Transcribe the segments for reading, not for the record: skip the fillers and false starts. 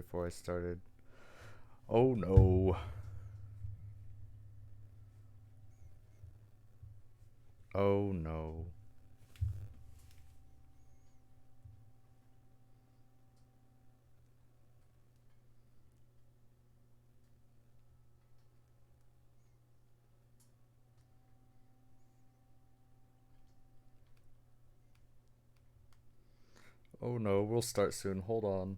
before I started. Oh no. Oh no. Oh no, we'll start soon. Hold on.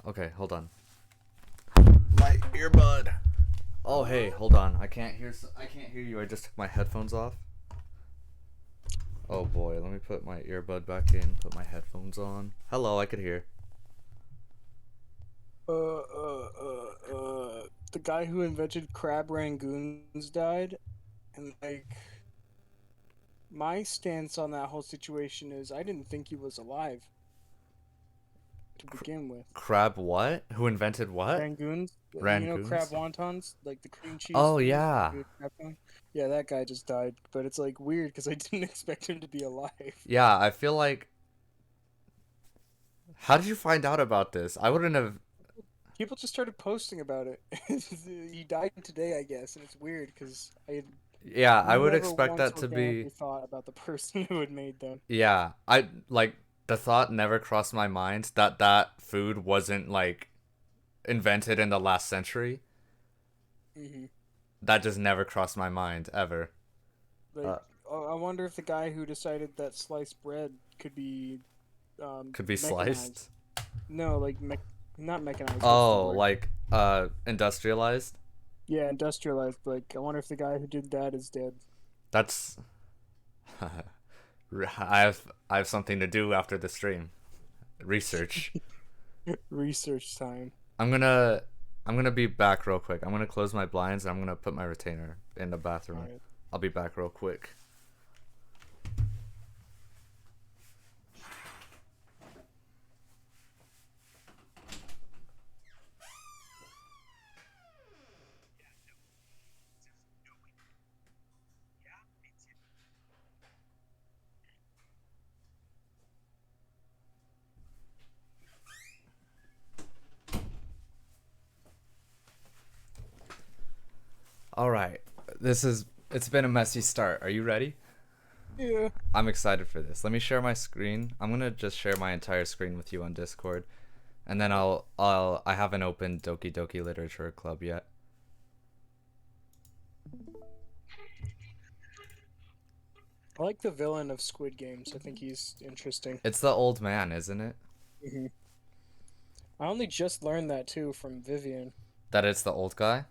Okay, hold on. My earbud. Oh hey, hold on. I can't hear you. I just took my headphones off. Oh boy, let me put my earbud back in, put my headphones on. Hello, I could hear. The guy who invented crab rangoons died, and my stance on that whole situation is I didn't think he was alive to begin with. Crab what? Who invented what? Rangoons, crab Rangoons? wontons, like the cream cheese Oh things. yeah. Crab one. Yeah, that guy just died, but it's like weird because I didn't expect him to be alive. Yeah, I feel like how did you find out about this? I wouldn't have. People just started posting about it. He died today, I guess, and it's weird because I had Yeah, I would never expect once that to organically be. thought about the person who had made them. Yeah, I like the thought never crossed my mind that that food wasn't like invented in the last century. Hmm. That just never crossed my mind ever. Like, Uh, I wonder if the guy who decided that sliced bread could be could be mechanized. sliced. No, like not mechanized. What's the Oh, word? like industrialized. Yeah, industrialized. Like, I wonder if the guy who did that is dead. That's I have something to do after the stream. Research. Research time. I'm gonna I'm gonna be back real quick. I'm gonna close my blinds and I'm gonna put my retainer in the All bathroom. right. I'll be back real quick. All right. It's been a messy start. Are you ready? Yeah. I'm excited for this. Let me share my screen. I'm gonna just share my entire screen with you on Discord, and then I haven't opened Doki Doki Literature Club yet. I like the villain of Squid Games. I think he's interesting. It's the old man, isn't it? Hmm. I only just learned that too from Vivian. That it's the old guy.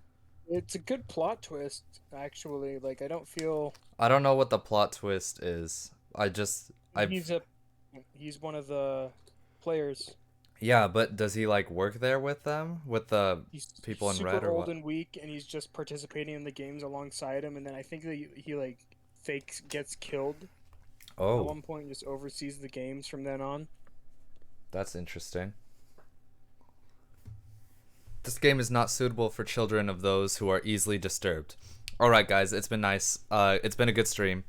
It's a good plot twist, actually. Like, I don't feel I don't know what the plot twist is. he's a he's one of the players. Yeah, but does he like work there with them with the He's people in red super or old what? and weak, and he's just participating in the games alongside him. And then I think that he like fakes gets killed at Oh, one point, and just oversees the games from then on. that's interesting. This game is not suitable for children of those who are easily disturbed. All right, guys, it's been nice. It's been a good stream.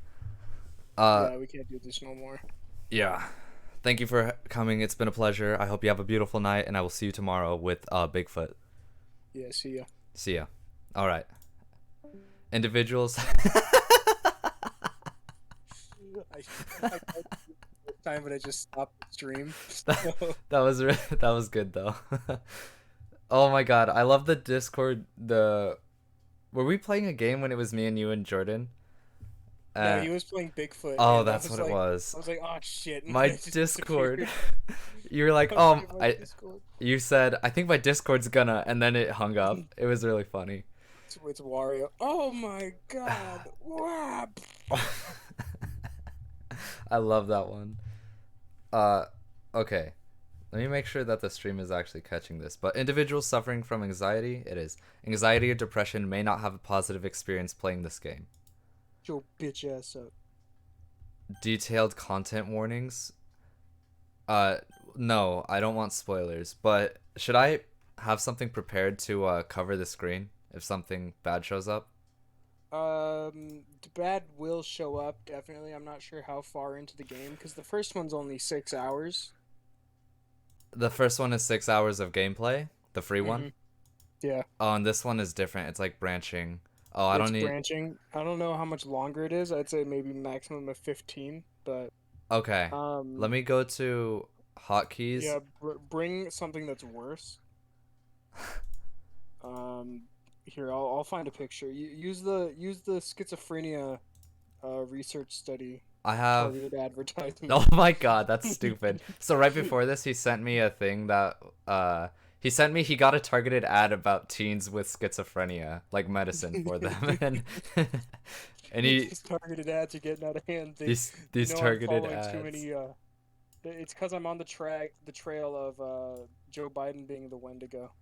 Uh, Yeah, we can't do this no more. yeah. Thank you for coming. It's been a pleasure. I hope you have a beautiful night, and I will see you tomorrow with Bigfoot. Yeah, see ya. See ya. All right, individuals. I this time, but I just stopped the stream. that, So, that was good though. Oh my god, I love the Discord. The Were we playing a game when it was me and you and Jordan? no, Uh, he was playing Bigfoot, oh, and that's what it I was. was like, oh shit, and then My it just Discord. disappeared. You were like, I was like, my I. Discord. You said, I think my Discord's gonna, and then it hung up. It was really funny. It's Wario. Oh my god! Wow. I love that one. Uh, okay. Let me make sure that the stream is actually catching this. But individuals suffering from anxiety, it is. Anxiety or depression may not have a positive experience playing this game. Your bitch ass up. Detailed content warnings. Uh, no, I don't want spoilers. But should I have something prepared to cover the screen if something bad shows up? Bad will show up definitely. I'm not sure how far into the game because the first one's only 6 hours. The first one is 6 hours of gameplay, the free one. Mm-hmm. Yeah, Oh, and this one is different. It's like branching. Oh, I it's don't need. branching. I don't know how much longer it is. I'd say maybe maximum of 15, but Okay, let um, me go to hotkeys. yeah, bring something that's worse. Um, Here I'll find a picture. Use the schizophrenia research study I have. targeted advertisement. Oh my god, that's stupid. So right before this, he sent me a thing that he got a targeted ad about teens with schizophrenia, like medicine for them, and These targeted ads are getting out of hand. They these know I'm targeted following too ads. many. It's because I'm on the trail of Joe Biden being the Wendigo.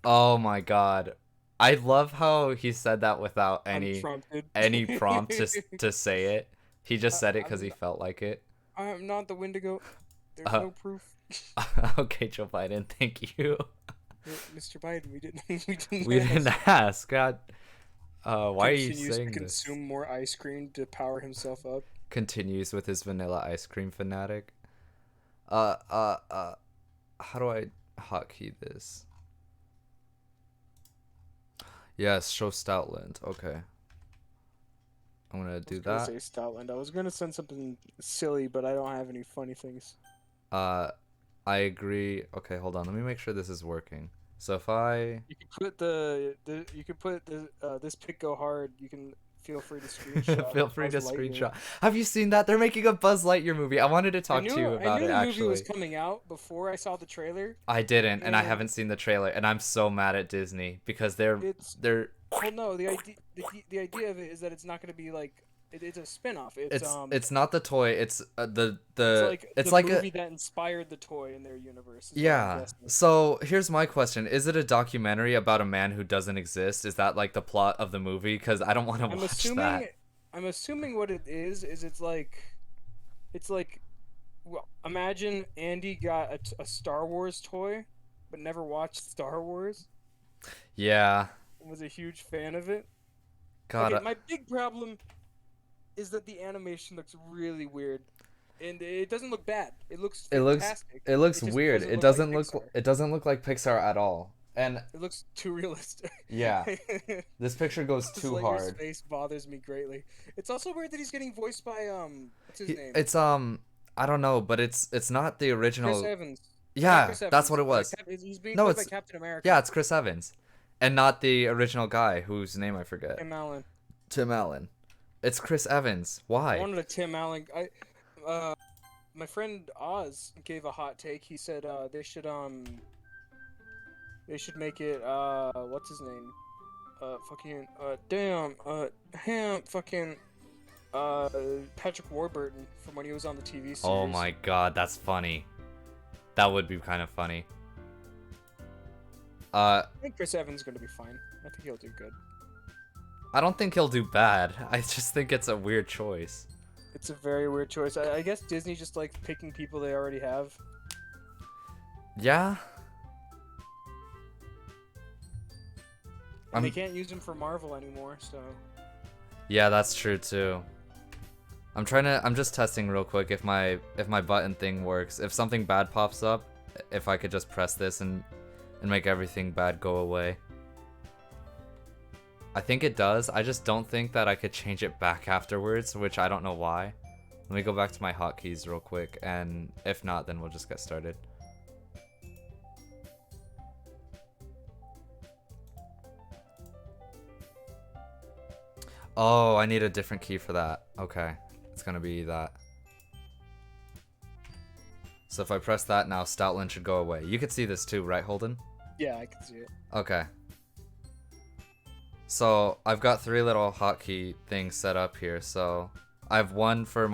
Oh my god. I love how he said that without Unprompted. any prompt to say it. He just I, said it because he I'm felt like it. I'm not the Wendigo. There's Uh, no proof. okay, Joe Biden, thank you. Mr. Biden, we didn't we We didn't ask. didn't ask. God, why are you Continues to saying this? consume more ice cream to power himself up. Continues with his vanilla ice cream fanatic. How do I hotkey this? Yes, show Stoutland. Okay, I'm gonna I was do gonna that. say Stoutland. I was gonna send something silly, but I don't have any funny things. Uh, I agree. Okay, hold on. Let me make sure this is working. So if I You can put the you can put the this pick go hard. You can feel free to screenshot feel free Buzz to Lightyear. screenshot. Have you seen that? They're making a Buzz Lightyear movie. I wanted to talk to you I about knew it the movie was actually. coming out before I saw the trailer, I didn't, and I and haven't seen the trailer, and I'm so mad at Disney because it's they're well no the idea of it is that it's not gonna be like it's a spin-off. it's not the toy. It's It's the like it's the like a movie that inspired the toy in their universe is what I'm yeah. guessing. So here's my question: is it a documentary about a man who doesn't exist? Is that like the plot of the movie? Because I don't want to I'm watch assuming that. I'm assuming what it is it's like well, imagine Andy got a Star Wars toy, but never watched Star Wars Yeah. and was a huge fan of it. God. Okay, my big problem is that the animation looks really weird, and it doesn't look bad. It looks It looks fantastic. it looks It just weird. doesn't look like Pixar. It doesn't look like Pixar at all. And It looks too realistic. yeah, this picture goes Buzz too Lightyear's hard. face bothers me greatly. It's also weird that he's getting voiced by what's his name? It's I don't know, but it's not the Chris original. Evans. Not Yeah, Chris that's Evans. what it was. He's being No, played by it's Captain yeah, America. it's Chris Evans, and not the original guy whose name I forget. Tim Allen. Tim Allen. It's Chris Evans. I Why? wanted a Tim Allen. My friend Oz gave a hot take. He said they should make it what's his name? Fucking damn him fucking uh Patrick Warburton from when he was on the TV series. Oh my god, that's funny. That would be kind of funny. I think Chris Evans is gonna be fine. I think he'll do good. I don't think he'll do bad. I just think it's a weird choice. It's a very weird choice. I guess Disney just likes picking people they already have. Yeah. And they can't use him for Marvel anymore, so Yeah, that's true too. I'm just testing real quick if my button thing works. If something bad pops up, if I could just press this and make everything bad go away. I think it does. I just don't think that I could change it back afterwards, which I don't know why. Let me go back to my hotkeys real quick, and if not, then we'll just get started. Oh, I need a different key for that. Okay, it's gonna be that. So if I press that now, Stoutland should go away. You could see this too, right, Holden? yeah, I can see it. Okay. So I've got 3 little hotkey things set up here. So I have one for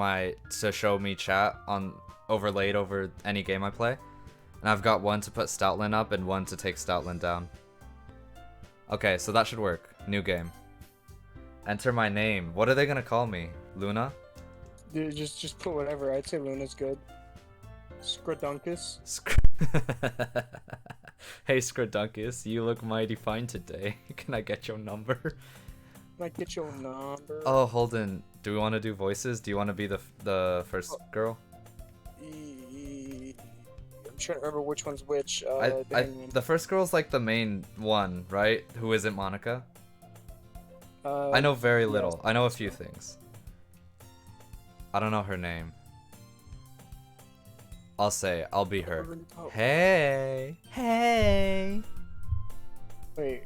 to show me chat on overlaid over any game I play, and I've got one to put Stoutland up and one to take Stoutland down. Okay, so that should work. New game. Enter my name. What are they gonna call me? Luna? Yeah, just put whatever. I'd say Luna's good. Skradunkus. Hey Skradunkus, you look mighty fine today. Can I get your number? Can I get your number? Oh, Holden, do we want to do voices? Do you want to be the first girl? I'm trying to remember which one's which. The first girl's like the main one, right? Who isn't Monica? I know very little. I know a few things. I don't know her name. I'll be her. Oh. Hey. Hey. Wait,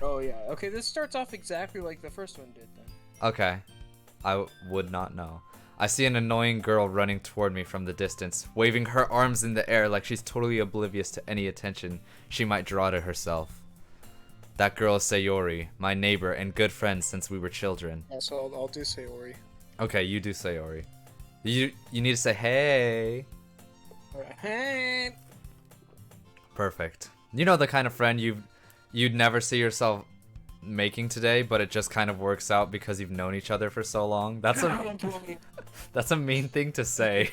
oh yeah, okay, this starts off exactly like the first one did then. Okay. Would not know. I see an annoying girl running toward me from the distance, waving her arms in the air like she's totally oblivious to any attention she might draw to herself. That girl is Sayori, my neighbor and good friend since we were children. Yeah, so I'll do Sayori. Okay, you do Sayori. You need to say hey. Alright, hey! Perfect. You know the kind of friend you'd never see yourself making today, but it just kind of works out because you've known each other for so long. That's a mean thing to say.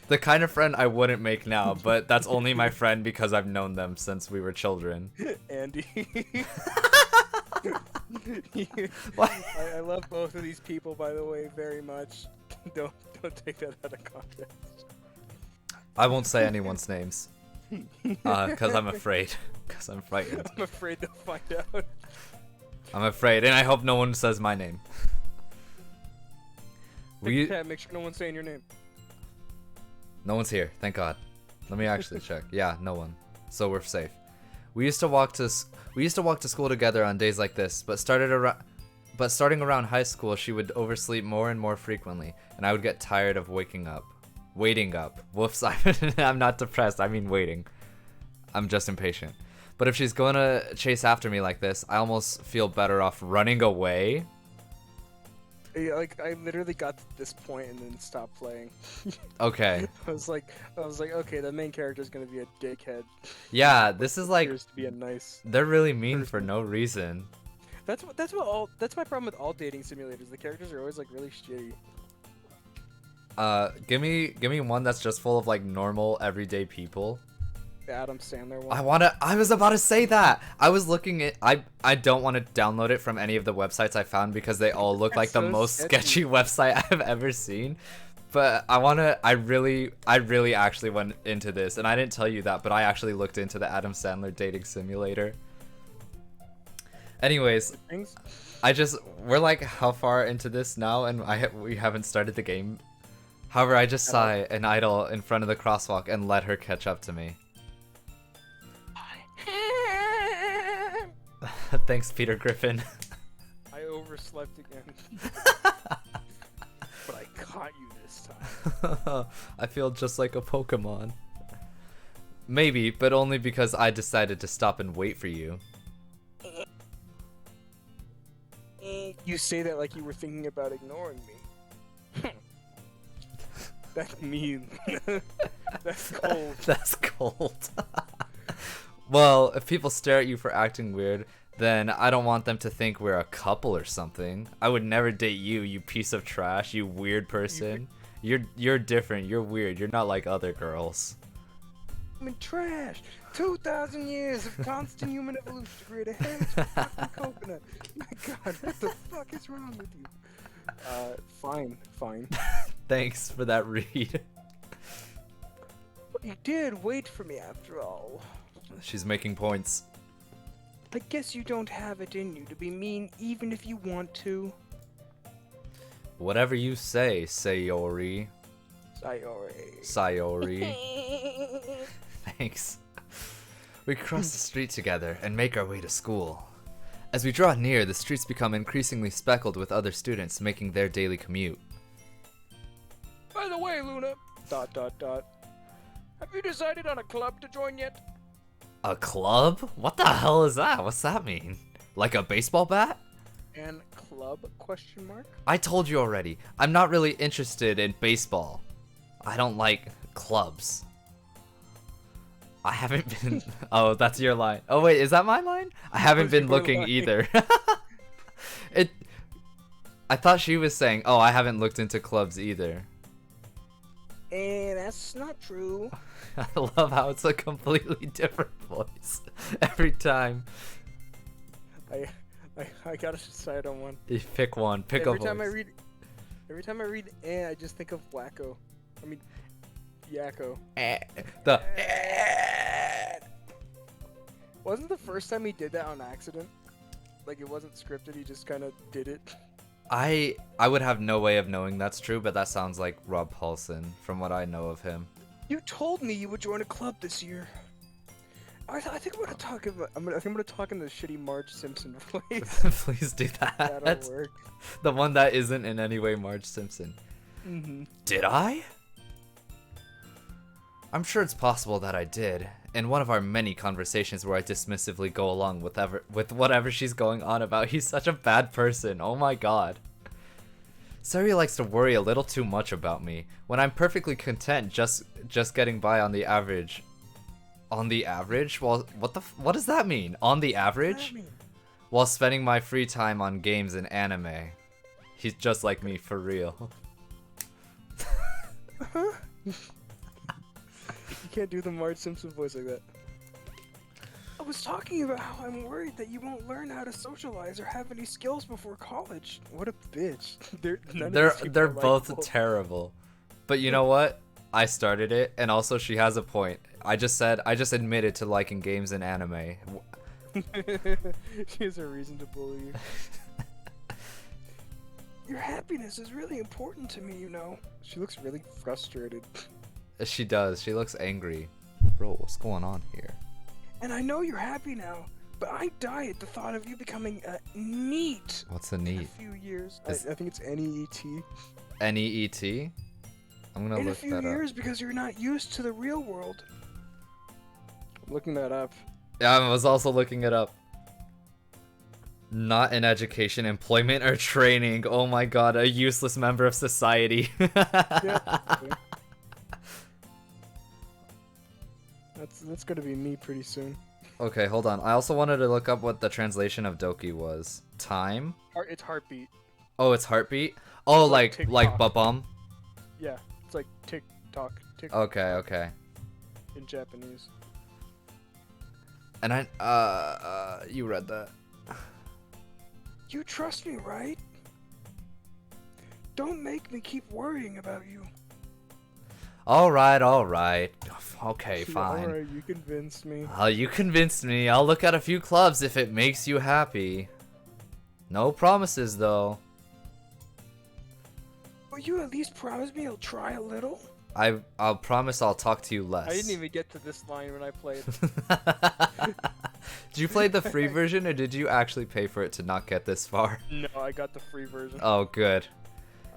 The kind of friend I wouldn't make now, but that's only my friend because I've known them since we were children. Andy. What? I love both of these people, by the way, very much. Don't take that out of context. I won't say anyone's names. Cause I'm afraid. Cause I'm frightened. I'm afraid they'll find out. I'm afraid, and I hope no one says my name. Yeah, make sure no one's saying your name. No one's here, thank God. Let me actually check. Yeah, no one. So we're safe. We used to walk to school together on days like this, but starting around high school, she would oversleep more and more frequently, and I would get tired of waiting up. Whoops, I'm not depressed, I mean waiting. I'm just impatient. But if she's gonna chase after me like this, I almost feel better off running away. Yeah, like I literally got to this point and then stopped playing. Okay. I was like, okay, the main character's gonna be a dickhead. Yeah, this is like, Appears to be a nice. they're really mean for no reason. That's my problem with all dating simulators. The characters are always like really shitty. Give me one that's just full of like normal everyday people. The Adam Sandler one. I was about to say that. I was looking at I don't want to download it from any of the websites I found because they all look like the so most sketchy. sketchy website I've ever seen. But I really actually went into this, and I didn't tell you that, but I actually looked into the Adam Sandler dating simulator. Anyways, Things? we're like how far into this now, and we haven't started the game. However, I just saw an idol in front of the crosswalk and let her catch up to me. Thanks, Peter Griffin. I overslept again. But I caught you this time. I feel just like a Pokemon. Maybe, but only because I decided to stop and wait for you. You say that like you were thinking about ignoring me. That's mean. That's cold. That's cold. Well, if people stare at you for acting weird, then I don't want them to think we're a couple or something. I would never date you, you piece of trash, you weird person. You're different, you're weird, you're not like other girls. Human trash. 2,000 years of constant human evolution to create a hair fucking coconut. My God, what the fuck is wrong with you? Fine. Thanks for that read. But you did wait for me after all. She's making points. I guess you don't have it in you to be mean even if you want to. Whatever you say, Sayori. Sayori. Thanks. We cross the street together and make our way to school. As we draw near, the streets become increasingly speckled with other students making their daily commute. By the way, Luna. ... Have you decided on a club to join yet? A club? What the hell is that? What's that mean? Like a baseball bat? And club? Question mark. I told you already. I'm not really interested in baseball. I don't like clubs. I haven't been... Oh, that's your line. Oh, wait, is that my line? I haven't been looking either. I thought she was saying, oh, I haven't looked into clubs either. that's not true. I love how it's a completely different voice every time. I gotta decide on one. You pick one. Pick a Every voice. every time I read I just think of Wacko. I mean, Yakko. The Wasn't the first time he did that on accident? Like it wasn't scripted, he just kind of did it. I would have no way of knowing that's true, but that sounds like Rob Paulson from what I know of him. You told me you would join a club this year. I think I'm gonna talk about. I think I'm gonna talk in the shitty Marge Simpson voice. Please do that. That'll work. The one that isn't in any way Marge Simpson. Did I? I'm sure it's possible that I did. In one of our many conversations where I dismissively go along with whatever she's going on about, he's such a bad person. Oh my god. Sayori likes to worry a little too much about me, when I'm perfectly content just getting by on the average. On the average? Well, what does that mean? On the average? While spending my free time on games and anime. He's just like me, for real. You can't do the Marge Simpson voice like that. I was talking about how I'm worried that you won't learn how to socialize or have any skills before college. What a bitch. They're both terrible. But you know what? I started it, and also she has a point. I just admitted to liking games and anime. She has a reason to bully you. Your happiness is really important to me, you know. She looks really frustrated. She does. She looks angry. Bro, what's going on here? And I know you're happy now, but I die at the thought of you becoming a NEET. What's a In NEET? a few years. I think it's NEET. NEET? I'm gonna In a look few that up. years because you're not used to the real world. I'm looking that up. Yeah, I was also looking it up. Not in education, employment, or training. Oh my god, a useless member of society. That's gonna be me pretty soon. Okay, hold on. I also wanted to look up what the translation of Doki was. Time? It's heartbeat. Oh, it's heartbeat? Oh, like TikTok. ba-bum? Yeah, it's like tick tock, Okay. in Japanese. And you read that. You trust me, right? Don't make me keep worrying about you. Alright. Okay, fine. Alright, you convinced me. You convinced me. I'll look at a few clubs if it makes you happy. No promises, though. Will you at least promise me you'll try a little? I'll promise I'll talk to you less. I didn't even get to this line when I played. Did you play the free version, or did you actually pay for it to not get this far? No, I got the free version. Oh, good.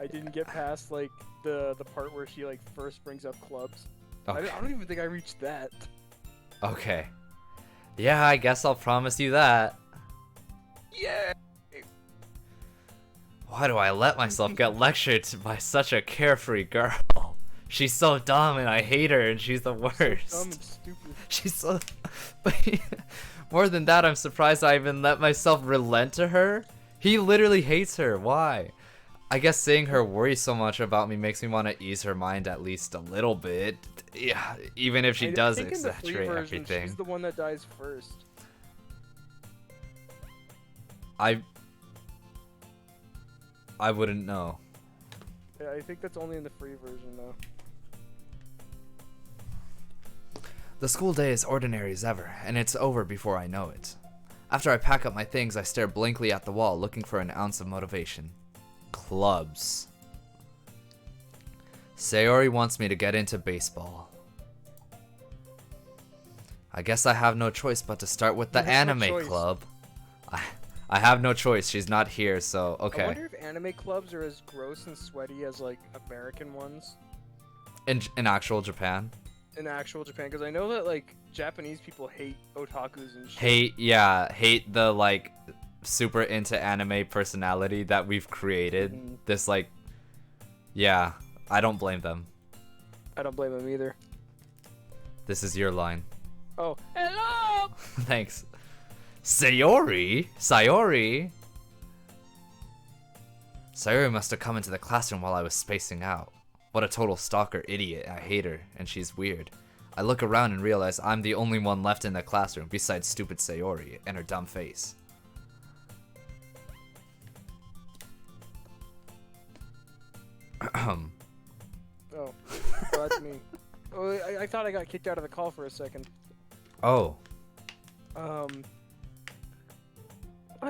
I didn't get past like the part where she like first brings up clubs. Okay. I don't even think I reached that. Okay. Yeah, I guess I'll promise you that. Yeah. Why do I let myself get lectured by such a carefree girl? She's so dumb and I hate her and she's the worst. So dumb and stupid. She's so... But more than that, I'm surprised I even let myself relent to her. He literally hates her. Why? I guess seeing her worry so much about me makes me want to ease her mind at least a little bit. Yeah, even if she does think in the free exaggerate version, everything. She's the one that dies first. I wouldn't know. Yeah, I think that's only in the free version though. The school day is ordinary as ever, and it's over before I know it. After I pack up my things, I stare blankly at the wall, looking for an ounce of motivation. Clubs. Sayori wants me to get into baseball. I guess I have no choice but to start with the You have no anime choice. club. I have no choice. She's not here, so I okay. wonder if anime clubs are as gross and sweaty as like American ones In actual Japan. in actual Japan, because I know that like Japanese people hate otakus and shit. Hate the like super into anime personality that we've created. Mhm. This like, yeah, I don't blame them. I don't blame them either. This is your line. Oh, hello! Thanks. Sayori? Sayori must have come into the classroom while I was spacing out. What a total stalker idiot. I hate her, and she's weird. I look around and realize I'm the only one left in the classroom besides stupid Sayori and her dumb face. Oh, well, that's me. Oh, I thought I got kicked out of the call for a second. Oh. I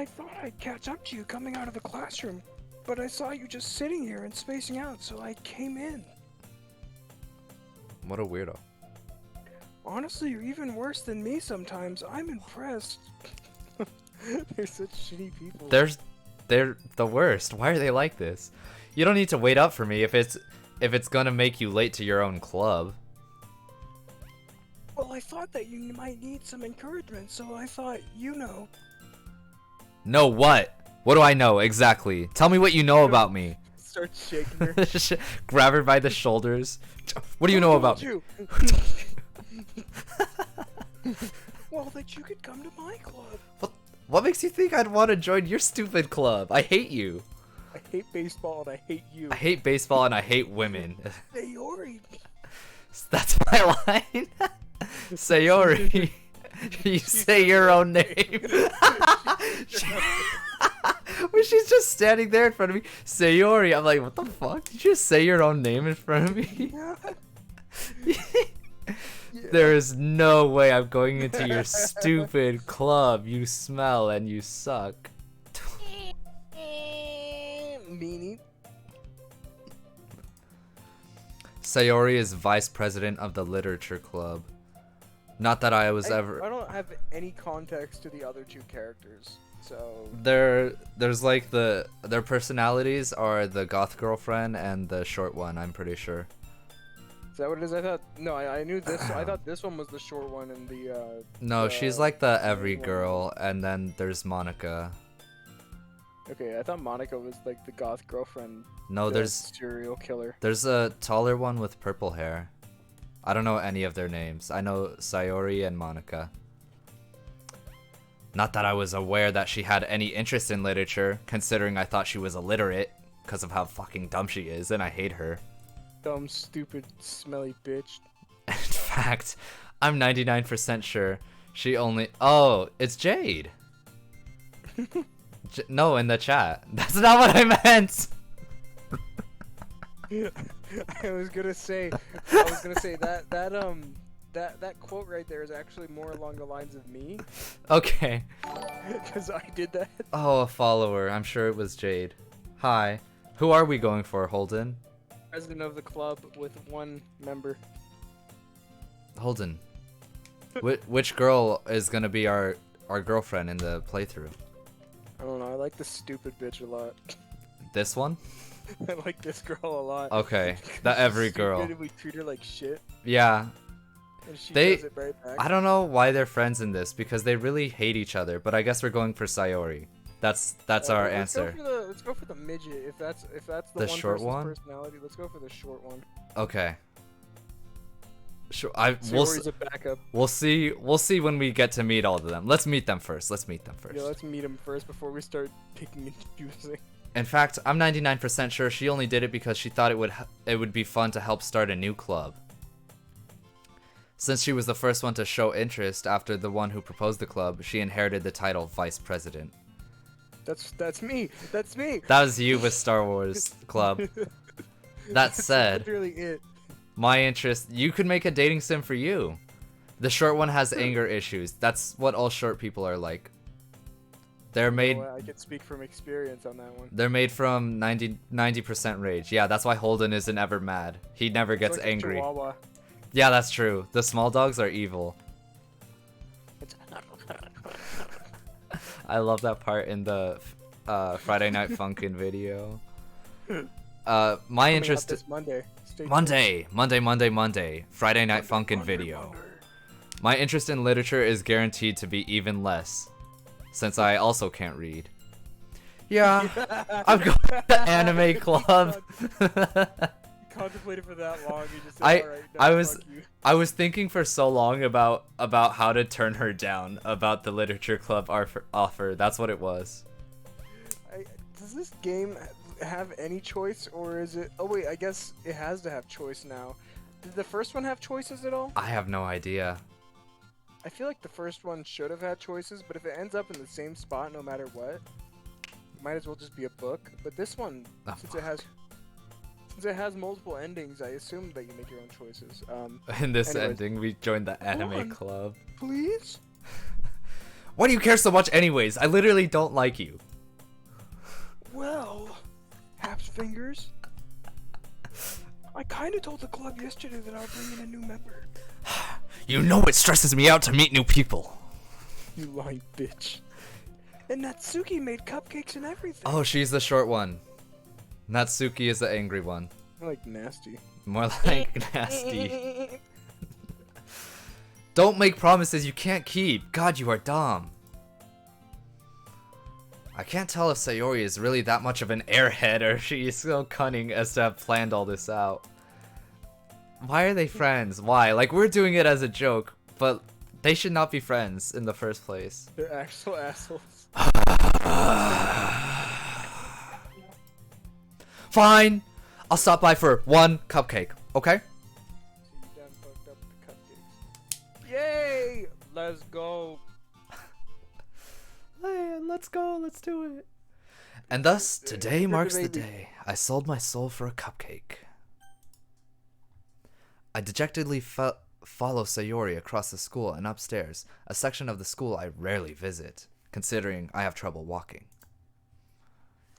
thought I'd catch up to you coming out of the classroom, but I saw you just sitting here and spacing out, so I came in. What a weirdo. Honestly, you're even worse than me sometimes. I'm impressed. They're such shitty people. They're the worst. Why are they like this? You don't need to wait up for me if it's gonna make you late to your own club. Well, I thought that you might need some encouragement, so I thought, you know. Know what? What do I know exactly? Tell me what you know about me. Start shaking her. Grab her by the shoulders. What do you know about me? you? Well, that you could come to my club. What makes you think I'd want to join your stupid club? I hate you. I hate baseball and I hate you. I hate baseball and I hate women. Sayori. That's my line. Sayori. You say your own name. When she's just standing there in front of me. Sayori. I'm like, what the fuck? Did you just say your own name in front of me? Yeah. There is no way I'm going into your stupid club. You smell and you suck. Meanie. Sayori is vice president of the literature club. Not that I was ever. I don't have any context to the other two characters, so. There's like their personalities are the goth girlfriend and the short one. I'm pretty sure. Is that what it is? I thought no. I knew this. I thought this one was the short one and the. No, she's like the every one. girl, and then there's Monica. Okay, I thought Monica was like the goth girlfriend. No, the there's serial killer. There's a taller one with purple hair. I don't know any of their names. I know Sayori and Monica. Not that I was aware that she had any interest in literature, considering I thought she was illiterate, because of how fucking dumb she is, and I hate her. Dumb, stupid, smelly bitch. In fact, I'm 99% sure she only. Oh, it's Jade. No, in the chat. That's not what I meant. I was gonna say that quote right there is actually more along the lines of me. Okay. Because I did that. Oh, a follower. I'm sure it was Jade. Hi. Who are we going for, Holden? President of the club with one member. Holden. Which girl is gonna be our girlfriend in the playthrough? I don't know. I like this stupid bitch a lot. This one? I like this girl a lot. Okay, the every girl. Stupid and we treat her like shit. Yeah. And she They. does it right back. I don't know why they're friends in this because they really hate each other. But I guess we're going for Sayori. That's our answer. Let's go for the midget. If that's the one short person's one? personality, let's go for the short one. Okay. Sure. Sayori's a backup. We'll see when we get to meet all of them. Let's meet them first. Yeah, let's meet him first before we start picking and choosing. In fact, I'm 99% sure she only did it because she thought it would be fun to help start a new club. Since she was the first one to show interest after the one who proposed the club, she inherited the title Vice President. That's me. That's me. That was you with Star Wars Club. That said, That's really it. my interest, you could make a dating sim for you. The short one has anger issues. That's what all short people are like. They're made. I can speak from experience on that one. They're made from 90% rage. Yeah, that's why Holden isn't ever mad. He never gets It's like a angry. Chihuahua. Yeah, that's true. The small dogs are evil. I love that part in the Friday Night Funkin' video. My Coming interest. out this Monday. Monday. Friday Night Funkin' video. My interest in literature is guaranteed to be even less, since I also can't read. Yeah, I'm going to the anime club. Contemplated for that long. You just said, "Alright, no, fuck you." I was thinking for so long about how to turn her down about the literature club offer. That's what it was. Does this game have any choice, or is it? Oh wait, I guess it has to have choice now. Did the first one have choices at all? I have no idea. I feel like the first one should have had choices, but if it ends up in the same spot no matter what, it might as well just be a book. But this one, A since it has multiple endings, I assume that you make your own choices. In this anyways. ending, we joined the anime on. club. Please? Why do you care so much anyways? I literally don't like you. Well, Haps Fingers. I kinda told the club yesterday that I'll bring in a new member. You know it stresses me out to meet new people. You lying bitch. And Natsuki made cupcakes and everything. Oh, she's the short one. Natsuki is the angry one. I like nasty. More like nasty. Don't make promises you can't keep. God, you are dumb. I can't tell if Sayori is really that much of an airhead or if she is so cunning as to have planned all this out. Why are they friends? Why? Like, we're doing it as a joke, but they should not be friends in the first place. They're actual assholes. Fine! I'll stop by for one cupcake, okay? So you done fucked up the cupcakes. Yay! Let's go. Hey, let's go, let's do it. And thus, today marks the day I sold my soul for a cupcake. I dejectedly follow Sayori across the school and upstairs, a section of the school I rarely visit, considering I have trouble walking.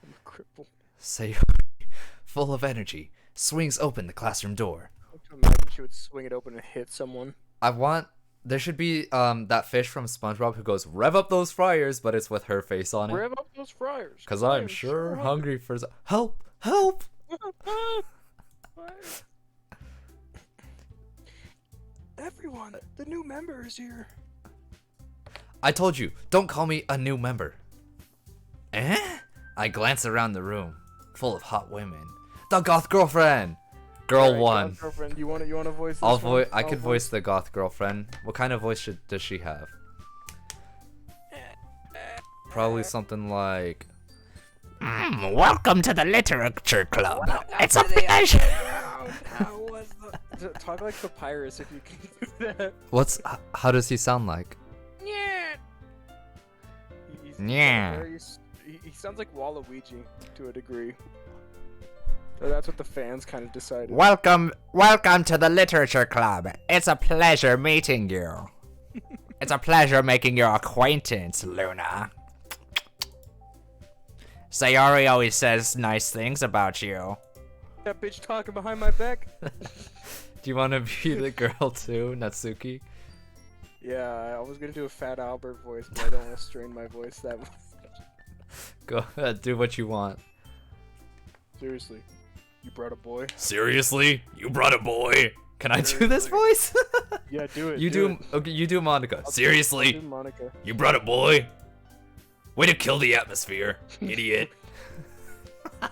I'm a cripple. Sayori, full of energy, swings open the classroom door. I can imagine she would swing it open and hit someone. There should be that fish from SpongeBob who goes, rev up those fryers, but it's with her face on it. Rev up those fryers. Cause I'm sure hungry for help, help. Everyone, the new member is here. I told you, don't call me a new member. Eh? I glance around the room, full of hot women. The goth girlfriend. Girl Alright, one. goth girlfriend, you wanna voice this I'll one? I could voice the goth girlfriend. What kind of voice does she have? Probably something like, welcome to the literature club. It's a pleasure. Talk like Papyrus if you can do that. How does he sound like? Yeah. Yeah. He sounds like Waluigi to a degree. Or that's what the fans kind of decided. Welcome to the literature club. It's a pleasure meeting you. It's a pleasure making your acquaintance, Luna. Sayori always says nice things about you. That bitch talking behind my back? Do you want to be the girl too, Natsuki? Yeah, I was gonna do a Fat Albert voice, but I don't want to strain my voice that much. Go ahead, do what you want. Seriously, you brought a boy? Seriously? You brought a boy? Can I do this voice? Yeah, do it. You do okay, you do Monica. I'll Seriously? do Monica. You brought a boy? Way to kill the atmosphere, idiot.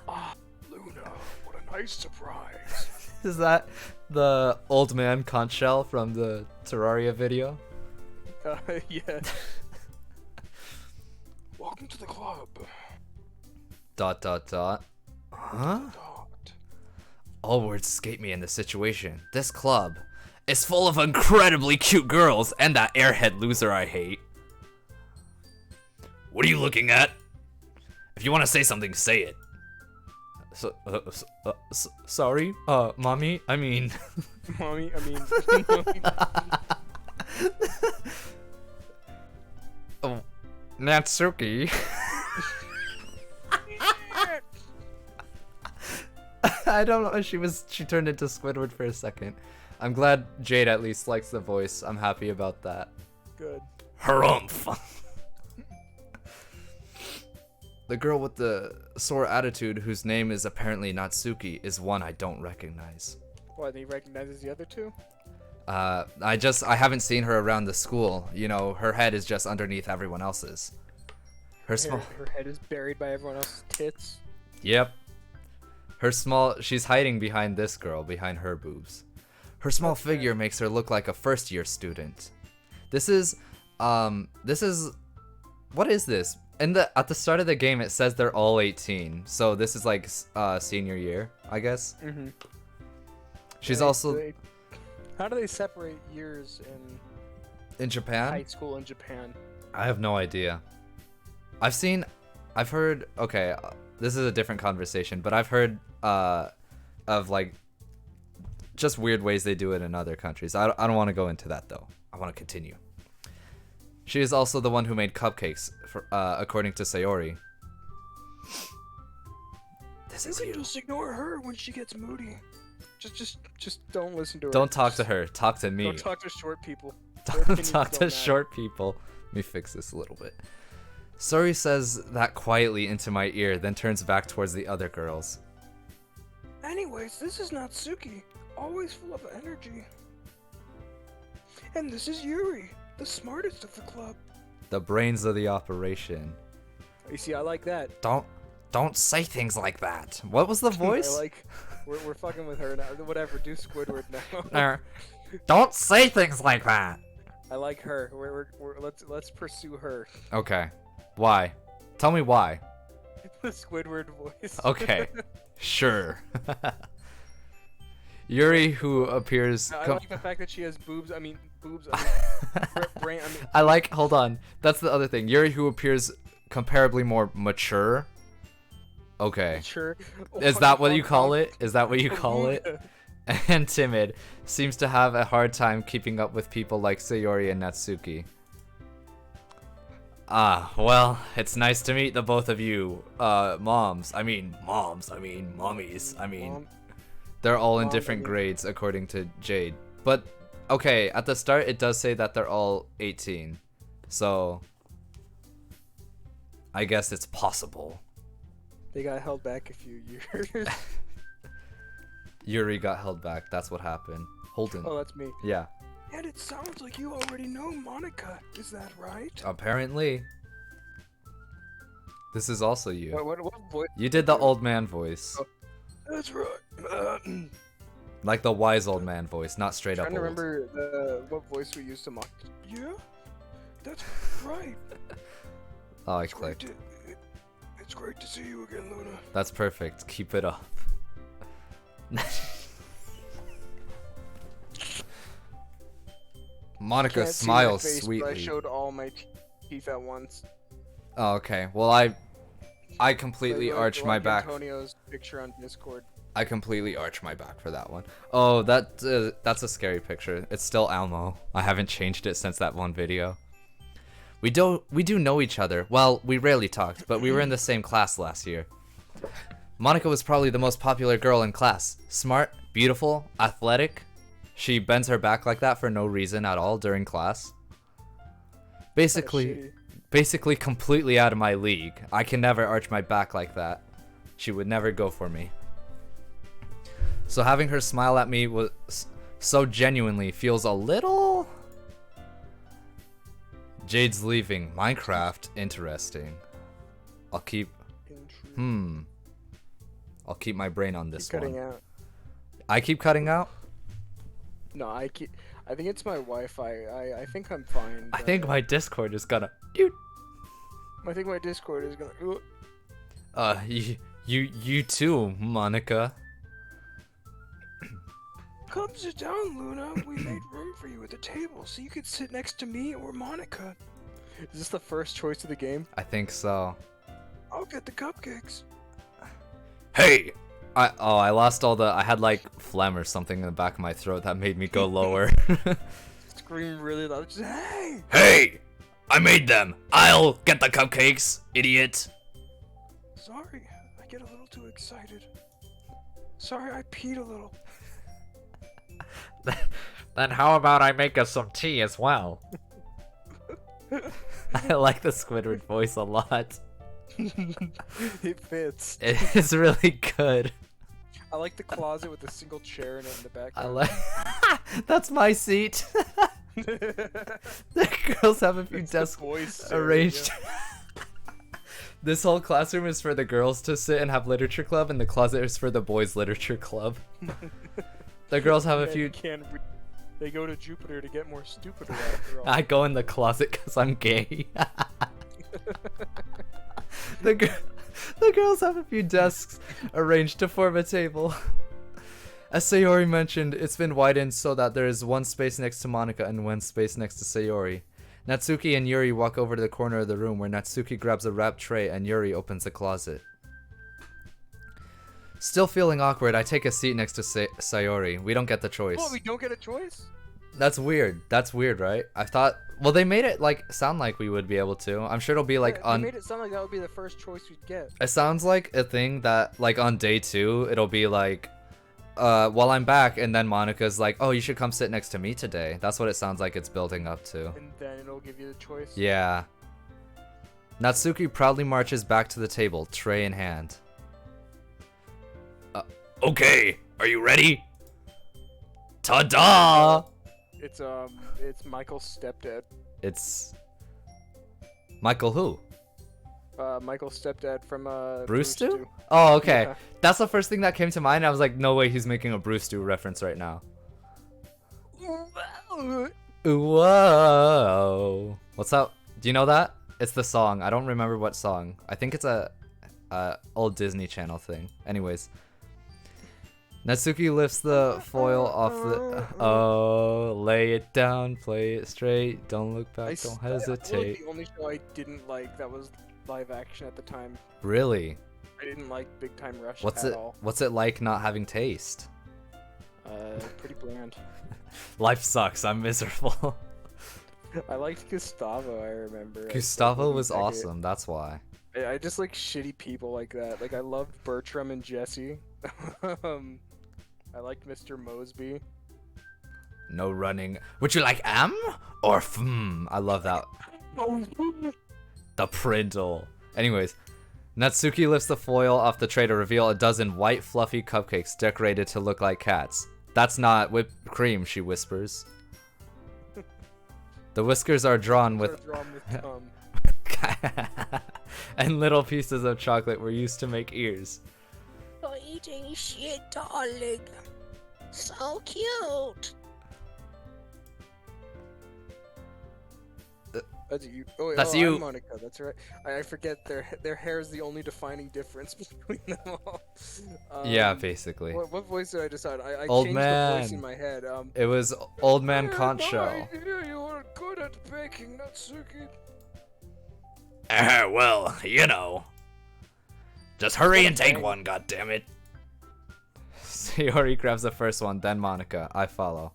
Ah, Luna, what a nice surprise. Is that the old man conch shell from the Terraria video? Yeah. Welcome to the club. ... Huh? Dot. All words escape me in this situation. This club is full of incredibly cute girls and that airhead loser I hate. What are you looking at? If you want to say something, say it. Sorry, mommy, I mean... Mommy, I mean... Oh, Natsuki. I don't know, she turned into Squidward for a second. I'm glad Jade at least likes the voice. I'm happy about that. Good. Harumph. The girl with the sore attitude, whose name is apparently Natsuki, is one I don't recognize. What, he recognizes the other two? I haven't seen her around the school. You know, her head is just underneath everyone else's. Her head is buried by everyone else's tits. Yep. She's hiding behind this girl, behind her boobs. Her small figure makes her look like a first-year student. This is What is this? At the start of the game, it says they're all 18. So this is like senior year, I guess. Mm-hmm. She's also How do they separate years in Japan. high school in Japan? I have no idea. I've heard. Okay, this is a different conversation, but I've heard of like just weird ways they do it in other countries. I don't want to go into that though. I want to continue. She is also the one who made cupcakes, for, according to Sayori. This is You can you. just ignore her when she gets moody. Just don't listen to her. Don't talk to Just her. Talk to me. Don't talk to short people. Their Don't opinions talk to don't matter. short people. Let me fix this a little bit. Sori says that quietly into my ear, then turns back towards the other girls. Anyways, this is Natsuki, always full of energy. And this is Yuri, the smartest of the club. The brains of the operation. You see, I like that. Don't say things like that. What was the voice? I like, we're fucking with her now. Whatever, do Squidward now. Don't say things like that. I like her. Let's pursue her. Okay. Why? Tell me why. The Squidward voice. Okay. Sure. Yuri, who appears. I like the fact that she has boobs. I mean, boobs. Brain. I mean. I like. Hold on. That's the other thing. Yuri, who appears comparably more mature. Okay. Sure. Is that what you call it? Is that what you call it? And timid, seems to have a hard time keeping up with people like Sayori and Natsuki. Ah, well, it's nice to meet the both of you, mommies. Mom. They're all in Mom, different baby. grades according to Jade. But, okay, at the start it does say that they're all 18. So, I guess it's possible. They got held back a few years. Yuri got held back, that's what happened. Holden. Oh, that's me. Yeah. And it sounds like you already know Monica. Is that right? Apparently. This is also you. What voice? You did the old man voice. That's right. Like the wise old man voice, not straight up Trying to old. remember what voice we used to mock. Yeah, that's right. Oh, I It's great clicked. it's great to see you again, Luna. That's perfect. Keep it up. Monica Can't see my smiles face, but I sweetly. showed all my teeth at once. Oh, okay. Well, I completely Like arch my back. Antonio's picture on Discord. I completely arch my back for that one. Oh, that's a scary picture. It's still Almo. I haven't changed it since that one video. We do know each other. Well, we rarely talked, but we were in the same class last year. Monica was probably the most popular girl in class. Smart, beautiful, athletic. She bends her back like that for no reason at all during class. Basically completely out of my league. I can never arch my back like that. She would never go for me. So having her smile at me was so genuinely feels a little... Jade's leaving. Minecraft, interesting. I'll keep I'll keep my brain on this Cutting one. out. I keep cutting out? No, I think it's my Wi-Fi. I think I'm fine. I think my Discord is gonna... Dude. I think my Discord is gonna. You too, Monica. Come sit down, Luna. We made room for you at the table so you could sit next to me or Monica. Is this the first choice of the game? I think so. I'll get the cupcakes. Hey! I lost all the... I had like phlegm or something in the back of my throat that made me go lower. Scream really loud. Just, hey! Hey! I made them! I'll get the cupcakes, idiot! Sorry, I get a little too excited. Sorry, I peed a little. Then how about I make us some tea as well? I like the Squidward voice a lot. It fits. It's really good. I like the closet with a single chair in it in the I background. like... That's my seat! The girls have a few It's the desks voice arranged. This whole classroom is for the girls to sit and have literature club, and the closet is for the boys' literature club. The girls have a few... They go to Jupiter to get more stupider after all. I go in the closet because I'm gay. The, gir- the girls have a few desks arranged to form a table. As Sayori mentioned, it's been widened so that there is one space next to Monica and one space next to Sayori. Natsuki and Yuri walk over to the corner of the room where Natsuki grabs a wrapped tray and Yuri opens the closet. Still feeling awkward, I take a seat next to Sayori. We don't get the choice. Oh, we don't get a choice? That's weird. That's weird, right? I thought... Well, they made it, like, sound like we would be able to. I'm sure it'll be, like, They made it sound like that would be the first choice we'd get. It sounds like a thing that, like, on day 2, it'll be like... while I'm back, and then Monica's like, oh, you should come sit next to me today. That's what it sounds like it's building up to. And then it'll give you the choice? Yeah. Natsuki proudly marches back to the table, tray in hand. Okay, are you ready? Ta-da! It's Michael's stepdad. It's... Michael who? Michael's stepdad from, Bruce Stew? Stew. Oh, okay. Yeah. That's the first thing that came to mind. I was like, no way he's making a Bruce Stew reference right now. Whoa. What's up? Do you know that? It's the song. I don't remember what song. I think it's a old Disney Channel thing. Anyways. Natsuki lifts the foil off the... Oh, lay it down, play it straight, don't look back, don't hesitate. The only show I didn't like that was live action at the time. Really? I didn't like Big Time Rush What's at it? all. What's it like not having taste? Pretty bland. Life sucks. I'm miserable. I liked Gustavo, I remember. Gustavo was I did. awesome. That's why. I just like shitty people like that. Like I loved Bertram and Jesse. I liked Mr. Mosby. No running. Would you like am or fm? I love that. The Prindle. Anyways, Natsuki lifts the foil off the tray to reveal a dozen white fluffy cupcakes decorated to look like cats. That's not whipped cream, she whispers. The whiskers are drawn with and little pieces of chocolate were used to make ears. You're eating shit, darling. So cute. That's you. Oh, wait, That's oh, you. I'm Monica. That's right. I forget their hair is the only defining difference between them all. Yeah, basically. What voice did I decide? I Old changed the man. voice in my head. It was Old Man "Hey, Concho. boy, you were good at baking, Natsuki. Well, you know. Just hurry and take Dang. one, goddammit. Sayori grabs the first one, then Monica. I follow.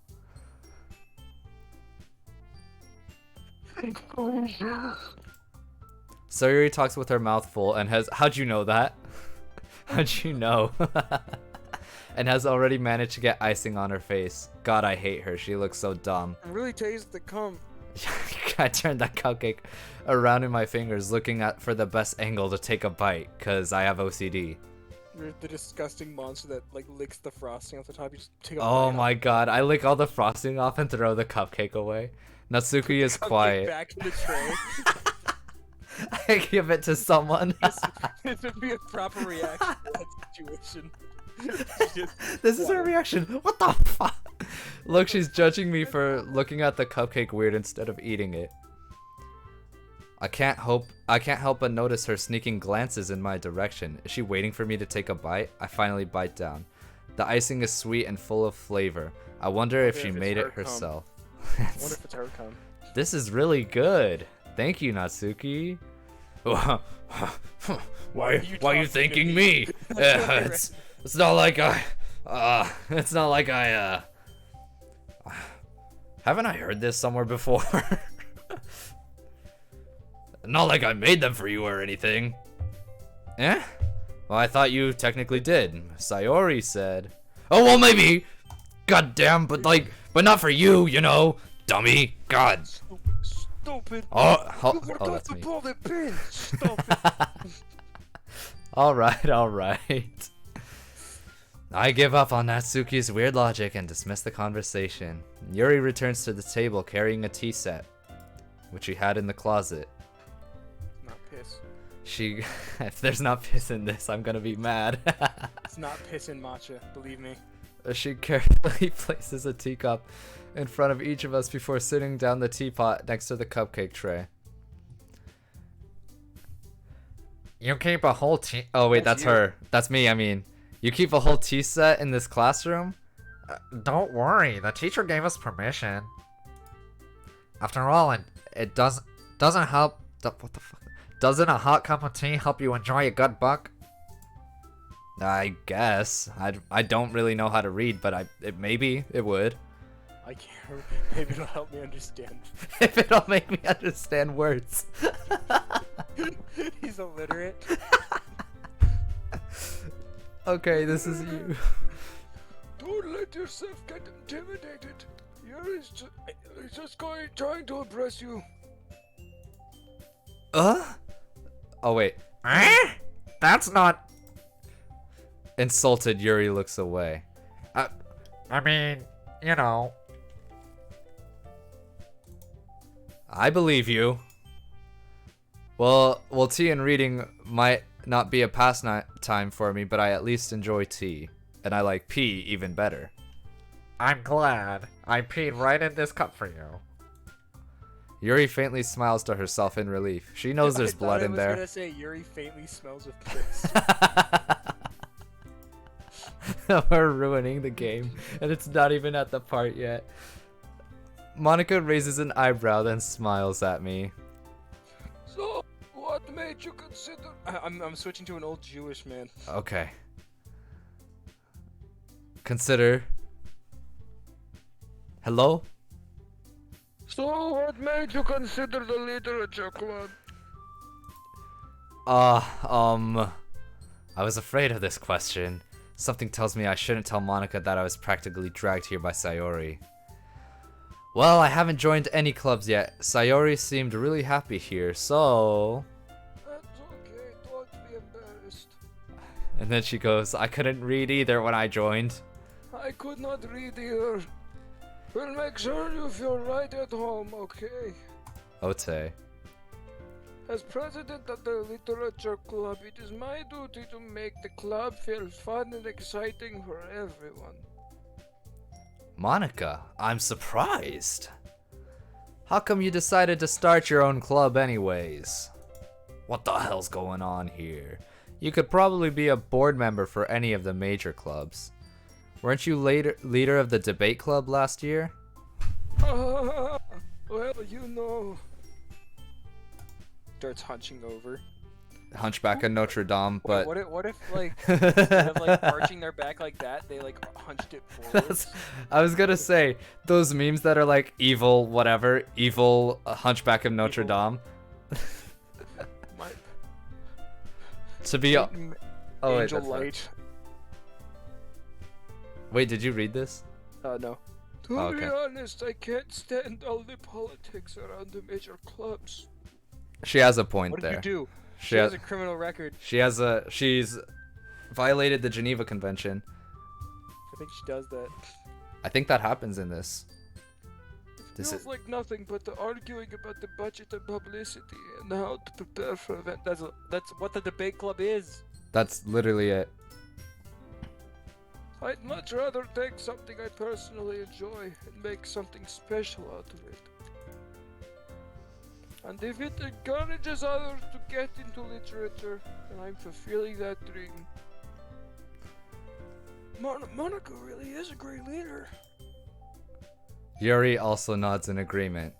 Sayori talks with her mouth full and has... How'd you know that? How'd you know? And has already managed to get icing on her face. God, I hate her. She looks so dumb. I really taste the cum. I turned that cupcake around in my fingers, looking for the best angle to take a bite, because I have OCD. You're the disgusting monster that like licks the frosting off the top. You just take a Oh bite my god, I lick all the frosting off and throw the cupcake away. Natsuki is Cupcake quiet. back in the tray. I give it to someone. This would be a proper reaction to that situation. This is her reaction. What the fuck? Look, she's judging me for looking at the cupcake weird instead of eating it. I can't help but notice her sneaking glances in my direction. Is she waiting for me to take a bite? I finally bite down. The icing is sweet and full of flavor. I wonder if she if it's made her it herself. I wonder if it's her cum. This is really good. Thank you, Natsuki. Why are you talking to thanking me? me? It's not like I haven't I heard this somewhere before? Not like I made them for you or anything. Eh? Well, I thought you technically did. Sayori said. Oh, well, maybe. Goddamn, but not for you, you know. Dummy. God. Stupid. Oh, You oh, that's forgot to me. pull the pin. Stop it. Alright. I give up on Natsuki's weird logic and dismiss the conversation. Yuri returns to the table carrying a tea set, which she had in the closet. Not piss. If there's not piss in this, I'm gonna be mad. It's not piss in matcha, believe me. She carefully places a teacup in front of each of us before sitting down the teapot next to the cupcake tray. You keep a whole tea. Oh wait, That's that's you. her. That's me. I mean, you keep a whole tea set in this classroom. Don't worry, the teacher gave us permission. After all, it doesn't help. What the fuck? Doesn't a hot cup of tea help you enjoy a good book? I guess. I don't really know how to read, but maybe it would. I can't. Maybe it'll help me understand. If it'll make me understand words. He's illiterate. Okay, this is you. Don't let yourself get intimidated. Yuri's just trying to impress you. Oh wait. Eh? That's not. Insulted, Yuri looks away. I mean, you know. I believe you. Well, tea and reading might not be a pastime for me, but I at least enjoy tea. And I like pee even better. I'm glad. I peed right in this cup for you. Yuri faintly smiles to herself in relief. She knows there's blood in I there. was gonna say Yuri faintly smells of piss. We're ruining the game, and it's not even at the part yet. Monica raises an eyebrow, then smiles at me. So, what made you consider? I'm switching to an old Jewish man. Okay. Consider. Hello? So, what made you consider the literature club? I was afraid of this question. Something tells me I shouldn't tell Monica that I was practically dragged here by Sayori. Well, I haven't joined any clubs yet. Sayori seemed really happy here, so... That's okay, don't be embarrassed. And then she goes, I couldn't read either when I joined. I could not read either. We'll make sure you feel right at home, okay? Ote. As president of the literature club, it is my duty to make the club feel fun and exciting for everyone. Monica, I'm surprised. How come you decided to start your own club anyways? What the hell's going on here? You could probably be a board member for any of the major clubs. Weren't you leader of the debate club last year? Well, you know. Starts hunching over. Hunchback of Notre Dame, but... What if like, instead of like arching their back like that, they like hunched it forwards? I was gonna say, those memes that are like evil whatever, evil Hunchback of Notre Dame. My, To be... Oh wait, Angel that's not- Light. Wait, did you read this? No. To Oh, be okay. honest, I can't stand all the politics around the major clubs. She has a point What did there. you do? She She has has a criminal record. she's violated the Geneva Convention. I think she does that. I think that happens in this. This Feels is like nothing but the arguing about the budget and publicity and how to prepare for event. That's what the debate club is. that's literally it. I'd much rather take something I personally enjoy and make something special out of it. And if it encourages others to get into literature, then I'm fulfilling that dream. Monica really is a great leader. Yuri also nods in agreement.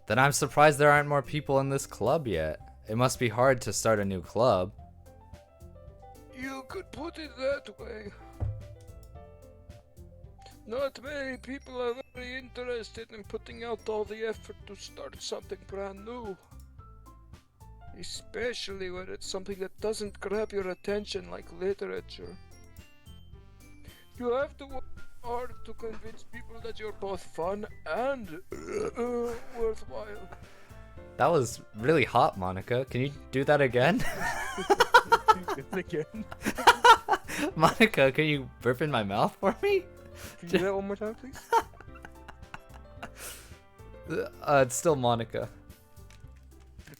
Then I'm surprised there aren't more people in this club yet. It must be hard to start a new club. You could put it that way. Not many people are very interested in putting out all the effort to start something brand new. Especially when it's something that doesn't grab your attention like literature. You have to work hard to convince people that you're both fun and worthwhile. That was really hot, Monica. Can you do that again? Again. Monica, can you burp in my mouth for me? Can you do that one more time, please? It's still Monica.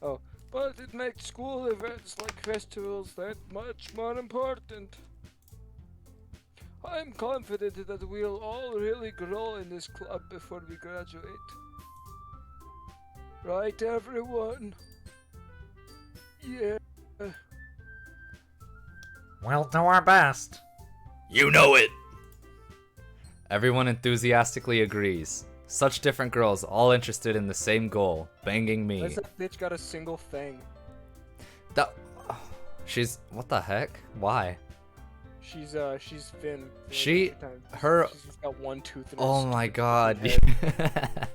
Oh, but it makes school events like festivals that much more important. I'm confident that we'll all really grow in this club before we graduate. Right, everyone? Yeah. We'll do our best. You know it! Everyone enthusiastically agrees. Such different girls, all interested in the same goal, banging me. Why's that bitch got a single fang? That... She's... What the heck? Why? She's Finn. She- her- She's just got one tooth in her Oh my stupid god. head.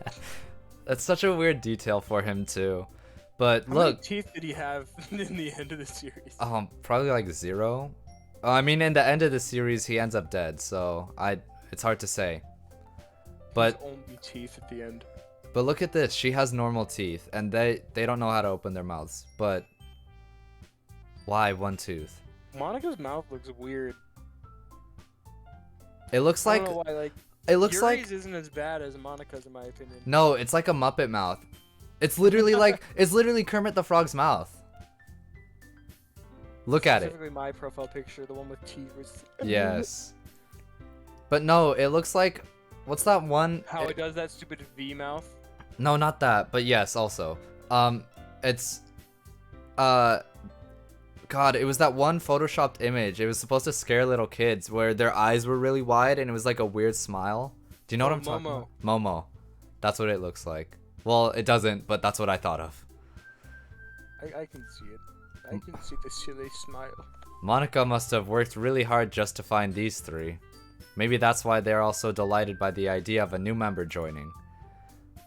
That's such a weird detail for him too. But How many look, teeth did he have in the end of the series? probably like 0. I mean, in the end of the series, he ends up dead, so it's hard to say. But His only teeth at the end. but look at this. She has normal teeth, and they don't know how to open their mouths. But why one tooth? Monica's mouth looks weird. It looks I like don't know why. Like it looks Yuri's like isn't as bad as Monica's in my opinion. no. It's like a Muppet mouth. It's literally like it's literally Kermit the Frog's mouth. Look at it. Specifically, my profile picture, the one with teeth. Was... Yes. But no, it looks like what's that one? How it does that stupid V mouth. No, not that, but yes, also. It's God, it was that one photoshopped image. It was supposed to scare little kids where their eyes were really wide and it was like a weird smile. Do you know what Oh, I'm talking Momo. about? Momo. That's what it looks like. Well, it doesn't, but that's what I thought of. I can see it. I can see the silly smile. Monica must have worked really hard just to find these 3. Maybe that's why they're all so delighted by the idea of a new member joining.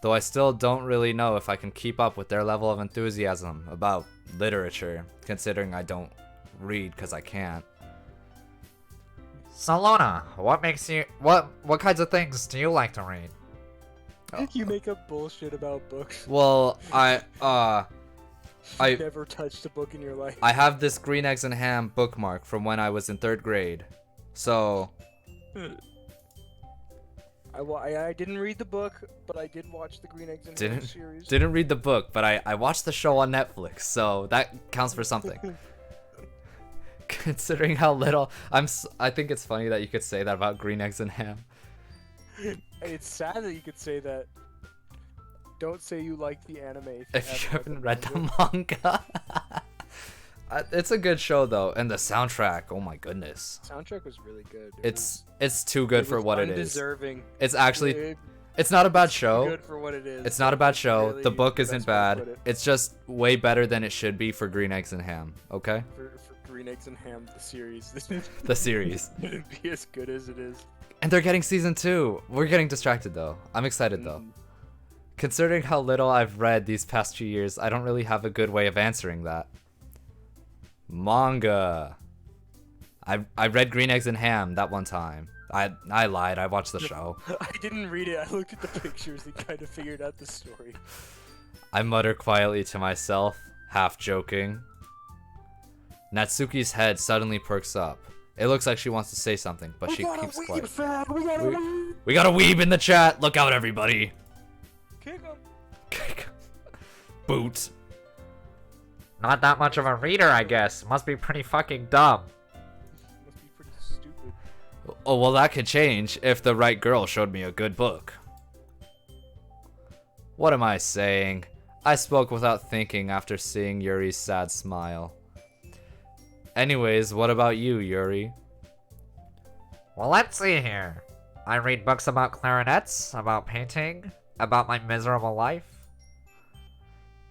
Though I still don't really know if I can keep up with their level of enthusiasm about literature, considering I don't read because I can't. So Luna, what makes you what kinds of things do you like to read? You make up bullshit about books. Well, I You've never touched a book in your life. I have this Green Eggs and Ham bookmark from when I was in 3rd grade. So, I didn't read the book, but I did watch the Green Eggs and Ham series. didn't read the book, but I watched the show on Netflix, so that counts for something. Considering how little I think it's funny that you could say that about Green Eggs and Ham. It's sad that you could say that. Don't say you like the anime If you haven't read the manga. manga. It's a good show though, and the soundtrack, oh my goodness. Soundtrack was really good. It's too good for what it is. Undeserving. It's actually It- it's not a bad it's too show. good for what it is. It's not a bad show. Really The book the isn't best way to bad. put it. It's just way better than it should be for Green Eggs and Ham, okay? for Green Eggs and Ham, the series. The series. Wouldn't be as good as it is. And they're getting season 2. We're getting distracted though. I'm excited though. Mm. Considering how little I've read these past 2 years, I don't really have a good way of answering that. Manga. I read Green Eggs and Ham that one time. I lied. I watched the show. I didn't read it. I looked at the pictures and kind of figured out the story. I mutter quietly to myself, half joking. Natsuki's head suddenly perks up. It looks like she wants to say something, but she keeps quiet. We got a weeb. We got a weeb in the chat. Look out, everybody. Kick him. Boot. Not that much of a reader, I guess. Must be pretty fucking dumb. Must be pretty stupid. Oh, well, that could change if the right girl showed me a good book. What am I saying? I spoke without thinking after seeing Yuri's sad smile. Anyways, what about you, Yuri? Well, let's see here. I read books about clarinets, about painting, about my miserable life.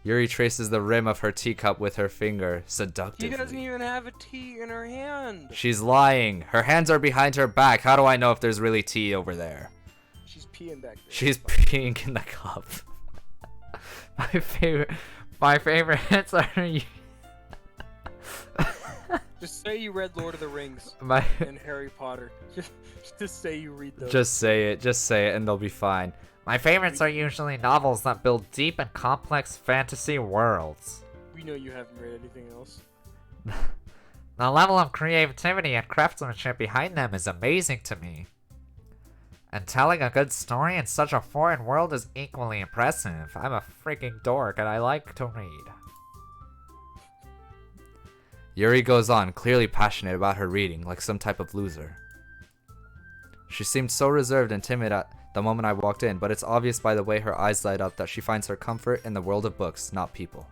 Yuri traces the rim of her teacup with her finger, She seductively. doesn't even have a tea in her hand. She's lying. Her hands are behind her back. How do I know if there's really tea over there? She's peeing back there. She's peeing in the cup. My favorite hits are Just say you read Lord of the Rings my and Harry Potter. Just say you read those. Just say it, and they'll be fine. My favorites are usually novels that build deep and complex fantasy worlds. We know you haven't read anything else. The level of creativity and craftsmanship behind them is amazing to me. And telling a good story in such a foreign world is equally impressive. I'm a freaking dork and I like to read. Yuri goes on, clearly passionate about her reading, like some type of loser. She seemed so reserved and timid at the moment I walked in, but it's obvious by the way her eyes light up that she finds her comfort in the world of books, not people.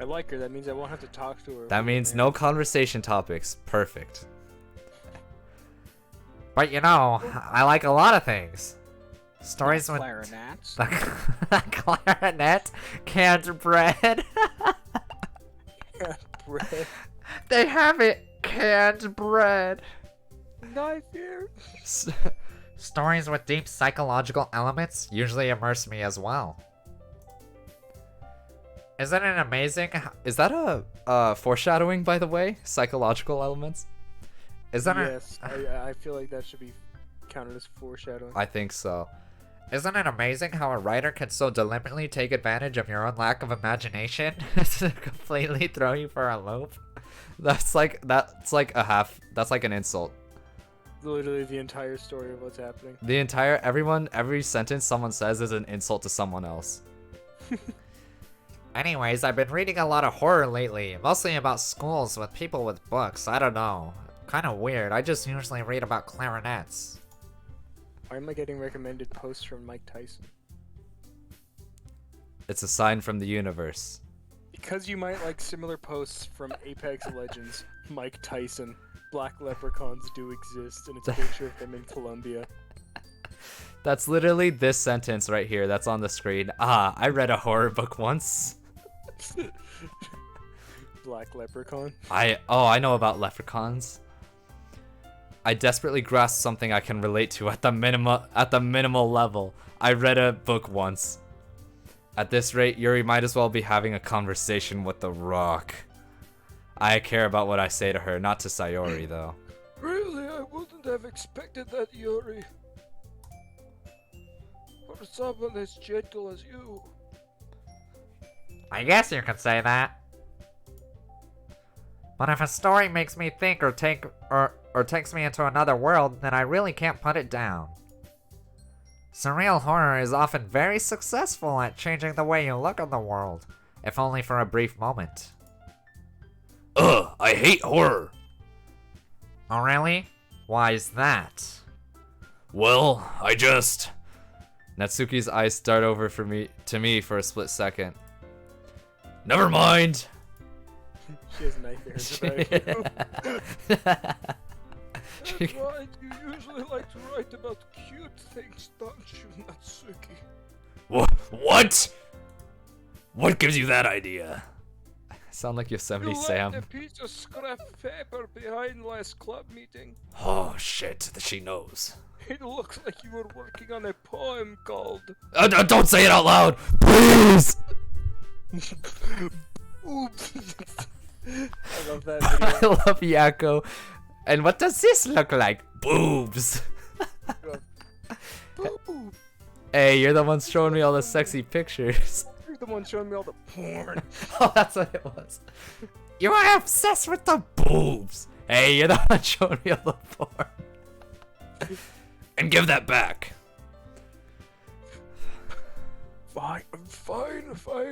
I like her. That means I won't have to talk to her. That means no conversation topics. Perfect. But you know, I like a lot of things. Stories with clarinets. the clarinet, canned bread. Bread. They have it, canned bread. Knife here. Stories with deep psychological elements usually immerse me as well. Isn't it amazing? Is that a foreshadowing, by the way? Psychological elements? Isn't it? Yes, I feel like that should be counted as foreshadowing. I think so. Isn't it amazing how a writer can so deliberately take advantage of your own lack of imagination to completely throw you for a loop? That's like an insult. Literally the entire story of what's happening. Every sentence someone says is an insult to someone else. Anyways, I've been reading a lot of horror lately, mostly about schools with people with books. I don't know. Kind of weird. I just usually read about clarinets. Why am I getting recommended posts from Mike Tyson? It's a sign from the universe. Because you might like similar posts from Apex Legends, Mike Tyson, black leprechauns do exist, and it's a picture of them in Colombia. That's literally this sentence right here that's on the screen. Ah, I read a horror book once. Black leprechaun. I know about leprechauns. I desperately grasp something I can relate to at the minimal level. I read a book once. At this rate, Yuri might as well be having a conversation with the Rock. I care about what I say to her, not to Sayori though. Really, I wouldn't have expected that, Yuri. For someone as gentle as you. I guess you could say that. But if a story makes me think or takes me into another world, then I really can't put it down. Surreal horror is often very successful at changing the way you look on the world, if only for a brief moment. Ugh, I hate horror. Oh really? Why is that? Well, Natsuki's eyes start over to me for a split second. Never mind. She has nightmares about you. That's right, you usually like to write about cute things, don't you, Natsuki? What? What gives you that idea? I sound like Yosemite You Sam. left a piece of scrap paper behind last club meeting. Oh shit, she knows. It looks like you were working on a poem called... Don't say it out loud, please! Oops. I love that I video. love Yako. And what does this look like? Boobs. Ooh, Hey, you're the one showing me all the sexy pictures. you're the one showing me all the porn. Oh, that's what it was. You are obsessed with the boobs. Hey, you're the one showing me all the porn. And give that back. Fine.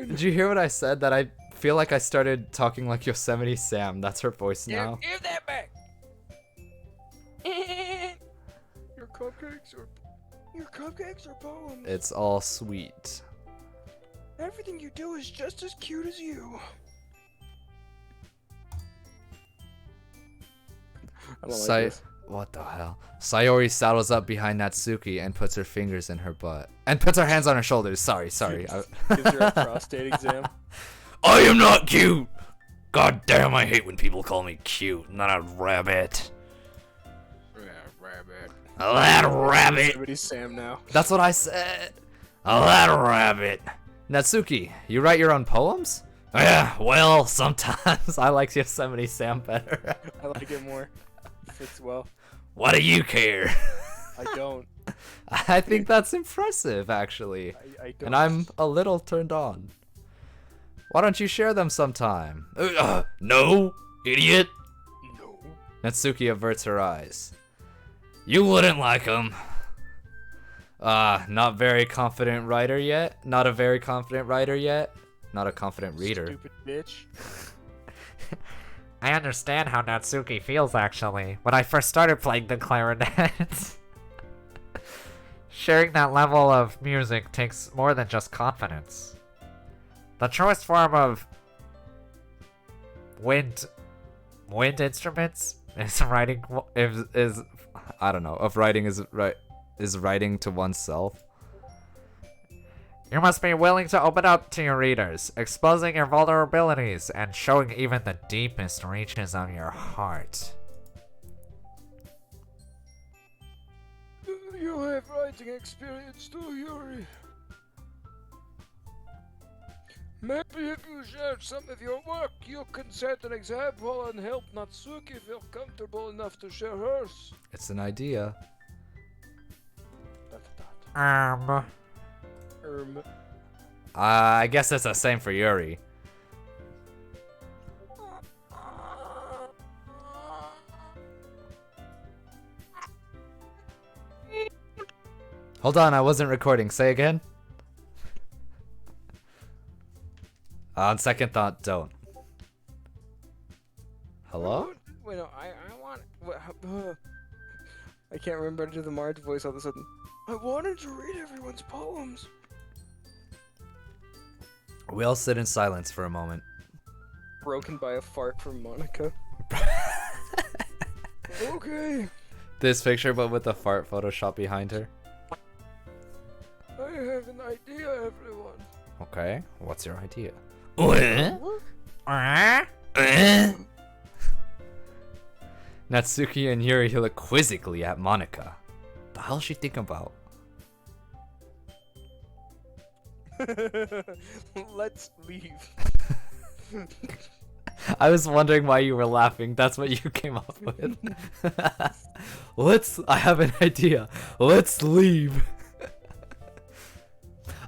Did you hear what I said? That I feel like I started talking like Yosemite Sam. That's her voice now. Give that back. Your cupcakes are poems. It's all sweet. Everything you do is just as cute as you. I don't like this. What the hell? Sayori saddles up behind Natsuki and puts her fingers in her butt. And puts her hands on her shoulders. Sorry. Gives her a prostate exam. I am not cute! God damn, I hate when people call me cute, not a rabbit. A that rabbit! Everybody's Sam now. That's what I said. A that rabbit. Natsuki, you write your own poems? Yeah, well, sometimes. I like Yosemite Sam better. I like it more. Fits well. What do you care? I don't. I think that's impressive, actually. I don't. And I'm a little turned on. Why don't you share them sometime? No, idiot. No. Natsuki averts her eyes. You wouldn't like them. Not very confident writer yet. Not a very confident writer yet. Not a confident reader. Stupid bitch. I understand how Natsuki feels actually. When I first started playing the clarinet. Sharing that level of music takes more than just confidence. The truest form of wind instruments? Is writing is I don't know. If writing is writing to oneself. You must be willing to open up to your readers, exposing your vulnerabilities and showing even the deepest reaches of your heart. You have writing experience too, Yuri. Maybe if you share some of your work, you can set an example and help Natsuki feel comfortable enough to share hers. It's an idea. I guess it's the same for Yuri. Hold on, I wasn't recording. Say again. On second thought, don't. Hello? Wait, no, I want. I can't remember to do the Marge voice all of a sudden. I wanted to read everyone's poems. We all sit in silence for a moment. Broken by a fart from Monica. Okay. This picture, but with the fart Photoshop behind her. I have an idea, everyone. Okay, what's your idea? Natsuki and Yuri look quizzically at Monica. The hell's she thinking about? Let's leave. I was wondering why you were laughing. That's what you came up with. I have an idea. Let's leave.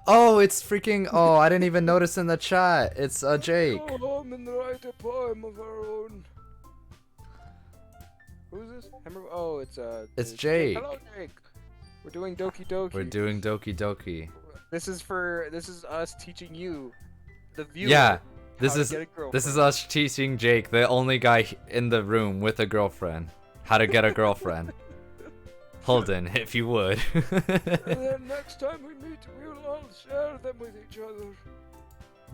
Oh, it's freaking. Oh, I didn't even notice in the chat. It's Jake. Go home and write a poem of our own. Who's this? Oh, It's Jake. Hello, Jake. We're doing Doki Doki. We're doing Doki Doki. This is us teaching you, the viewer. Yeah, how to get a girlfriend. this is us teaching Jake, the only guy in the room with a girlfriend, how to get a girlfriend. Holden, if you would. And then next time we meet, we'll all share them with each other.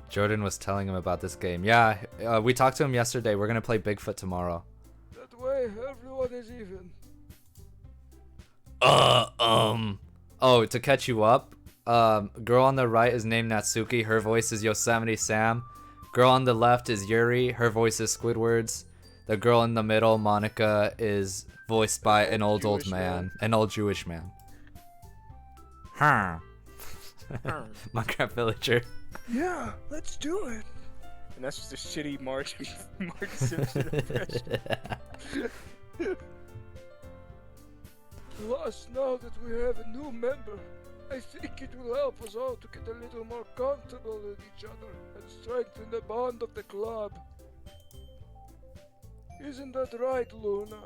Jordan was telling him about this game. Yeah, we talked to him yesterday. We're gonna play Bigfoot tomorrow. That way, everyone is even. Oh, to catch you up, girl on the right is named Natsuki. Her voice is Yosemite Sam. Girl on the left is Yuri. Her voice is Squidward's. The girl in the middle, Monica, is voiced by an old man, an old Jewish man. Minecraft villager. Yeah, let's do it. And that's just a shitty Marge Simpson impression. Plus, now that we have a new member, I think it will help us all to get a little more comfortable with each other and strengthen the bond of the club. Isn't that right, Luna?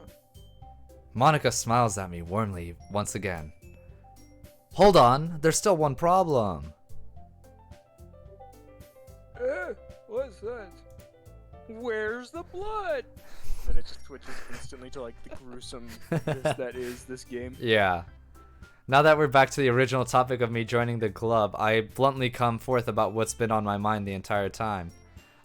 Monica smiles at me warmly once again. Hold on, there's still one problem. What's that? Where's the blood? And then it just switches instantly to like the gruesome that is this game. Yeah. Now that we're back to the original topic of me joining the club, I bluntly come forth about what's been on my mind the entire time.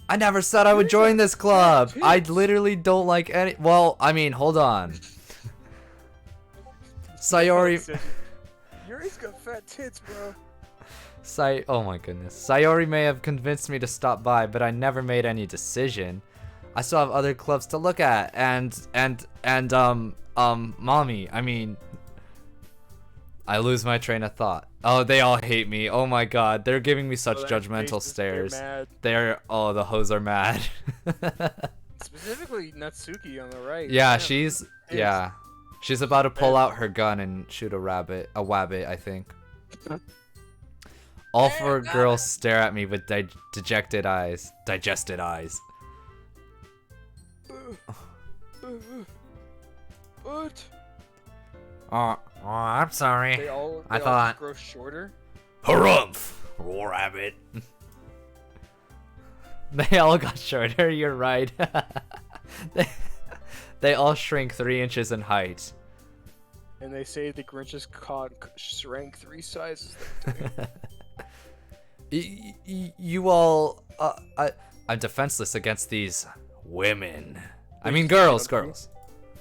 I never said I would join this club! I literally don't like any- Well, I mean, hold on. Sayori- Yuri's got fat tits, bro. Oh my goodness. Sayori may have convinced me to stop by, but I never made any decision. I still have other clubs to look at, mommy, I mean... I lose my train of thought. Oh, they all hate me. Oh my god, they're giving me such judgmental stares. The hoes are mad. Specifically Natsuki on the right. Yeah, she's about to pull out her gun and shoot a wabbit, I think. All four girls stare at me with digested eyes. But Oh, I'm sorry. they all thought- grow shorter. Harumph! Rabbit. They all got shorter, you're right. They all shrink 3 inches in height. And they say the Grinch's cock shrank 3 sizes. You all... I'm defenseless against these women. I They mean just girls, jump you? girls.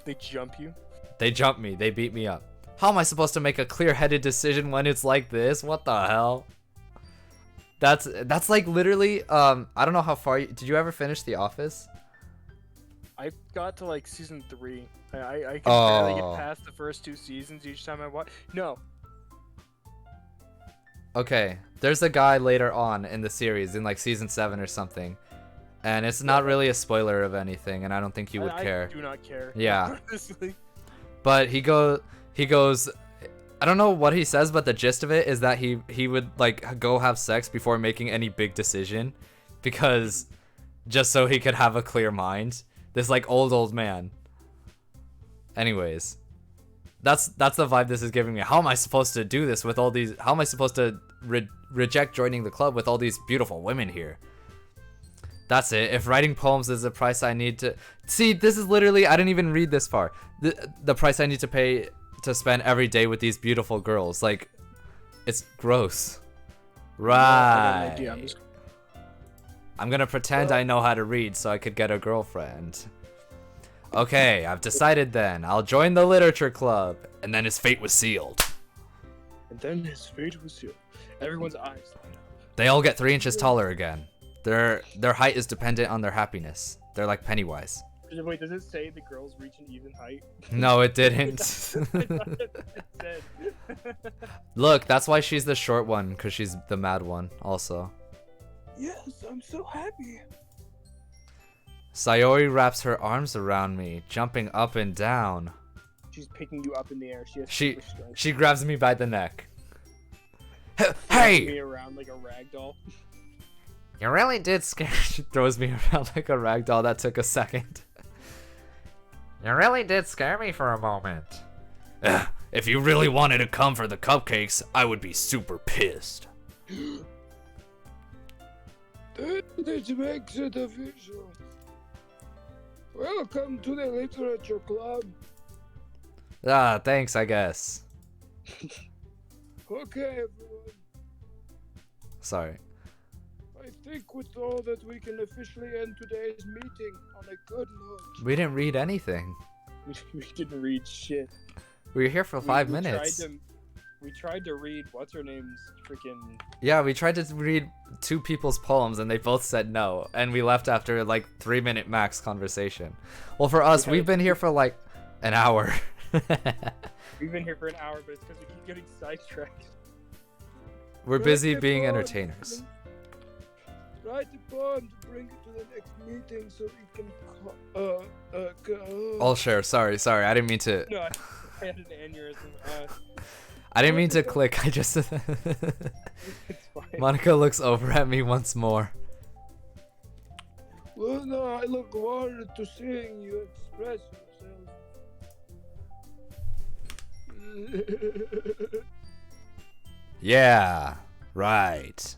They jump you. They jump me. They beat me up. How am I supposed to make a clear-headed decision when it's like this? What the hell? That's like literally. I don't know how far. Did you ever finish The Office? I got to like season 3. I can barely Oh. get past the first 2 seasons each time I watch. No. Okay, there's a guy later on in the series in like season 7 or something, and it's not really a spoiler of anything, and I don't think you would care. I do not care. Yeah. Honestly. But he goes. I don't know what he says, but the gist of it is that he would like go have sex before making any big decision, because just so he could have a clear mind. This like old man. Anyways, that's the vibe this is giving me. How am I supposed to do this with all these? How am I supposed to reject joining the club with all these beautiful women here? That's it. If writing poems is the price I need to see, this is literally, I didn't even read this far. The price I need to pay to spend every day with these beautiful girls. Like, it's gross. I got an Right. idea. I'm just- I'm gonna pretend I know how to read so I could get a girlfriend. Okay, I've decided then. I'll join the literature club. And then his fate was sealed. And then his fate was sealed. Everyone's eyes line up. They all get 3 inches taller again. Their height is dependent on their happiness. They're like Pennywise. Wait, does it say the girls reach an even height? No, it didn't. It said. Look, that's why she's the short one, because she's the mad one, also. Yes, I'm so happy. Sayori wraps her arms around me, jumping up and down. She's picking you up in the air. She has She super strength. she grabs me by the neck. Me Hey! around like a rag doll. You really did scare. She throws me around like a rag doll. That took a second. You really did scare me for a moment. If you really wanted to come for the cupcakes, I would be super pissed. That makes it official. Welcome to the literature club. Ah, thanks, I guess. Okay, everyone. Sorry. I think with all that we can officially end today's meeting on a good note. We didn't read anything. We didn't read shit. We were here for 5 We minutes. We tried to read what's her name's freaking. Yeah, we tried to read 2 people's poems and they both said no. And we left after like 3-minute max conversation. Well, for us, we've been here for like an hour. We've been here for an hour, but it's because we keep getting sidetracked. We're busy being entertainers. Write a poem to bring it to the next meeting so we can go. I'll share. Sorry. I didn't mean to. No, I had an aneurysm. I didn't mean to click. I just. It's fine. Monica looks over at me once more. Well, no, I look forward to seeing you express yourself. Yeah, right.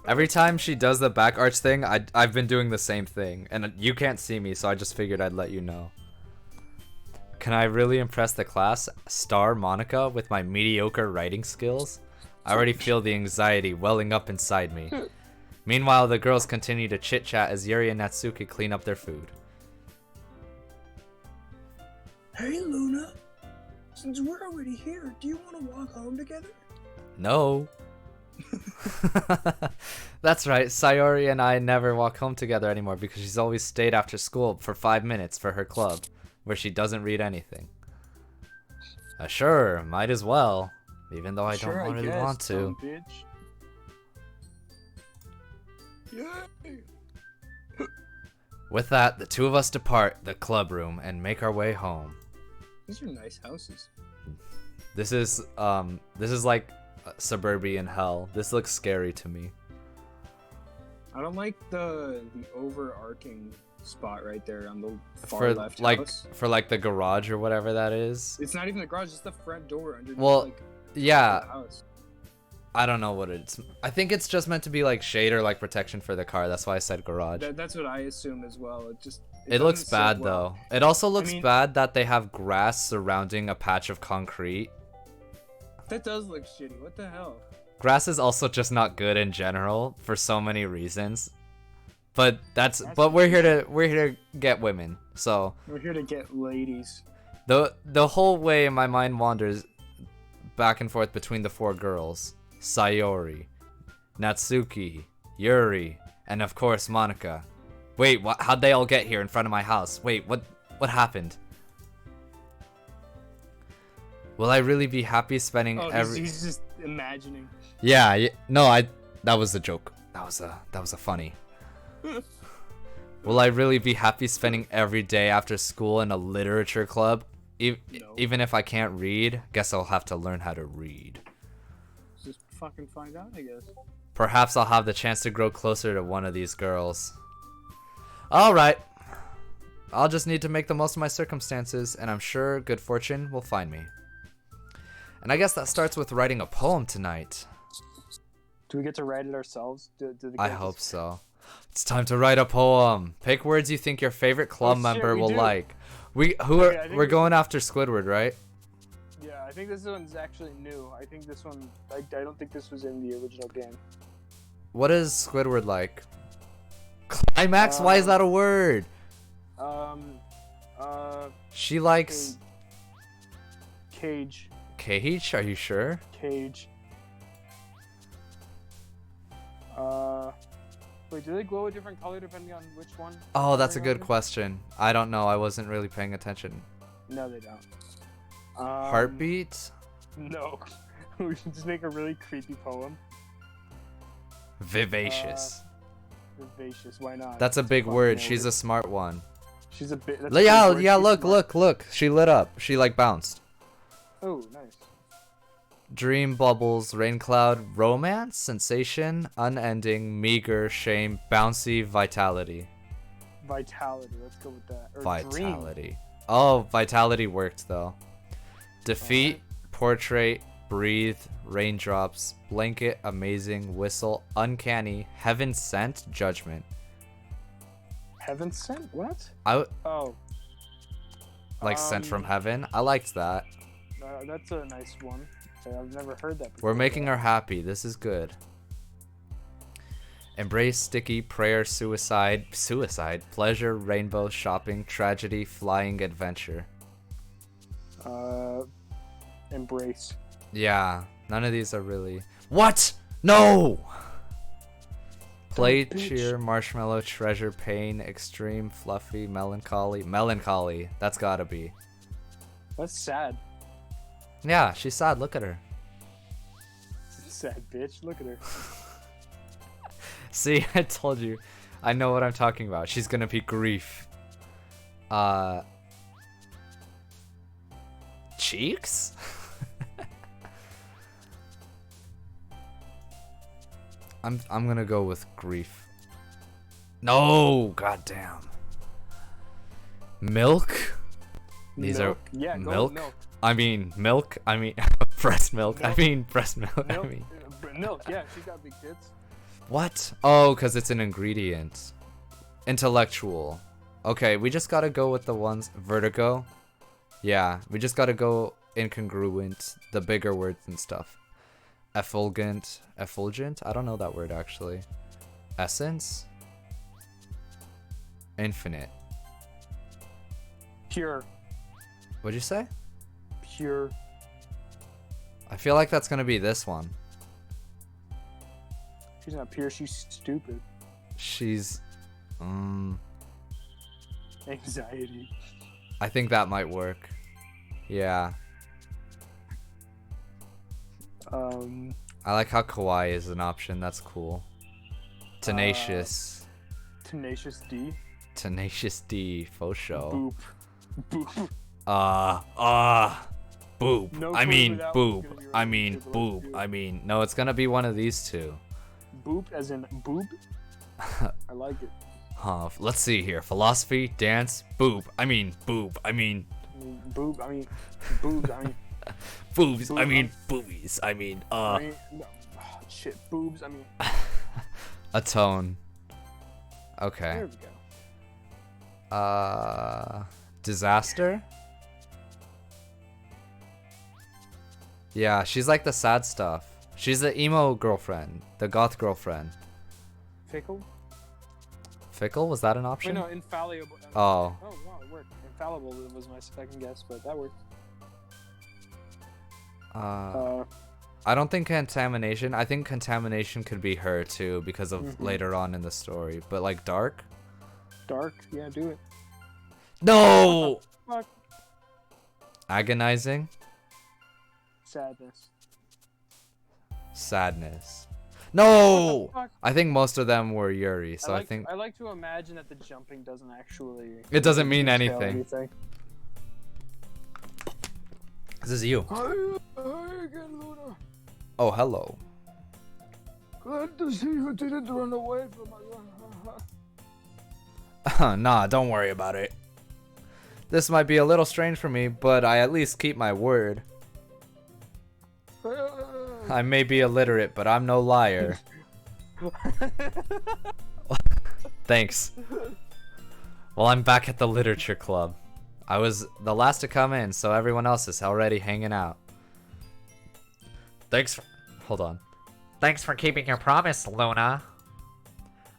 Every time she does the back arch thing, I've been doing the same thing, and you can't see me, so I just figured I'd let you know. Can I really impress the class, star Monica, with my mediocre writing skills? I already feel the anxiety welling up inside me. Meanwhile, the girls continue to chit-chat as Yuri and Natsuki clean up their food. Hey, Luna. Since we're already here, do you want to walk home together? No. That's right, Sayori and I never walk home together anymore because she's always stayed after school for 5 minutes for her club, where she doesn't read anything. Sure, might as well, even though I don't really want to. Yay! With that, the 2 of us depart the club room and make our way home. These are nice houses. This is like suburban hell. This looks scary to me. I don't like the overarching spot right there on the far For left like house. for like the garage or whatever that is. It's not even the garage; it's the front door underneath. Well, like, Yeah, the house. I don't know what it's. I think it's just meant to be like shade or like protection for the car. That's why I said garage. That's what I assume as well. It looks doesn't sit bad well. though. It also looks mean- bad that they have grass surrounding a patch of concrete. That does look shitty. What the hell? Grass is also just not good in general for so many reasons. but we're here to get women. So We're here to get ladies. the whole way my mind wanders back and forth between the 4 girls: Sayori, Natsuki, Yuri, and of course Monica. Wait, how'd they all get here in front of my house? Wait, what happened? Will I really be happy spending Oh, every? he's just imagining. Yeah, no, that was a joke. That was a funny. Will I really be happy spending every day after school in a literature club? No. Even if I can't read, guess I'll have to learn how to read. Just fucking find out, I guess. Perhaps I'll have the chance to grow closer to one of these girls. Alright. I'll just need to make the most of my circumstances, and I'm sure good fortune will find me. And I guess that starts with writing a poem tonight. Do we get to write it ourselves? Do the I kids- hope so. It's time to write a poem. Pick words you think your favorite club shit, member we will do. like. Okay, I think We're going after Squidward, right? Yeah, I think this one's actually new. I think this one. I don't think this was in the original game. What is Squidward like? Climax? Why is that a word? She likes Cage. Cage. Are you sure? Cage. Wait, do they glow a different color depending on which one? Oh, that's a they're good on? question. I don't know. I wasn't really paying attention. No, they don't. Heartbeat? No. We should just make a really creepy poem. Vivacious. Vivacious. Why not? That's a big Fucking word. word. She's a smart one. She's a bit. Yeah, look. She lit up. She like bounced. Oh, nice. Dream, bubbles, rain cloud, romance, sensation, unending, meager, shame, bouncy, vitality. Vitality. Let's go with that. Or Vitality. Oh, vitality worked though. Defeat, portrait, breathe, raindrops, blanket, amazing, whistle, uncanny, heaven sent, judgment. Heaven sent? What? Oh, Oh, sent from heaven. I liked that. that's a nice one. I've never heard that before. We're making her happy. This is good. Embrace, sticky, prayer, suicide, pleasure, rainbow, shopping, tragedy, flying, adventure. Embrace. Yeah, none of these are really. What? No! Play, bitch. cheer, marshmallow, treasure, pain, extreme, fluffy, melancholy. Melancholy. That's gotta be. That's sad. Yeah, she's sad. Look at her. Sad bitch. Look at her. See, I told you. I know what I'm talking about. She's gonna be grief. Cheeks? I'm gonna go with grief. No, goddamn. Milk? These Milk? are Yeah, go milk? with milk. I mean milk. I mean breast milk. I Milk. mean breast milk. Milk. I mean Milk. Yeah, she got big tits. what? Oh, because it's an ingredient. Intellectual. Okay, we just gotta go with the ones. Vertigo. Yeah, we just gotta go incongruent, the bigger words and stuff. Effulgent. Effulgent? I don't know that word actually. Essence? Infinite. Pure. What'd you say? Pure. I feel like that's gonna be this one. She's not pure. She's stupid. She's. Anxiety. I think that might work. Yeah. I like how kawaii is an option. That's cool. Tenacious. Tenacious D. Tenacious D. Faux show. Boop. Boop. Boob. No I clue mean who that was boob. gonna be I related mean to, but let's boob. do it. I mean no. It's gonna be one of these two. Boop as in boob. I like it. Huh. Let's see here. Philosophy, dance, boob. I mean boob. I mean I mean, boob. I mean, boobs. I mean, boobs. I Boob. mean boobies. I mean I mean, no. Oh, shit, boobs. I mean, atone. Okay. there we go. Disaster? Yeah, she's like the sad stuff. She's the emo girlfriend, the goth girlfriend. Fickle. Fickle? Was that an Wait, option? no, infallible. Oh. Oh wow, it worked. Infallible was my second guess, but that worked. I don't think contamination. I think contamination could be her too because of later on in the story. But like dark? Dark, yeah, do it. No! Fuck. Agonizing? Sadness. Sadness. No! Fuck. I think most of them were Yuri, so I think I like to imagine that the jumping doesn't actually. it doesn't mean entail anything. This is you. Hi again, Luna. Oh, hello. Glad to see you didn't run away from my Nah, don't worry about it. This might be a little strange for me, but I at least keep my word. I may be illiterate, but I'm no liar. Thanks. Well, I'm back at the literature club. I was the last to come in, so everyone else is already hanging out. Thanks for... Hold on. Thanks for keeping your promise, Luna.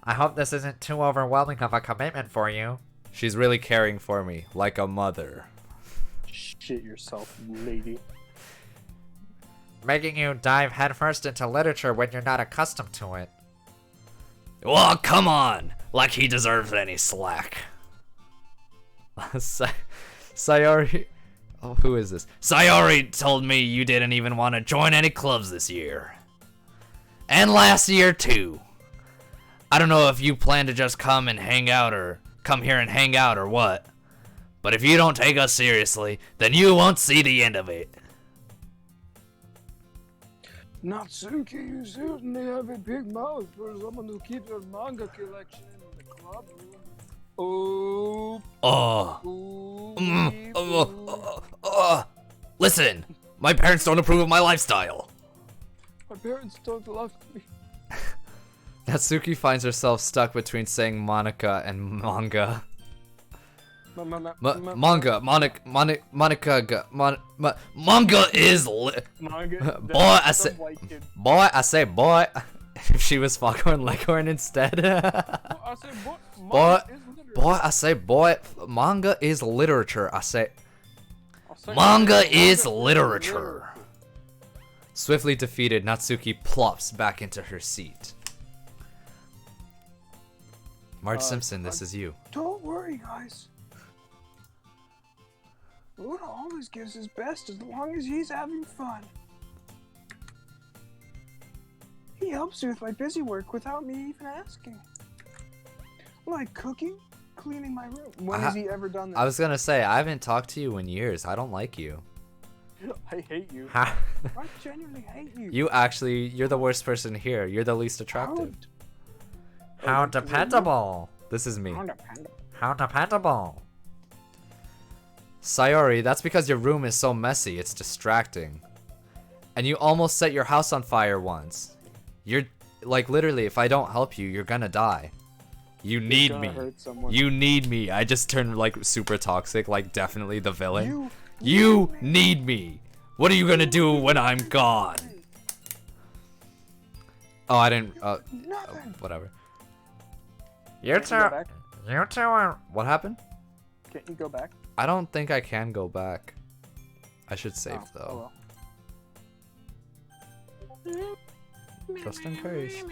I hope this isn't too overwhelming of a commitment for you. She's really caring for me, like a mother. Shit yourself, lady. Making you dive headfirst into literature when you're not accustomed to it. Oh, come on! Like he deserves any slack. Sayori... Oh, who is this? Sayori told me you didn't even want to join any clubs this year. And last year, too. I don't know if you plan to just come and hang out or come here and hang out or what. But if you don't take us seriously, then you won't see the end of it. Natsuki, you certainly have a big mouth for someone who keeps her manga collection in the club room. Oh. Listen, my parents don't approve of my lifestyle. My parents don't love me. Natsuki finds herself stuck between saying Monica and manga. Manga is Manga. boy. I say boy. If she was Foghorn Leghorn instead. I said, boy, I say boy. Manga is literature. I say manga is literature. Swiftly defeated, Natsuki plops back into her seat. Marge Simpson, this is you. Don't worry, guys. Luna always gives his best as long as he's having fun. He helps me with my busy work without me even asking. Like cooking, cleaning my room. When has he ever done that? I was gonna say, I haven't talked to you in years. I don't like you. I hate you. I genuinely hate you. You're the worst person here. You're the least attractive. How dependable. This is me. How dependable. Sayori, that's because your room is so messy, it's distracting. And you almost set your house on fire once. You're, like, literally, if I don't help you, you're gonna die. You need me. You need me. I just turned, like, super toxic, like, definitely the villain. You need me. What are you gonna do when I'm gone? Oh, I didn't, whatever. You two are... What happened? Can't you go back? I don't think I can go back. I should save, though. Just in case.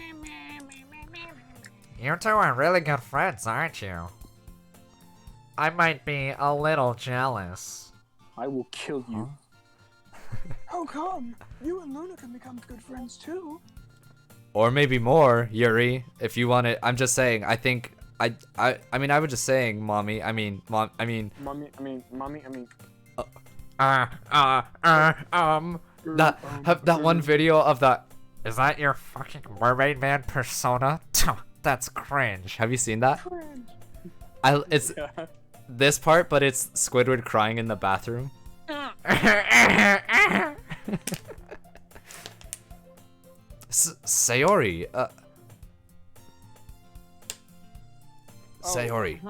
You two are really good friends, aren't you? I might be a little jealous. I will kill you. How come? You and Luna can become good friends too. Or maybe more, Yuri, if you want it. I'm just saying, I think I mean I was just saying, mommy. I mean. Mommy. That one video of that. Is that your fucking mermaid man persona? That's cringe. Have you seen that? Cringe. It's this part, but it's Squidward crying in the bathroom. Sayori, Sayori.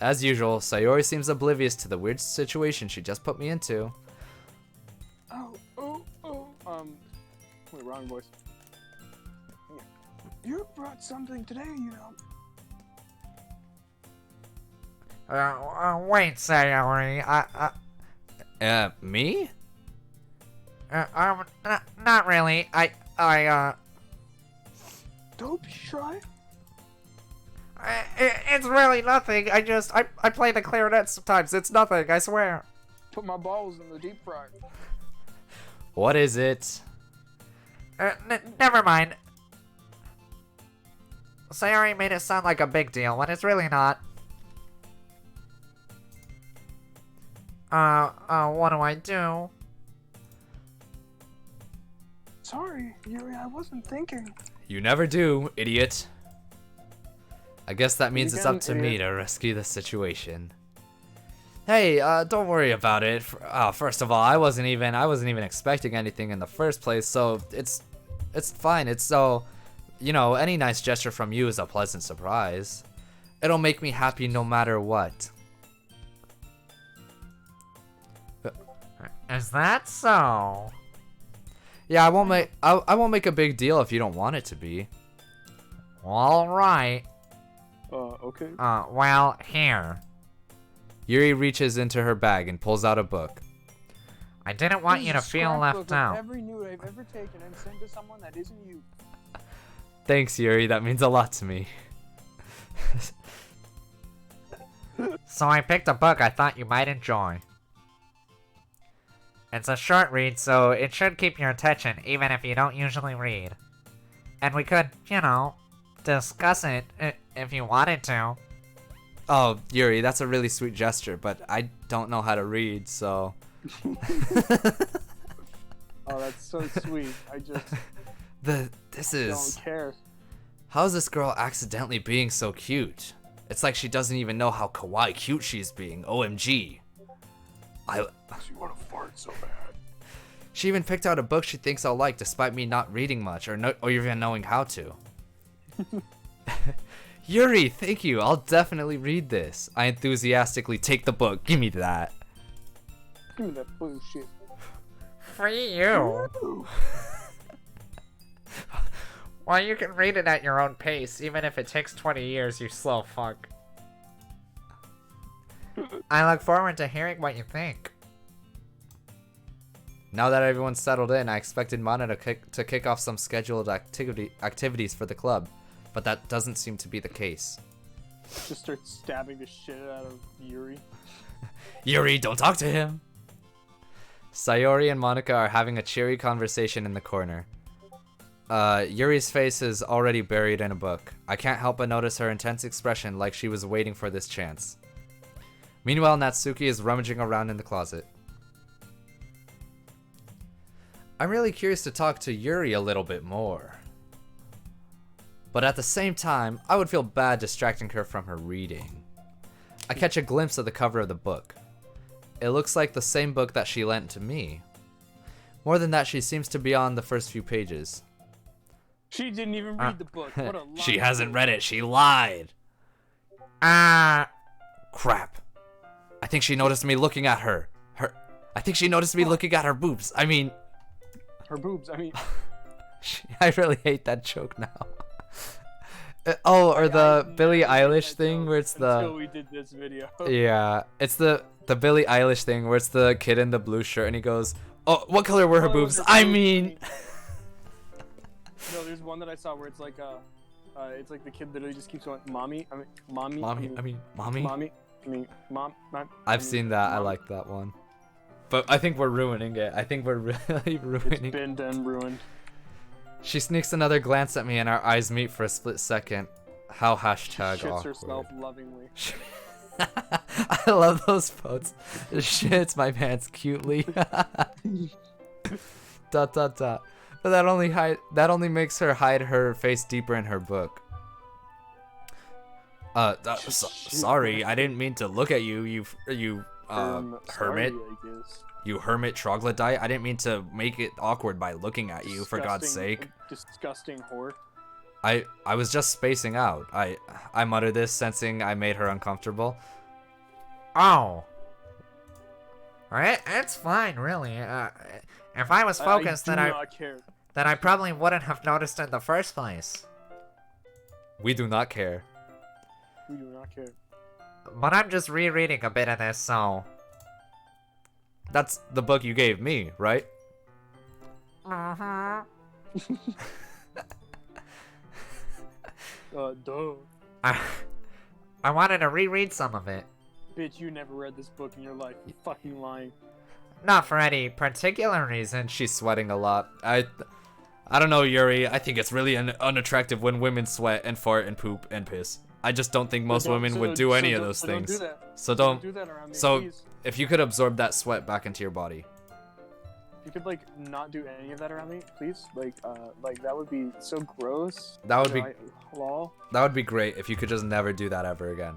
As usual, Sayori seems oblivious to the weird situation she just put me into. Wait, wrong voice. You brought something today, you know. Wait, Sayori. Me? Not really. Don't be shy. It's really nothing. I play the clarinet sometimes. It's nothing, I swear. Put my balls in the deep fryer. What is it? Never mind. Sayori made it sound like a big deal when it's really not. What do I do? Sorry, Yuri, I wasn't thinking. You never do, idiot. I guess that means it's up to me to rescue the situation. Hey, don't worry about it. First of all, I wasn't even expecting anything in the first place, so it's fine. It's so, you know, any nice gesture from you is a pleasant surprise. It'll make me happy no matter what. Is that so? Yeah, I won't make a big deal if you don't want it to be. All right. Okay. Well, here. Yuri reaches into her bag and pulls out a book. I didn't want you to feel left out. Every nude I've ever taken and sent to someone that isn't you. Thanks, Yuri. That means a lot to me. So I picked a book I thought you might enjoy. It's a short read, so it should keep your attention even if you don't usually read. And we could, you know, discuss it if you wanted to. Oh, Yuri, that's a really sweet gesture, but I don't know how to read, so... Oh, that's so sweet. I just This is... don't care. How is this girl accidentally being so cute? It's like she doesn't even know how kawaii cute she's being. OMG. She wanna fart so bad. She even picked out a book she thinks I'll like despite me not reading much or even knowing how to. Yuri, thank you. I'll definitely read this. I enthusiastically take the book. Give me that. Give me that bullshit. Free you. Well, you can read it at your own pace, even if it takes 20 years, you slow fuck. I look forward to hearing what you think. Now that everyone's settled in, I expected Mana to kick off some scheduled activities for the club, but that doesn't seem to be the case. Just start stabbing the shit out of Yuri. Yuri, don't talk to him! Sayori and Monica are having a cheery conversation in the corner. Yuri's face is already buried in a book. I can't help but notice her intense expression like she was waiting for this chance. Meanwhile, Natsuki is rummaging around in the closet. I'm really curious to talk to Yuri a little bit more. But at the same time, I would feel bad distracting her from her reading. I catch a glimpse of the cover of the book. It looks like the same book that she lent to me. More than that, she seems to be on the first few pages. She didn't even read the book. What a lie. She hasn't read it. She lied. Crap. I think she noticed me looking at her. I think she noticed me looking at her boobs. I mean... Her boobs, I mean... I really hate that joke now. Or the Billie Eilish thing where it's the... Until we did this video. Yeah, it's the Billie Eilish thing where it's the kid in the blue shirt and he goes, "Oh, what color were her boobs?" I mean... No, there's one that I saw where it's like the kid literally just keeps going, "Mommy, I mean, mommy, Mommy? mommy, I mean, mom." I've seen that. I like that one. But I think we're ruining it. I think we're really ruining It's been done ruined. She sneaks another glance at me and our eyes meet for a split second. How hashtag Shits awkward. herself lovingly. I love those photos. Shits my pants cutely. Dot dot dot. But that only makes her hide her face deeper in her book. Sorry, I didn't mean to look at you. You hermit. Sorry, I guess. You hermit troglodyte. I didn't mean to make it awkward by looking at you. For God's sake. Disgusting whore. I was just spacing out. I muttered this, sensing I made her uncomfortable. Oh. Alright, it's fine, really. If I was focused, then I probably wouldn't have noticed in the first place. We do not care. We do not care. But I'm just rereading a bit of this, so. That's the book you gave me, right? Uh-huh. Duh. I wanted to reread some of it. Bitch, you never read this book in your life. You fucking lying. Not for any particular reason. She's sweating a lot. I don't know, Yuri. I think it's really unattractive when women sweat and fart and poop and piss. I just don't think most women would do any of those things. Don't do that. So don't. do that around me, So please. if you could absorb that sweat back into your body. If you could like not do any of that around me, please. Like that would be so gross. That would You be know, lol. that would be great if you could just never do that ever again.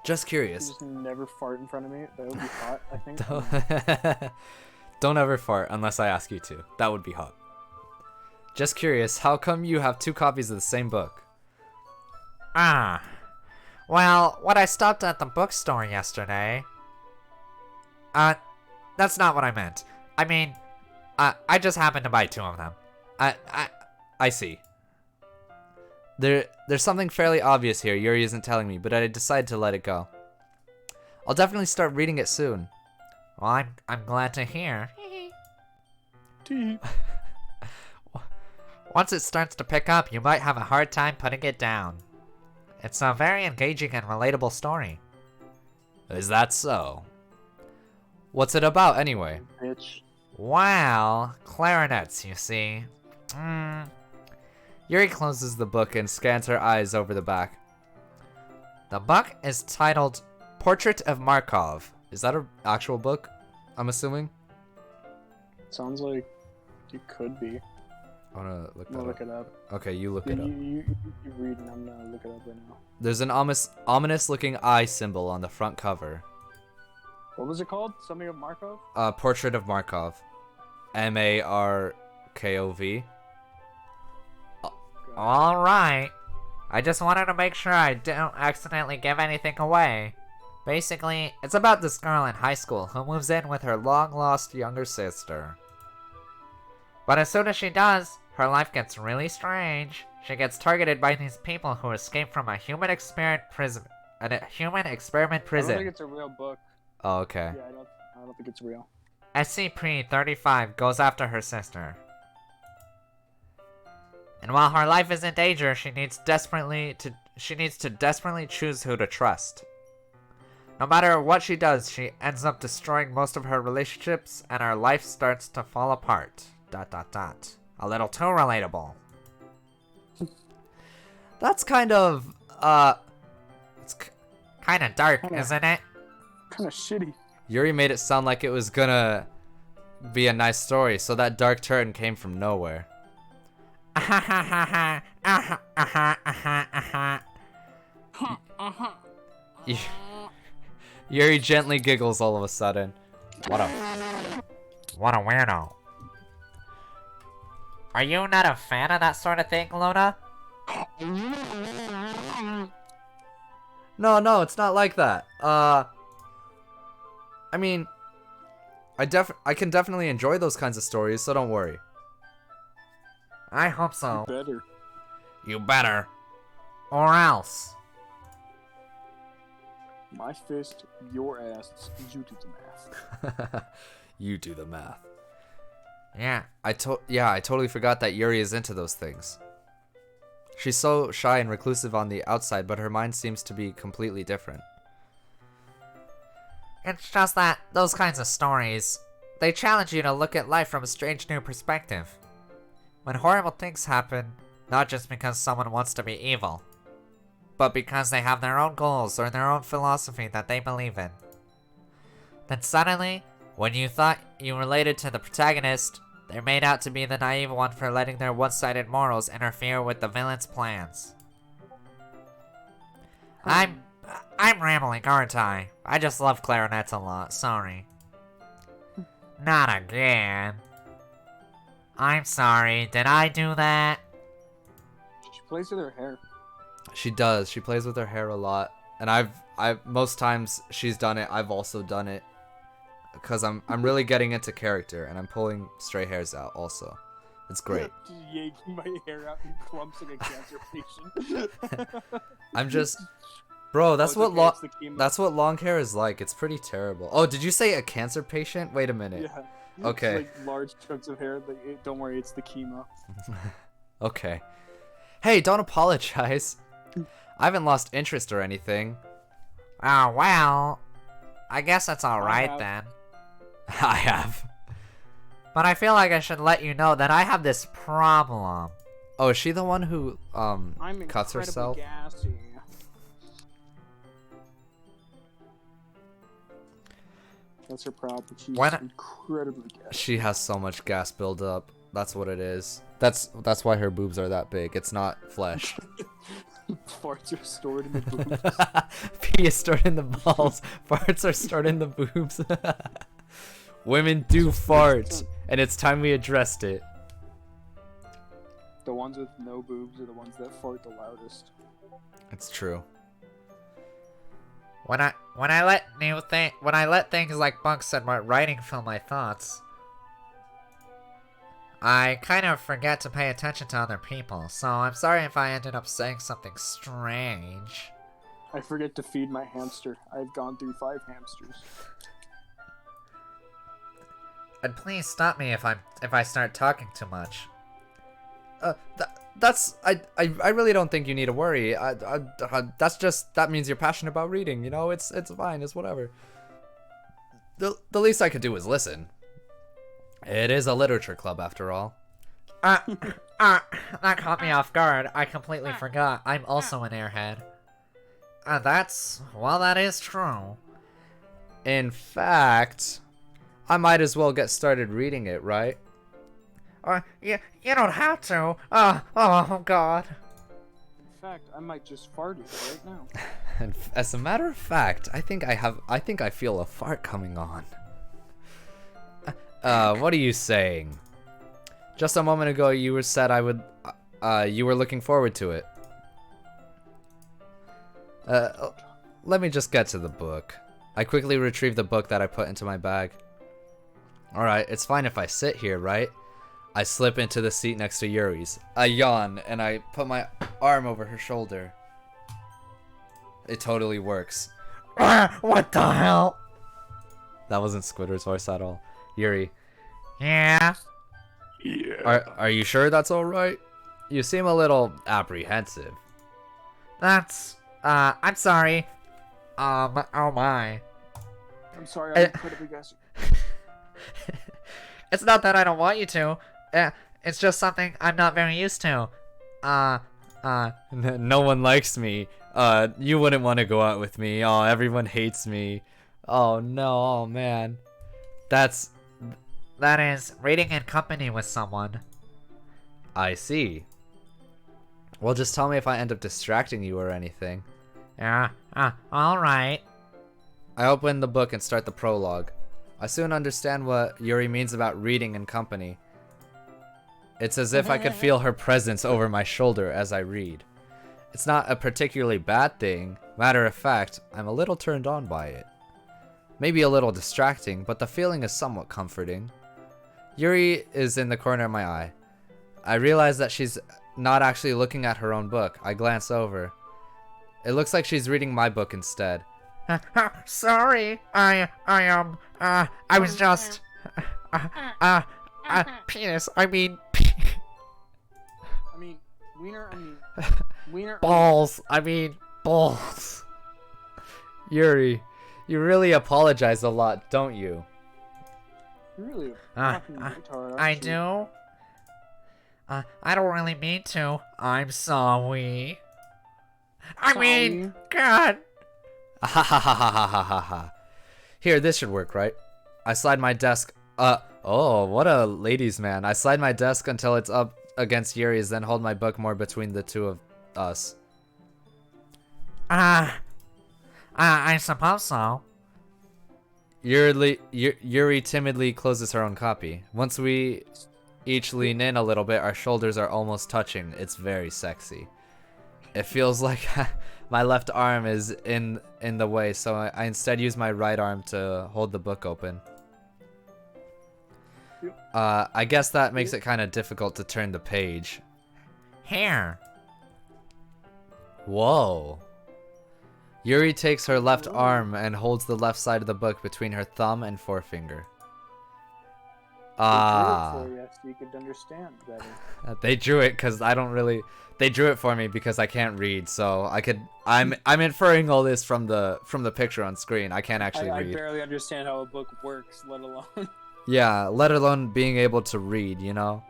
Just You curious. just never fart in front of me. That would be hot, I think. Don't ever fart unless I ask you to. That would be hot. Just curious, how come you have 2 copies of the same book? Ah. Well, when I stopped at the bookstore yesterday. That's not what I meant. I mean, I just happened to buy 2 of them. I see. There's something fairly obvious here Yuri isn't telling me, but I decided to let it go. I'll definitely start reading it soon. Well, I'm glad to hear. Deep. Once it starts to pick up, you might have a hard time putting it down. It's a very engaging and relatable story. Is that so? What's it about anyway? Bitch. Wow, clarinets, you see. Yuri closes the book and scans her eyes over the back. The book is titled Portrait of Markov. Is that an actual book? I'm assuming? Sounds like it could be. I wanna look I'm that gonna look up. it up. Okay, you look Yeah, it up. you read and I'm gonna look it up right now. There's an ominous looking eye symbol on the front cover. What was it called? Something of Markov? Portrait of Markov. Markov. Alright. I just wanted to make sure I don't accidentally give anything away. Basically, it's about this girl in high school who moves in with her long-lost younger sister. But as soon as she does, her life gets really strange. She gets targeted by these people who escape from a human experiment prison. A human experiment I don't prison. think it's a real book. Oh, okay. Yeah, I don't think it's real. SCP-35 goes after her sister. And while her life is in danger, she needs to desperately choose who to trust. No matter what she does, she ends up destroying most of her relationships, and her life starts to fall apart. ... A little too relatable. That's kind of, It's kind of dark, Kinda. isn't it? Kind of shitty. Yuri made it sound like it was gonna be a nice story, so that dark turn came from nowhere. Yuri gently giggles all of a sudden. What a weirdo. Are you not a fan of that sort of thing, Luna? No, it's not like that. I mean, I can definitely enjoy those kinds of stories, so don't worry. I hope so. Better. You better. Or else. My fist, your ass, you do the math. You do the math. Yeah. I totally forgot that Yuri is into those things. She's so shy and reclusive on the outside, but her mind seems to be completely different. It's just that those kinds of stories, they challenge you to look at life from a strange new perspective. When horrible things happen, not just because someone wants to be evil, but because they have their own goals or their own philosophy that they believe in. Then suddenly, when you thought you related to the protagonist, they're made out to be the naive one for letting their one-sided morals interfere with the villain's plans. I'm rambling, aren't I? I just love clarinets a lot, sorry. Not again. I'm sorry, did I do that? She plays with her hair. She does. She plays with her hair a lot, and I've most times she's done it. I've also done it, because I'm really getting into character, and I'm pulling stray hairs out also, It's great. Just yanking my hair out in clumps like a cancer patient. I'm just, bro. That's Oh, what it's long. okay, it's the chemo. That's what long hair is like. It's pretty terrible. Oh, did you say a cancer patient? Wait a minute. Yeah. Okay. It's like large chunks of hair. Like, don't worry, it's the chemo. Okay. Hey, don't apologize. I haven't lost interest or anything. Oh, well. I guess that's alright have. then. I have. But I feel like I should let you know that I have this problem. Oh, is she the one who I'm cuts incredibly herself? gassy. That's her problem. She's When- incredibly gassy. She has so much gas buildup. That's what it is. That's why her boobs are that big. It's not flesh. Farts are stored in the boobs. Pee is stored in the balls. Farts are stored in the boobs. Women do fart, and it's time we addressed it. The ones with no boobs are the ones that fart the loudest. It's true. When I let things like books and my writing fill my thoughts, I kind of forget to pay attention to other people. So I'm sorry if I ended up saying something strange. I forget to feed my hamster. I've gone through 5 hamsters. And please stop me if I start talking too much. That's I really don't think you need to worry. That means you're passionate about reading. You know, it's fine. It's whatever. The least I could do is listen. It is a literature club after all. That caught me off guard. I completely forgot. I'm also an airhead. That is true. In fact, I might as well get started reading it, right? You don't have to. Oh God. In fact, I might just fart it right now. And as a matter of fact, I think I feel a fart coming on. What are you saying? Just a moment ago, you you were looking forward to it. Let me just get to the book. I quickly retrieved the book that I put into my bag. Alright, it's fine if I sit here, right? I slip into the seat next to Yuri's. I yawn, and I put my arm over her shoulder. It totally works. What the hell? That wasn't Squidward's voice at all. Yuri, Yeah. are you sure that's alright? You seem a little apprehensive. I'm sorry. Oh my. I'm sorry, I'm incredibly gassy. It's not that I don't want you to. It's just something I'm not very used to. No one likes me. You wouldn't want to go out with me. Oh, everyone hates me. Oh no, oh man. That is reading in company with someone. I see. Well, just tell me if I end up distracting you or anything. Yeah. Alright. I open the book and start the prologue. I soon understand what Yuri means about reading in company. It's as if I could feel her presence over my shoulder as I read. It's not a particularly bad thing. Matter of fact, I'm a little turned on by it. Maybe a little distracting, but the feeling is somewhat comforting. Yuri is in the corner of my eye. I realize that she's not actually looking at her own book. I glance over. It looks like she's reading my book instead. Sorry. I was just penis. I mean Wiener. balls. I mean balls. Yuri, you really apologize a lot, don't you? You're really a Uh, fucking retard. I aren't you? do. I don't really mean to. I'm sorry. I mean, God. Ha ha ha ha ha ha ha ha. Here, this should work, right? I slide my desk. Oh, what a ladies' man. I slide my desk until it's up against Yuri's, then hold my book more between the two of us. I suppose so. Yuri timidly closes her own copy. Once we each lean in a little bit, our shoulders are almost touching. It's very sexy. It feels like my left arm is in the way, so I instead use my right arm to hold the book open. I guess that makes it kind of difficult to turn the page. Here. Whoa. Yuri takes her left arm and holds the left side of the book between her thumb and forefinger. Ah. Yes, so you could understand better. They drew it because I don't really. They drew it for me because I can't read, so I could. I'm inferring all this from the picture on screen. I can't actually I read. barely understand how a book works, let alone. Yeah, let alone being able to read. You know,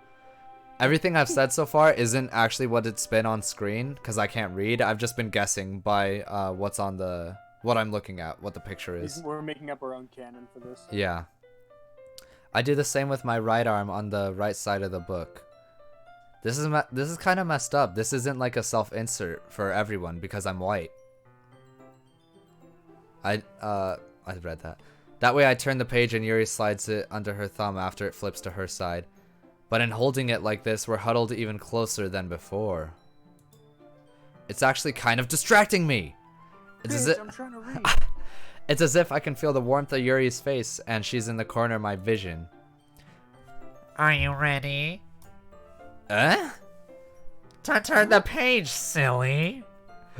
everything I've said so far isn't actually what it's been on screen because I can't read. I've just been guessing by what I'm looking at, what the picture is. We're making up our own canon for this. Yeah. I do the same with my right arm on the right side of the book. This is kind of messed up. This isn't like a self-insert for everyone because I'm white. I read that. That way I turn the page and Yuri slides it under her thumb after it flips to her side. But in holding it like this, we're huddled even closer than before. It's actually kind of distracting me. It's as if I'm trying to read. It's as if I can feel the warmth of Yuri's face and she's in the corner of my vision. Are you ready? Eh? To turn the page, silly.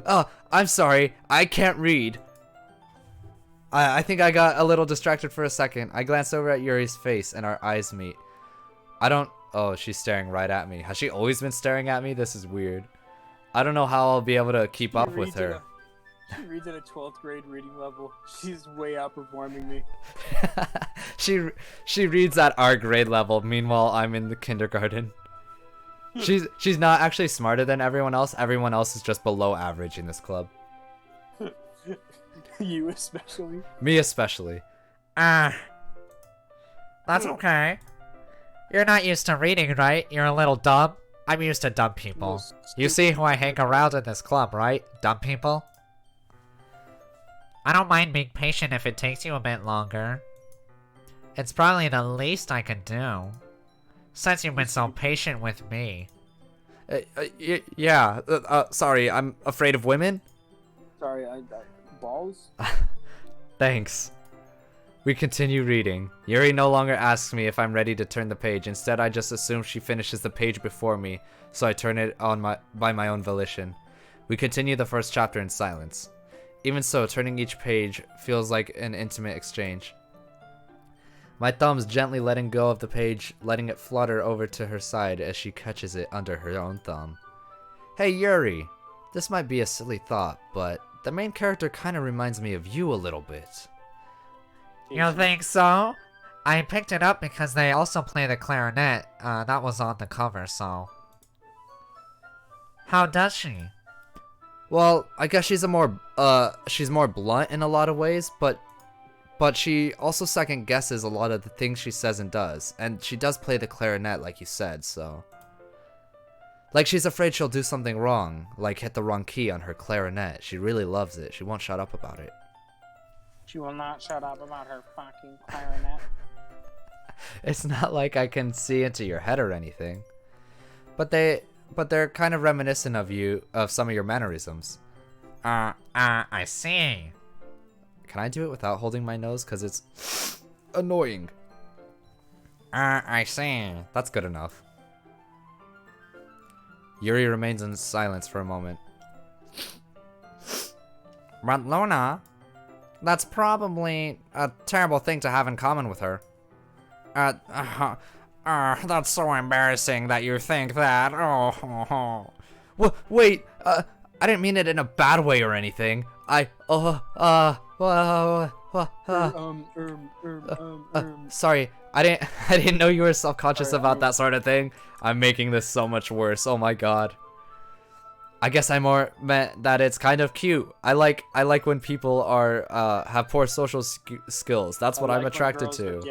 Oh, I'm sorry. I can't read. I think I got a little distracted for a second. I glanced over at Yuri's face and our eyes meet. Oh, she's staring right at me. Has she always been staring at me? This is weird. I don't know how I'll be able to keep up with her. She reads at a 12th grade reading level. She's way outperforming me. She reads at our grade level. Meanwhile, I'm in the kindergarten. She's not actually smarter than everyone else. Everyone else is just below average in this club. You especially. Me especially. That's okay. You're not used to reading, right? You're a little dumb. I'm used to dumb people. You see who I hang around in this club, right? Dumb people. I don't mind being patient if it takes you a bit longer. It's probably the least I can do. Since you've been so patient with me. Yeah. Sorry, I'm afraid of women? Sorry, balls? Thanks. We continue reading. Yuri no longer asks me if I'm ready to turn the page. Instead, I just assume she finishes the page before me, so I turn it on by my own volition. We continue the first chapter in silence. Even so, turning each page feels like an intimate exchange. My thumb's gently letting go of the page, letting it flutter over to her side as she catches it under her own thumb. Hey Yuri, this might be a silly thought, but the main character kinda reminds me of you a little bit. You think so? I picked it up because they also play the clarinet. That was on the cover, so. How does she? Well, I guess she's more blunt in a lot of ways, but she also second guesses a lot of the things she says and does, and she does play the clarinet like you said, so. Like she's afraid she'll do something wrong, like hit the wrong key on her clarinet. She really loves it. She won't shut up about it. She will not shut up about her fucking clarinet. It's not like I can see into your head or anything. But they're kind of reminiscent of some of your mannerisms. I see. Can I do it without holding my nose? Because it's annoying. I see. That's good enough. Yuri remains in silence for a moment. But Luna, that's probably a terrible thing to have in common with her. That's so embarrassing that you think that. Wait, I didn't mean it in a bad way or anything. Sorry, I didn't know you were self-conscious about that sort of thing. I'm making this so much worse. Oh my god. I guess I more meant that it's kind of cute. I like when people are have poor social skills. That's what I'm attracted to.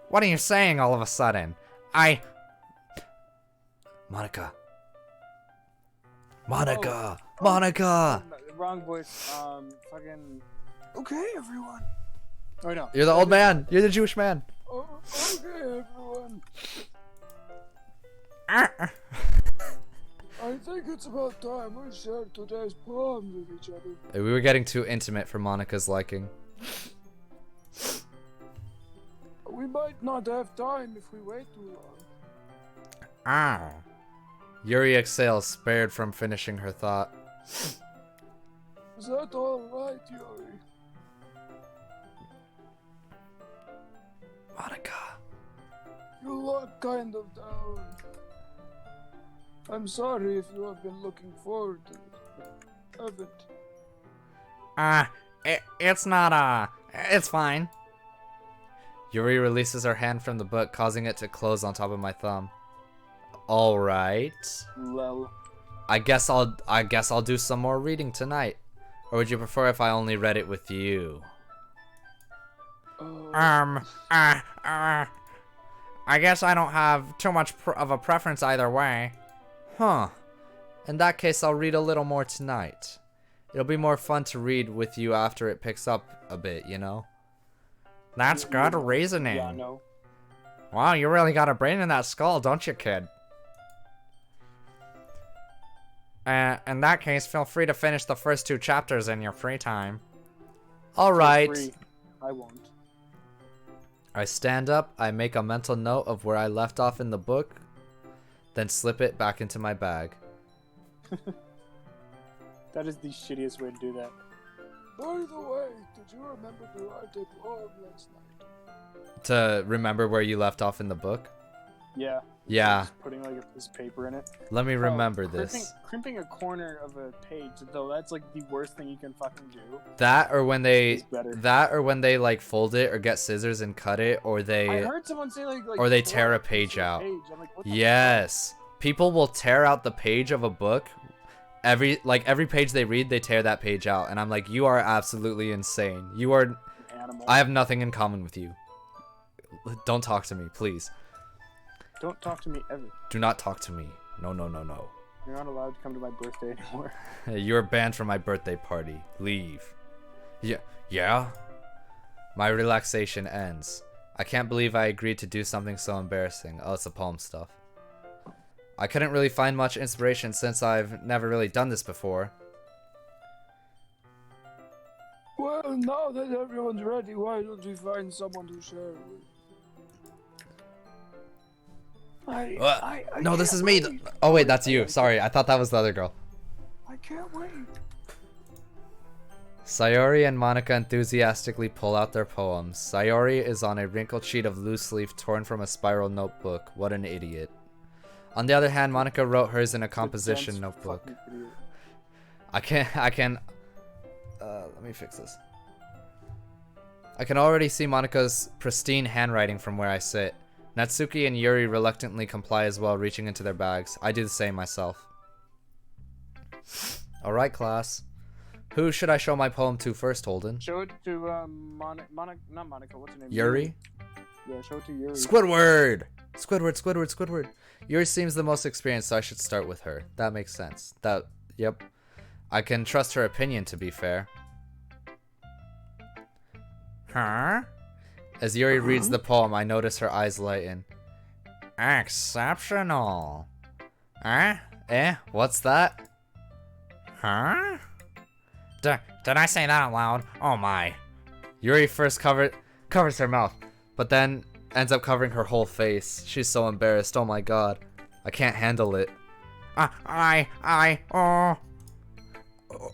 What are you saying all of a sudden? Monica. Wrong voice. Fucking. Okay, everyone. Oh no. You're the old man. You're the Jewish man. Oh, okay, everyone. I think it's about time we share today's poems with each other. We were getting too intimate for Monica's liking. might not have time if we wait too long. Oh. Yuri exhales, spared from finishing her thought. Is that alright, Yuri? Monica. You look kind of down. I'm sorry if you have been looking forward to it. Haven't. It's not, it's fine. Yuri releases her hand from the book, causing it to close on top of my thumb. All right. Lol. I guess I'll do some more reading tonight. Or would you prefer if I only read it with you? I guess I don't have too much of a preference either way. Huh. In that case, I'll read a little more tonight. It'll be more fun to read with you after it picks up a bit, you know? That's good reasoning. Yeah, no. Wow, you really got a brain in that skull, don't you, kid? In that case, feel free to finish the first 2 chapters in your free time. All right. Free. I won't. I stand up, I make a mental note of where I left off in the book, then slip it back into my bag. That is the shittiest way to do that. By the way, did you remember to write a poem last night? To remember where you left off in the book? Yeah. Yeah. Just putting like a piece of paper in it. Let me Oh, remember crimping, this. Crimping a corner of a page, though, that's like the worst thing you can fucking do. That or when It's better. like fold it or get scissors and cut it or I they heard someone say like or they four tear a pieces page of out. page. I'm like, what the Yes. People will tear out the page of a book. Every page they read, they tear that page out and I'm like, you are absolutely insane. You are fuck? Animal. I have nothing in common with you. Don't talk to me, please. Don't talk to me ever. Do not talk to me. No, no, no, no. You're not allowed to come to my birthday anymore. You're banned from my birthday party. Leave. Yeah? My relaxation ends. I can't believe I agreed to do something so embarrassing. Oh, it's the poem stuff. I couldn't really find much inspiration since I've never really done this before. Well, now that everyone's ready, why don't we find someone to share with? No, this can't is me. wait. Oh wait, that's you. Sorry, I thought that was the other girl. I can't wait. Sayori and Monica enthusiastically pull out their poems. Sayori is on a wrinkled sheet of loose leaf torn from a spiral notebook. What an idiot. On the other hand, Monica wrote hers in a composition Dense notebook. fucking idiot. Let me fix this. I can already see Monica's pristine handwriting from where I sit. Natsuki and Yuri reluctantly comply as well, reaching into their bags. I do the same myself. Alright, class. Who should I show my poem to first, Holden? Show it to not Monica. What's her name? Yuri? Yeah, show it to Yuri. Squidward! Squidward. Yuri seems the most experienced, so I should start with her. That makes sense. Yep. I can trust her opinion, to be fair. Huh? As Yuri reads the poem, I notice her eyes lighten. Exceptional. What's that? Huh? Did I say that out loud? Oh my. Yuri first covers her mouth, but then ends up covering her whole face. She's so embarrassed. Oh my god. I can't handle it.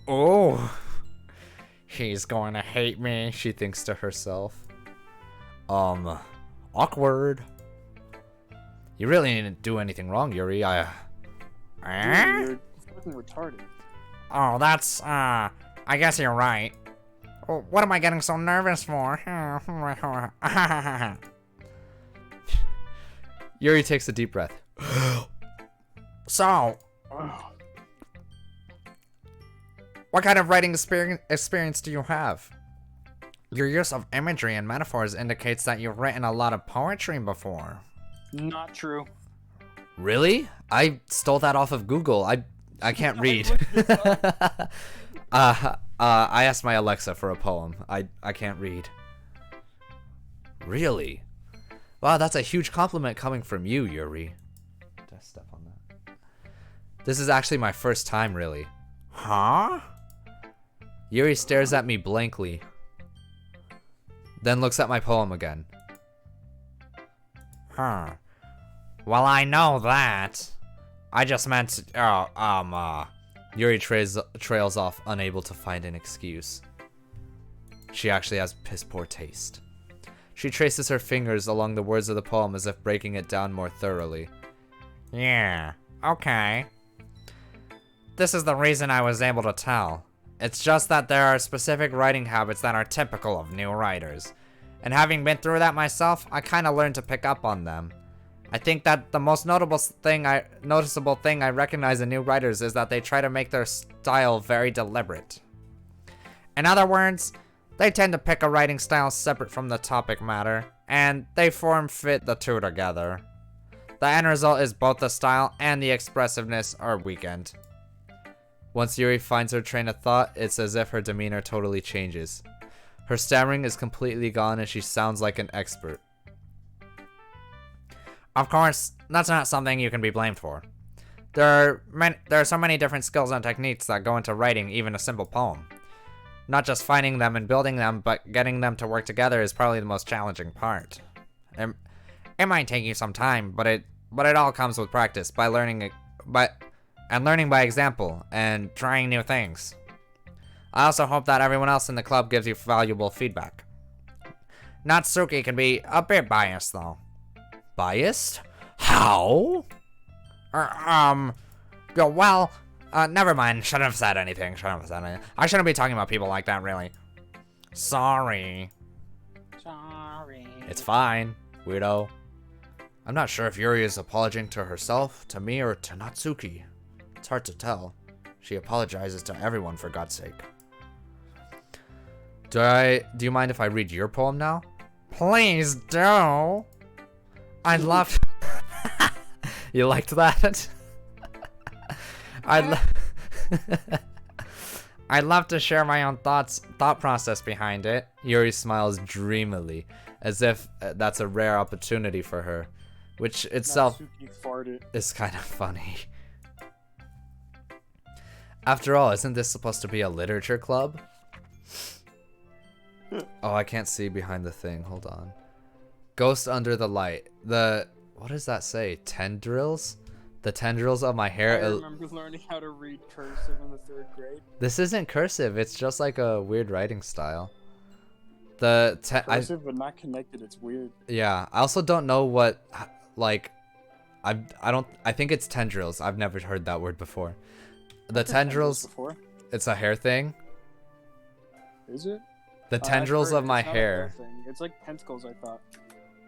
Oh. He's going to hate me. She thinks to herself. Awkward. You really didn't do anything wrong, Yuri. Yuri, you're fucking retarded. Oh, that's, I guess you're right. Oh, what am I getting so nervous for? Yuri takes a deep breath. So, Ugh. what kind of writing experience do you have? Your use of imagery and metaphors indicates that you've written a lot of poetry before. Not true. Really? I stole that off of Google. I can't read. I asked my Alexa for a poem. I can't read. Really? Wow, that's a huge compliment coming from you, Yuri. Did I step on that? This is actually my first time, really. Huh? Yuri stares at me blankly, then looks at my poem again. Huh. Well, I know that. I just meant, Yuri trails off, unable to find an excuse. She actually has piss poor taste. She traces her fingers along the words of the poem as if breaking it down more thoroughly. Yeah, okay. This is the reason I was able to tell. It's just that there are specific writing habits that are typical of new writers. And having been through that myself, I kinda learned to pick up on them. I think that the most noticeable thing I recognize in new writers is that they try to make their style very deliberate. In other words, they tend to pick a writing style separate from the topic matter, and they form-fit the two together. The end result is both the style and the expressiveness are weakened. Once Yuri finds her train of thought, it's as if her demeanor totally changes. Her stammering is completely gone and she sounds like an expert. Of course, that's not something you can be blamed for. There are so many different skills and techniques that go into writing even a simple poem. Not just finding them and building them, but getting them to work together is probably the most challenging part. It might take you some time, but it all comes with practice, by learning by example and trying new things. I also hope that everyone else in the club gives you valuable feedback. Natsuki can be a bit biased though. Biased? How? Never mind. Shouldn't have said anything. I shouldn't be talking about people like that, really. Sorry. It's fine, weirdo. I'm not sure if Yuri is apologizing to herself, to me, or to Natsuki. It's hard to tell. She apologizes to everyone, for God's sake. Do you mind if I read your poem now? Please do. I'd love. You liked that? I'd love to share my own thought process behind it. Yuri smiles dreamily, as if that's a rare opportunity for her, which itself is kind of funny. After all, isn't this supposed to be a literature club? Oh, I can't see behind the thing. Hold on. Ghost under the light. What does that say? Tendrils? The tendrils of my hair. I remember learning how to read cursive in the 3rd grade. This isn't cursive. It's just like a weird writing style. Cursive but not connected. It's weird. Yeah. I also don't know what, like, I think it's tendrils. I've never heard that word before. The tendrils. Before? It's a hair thing. Is it? The tendrils of my hair. It's like tentacles, I thought.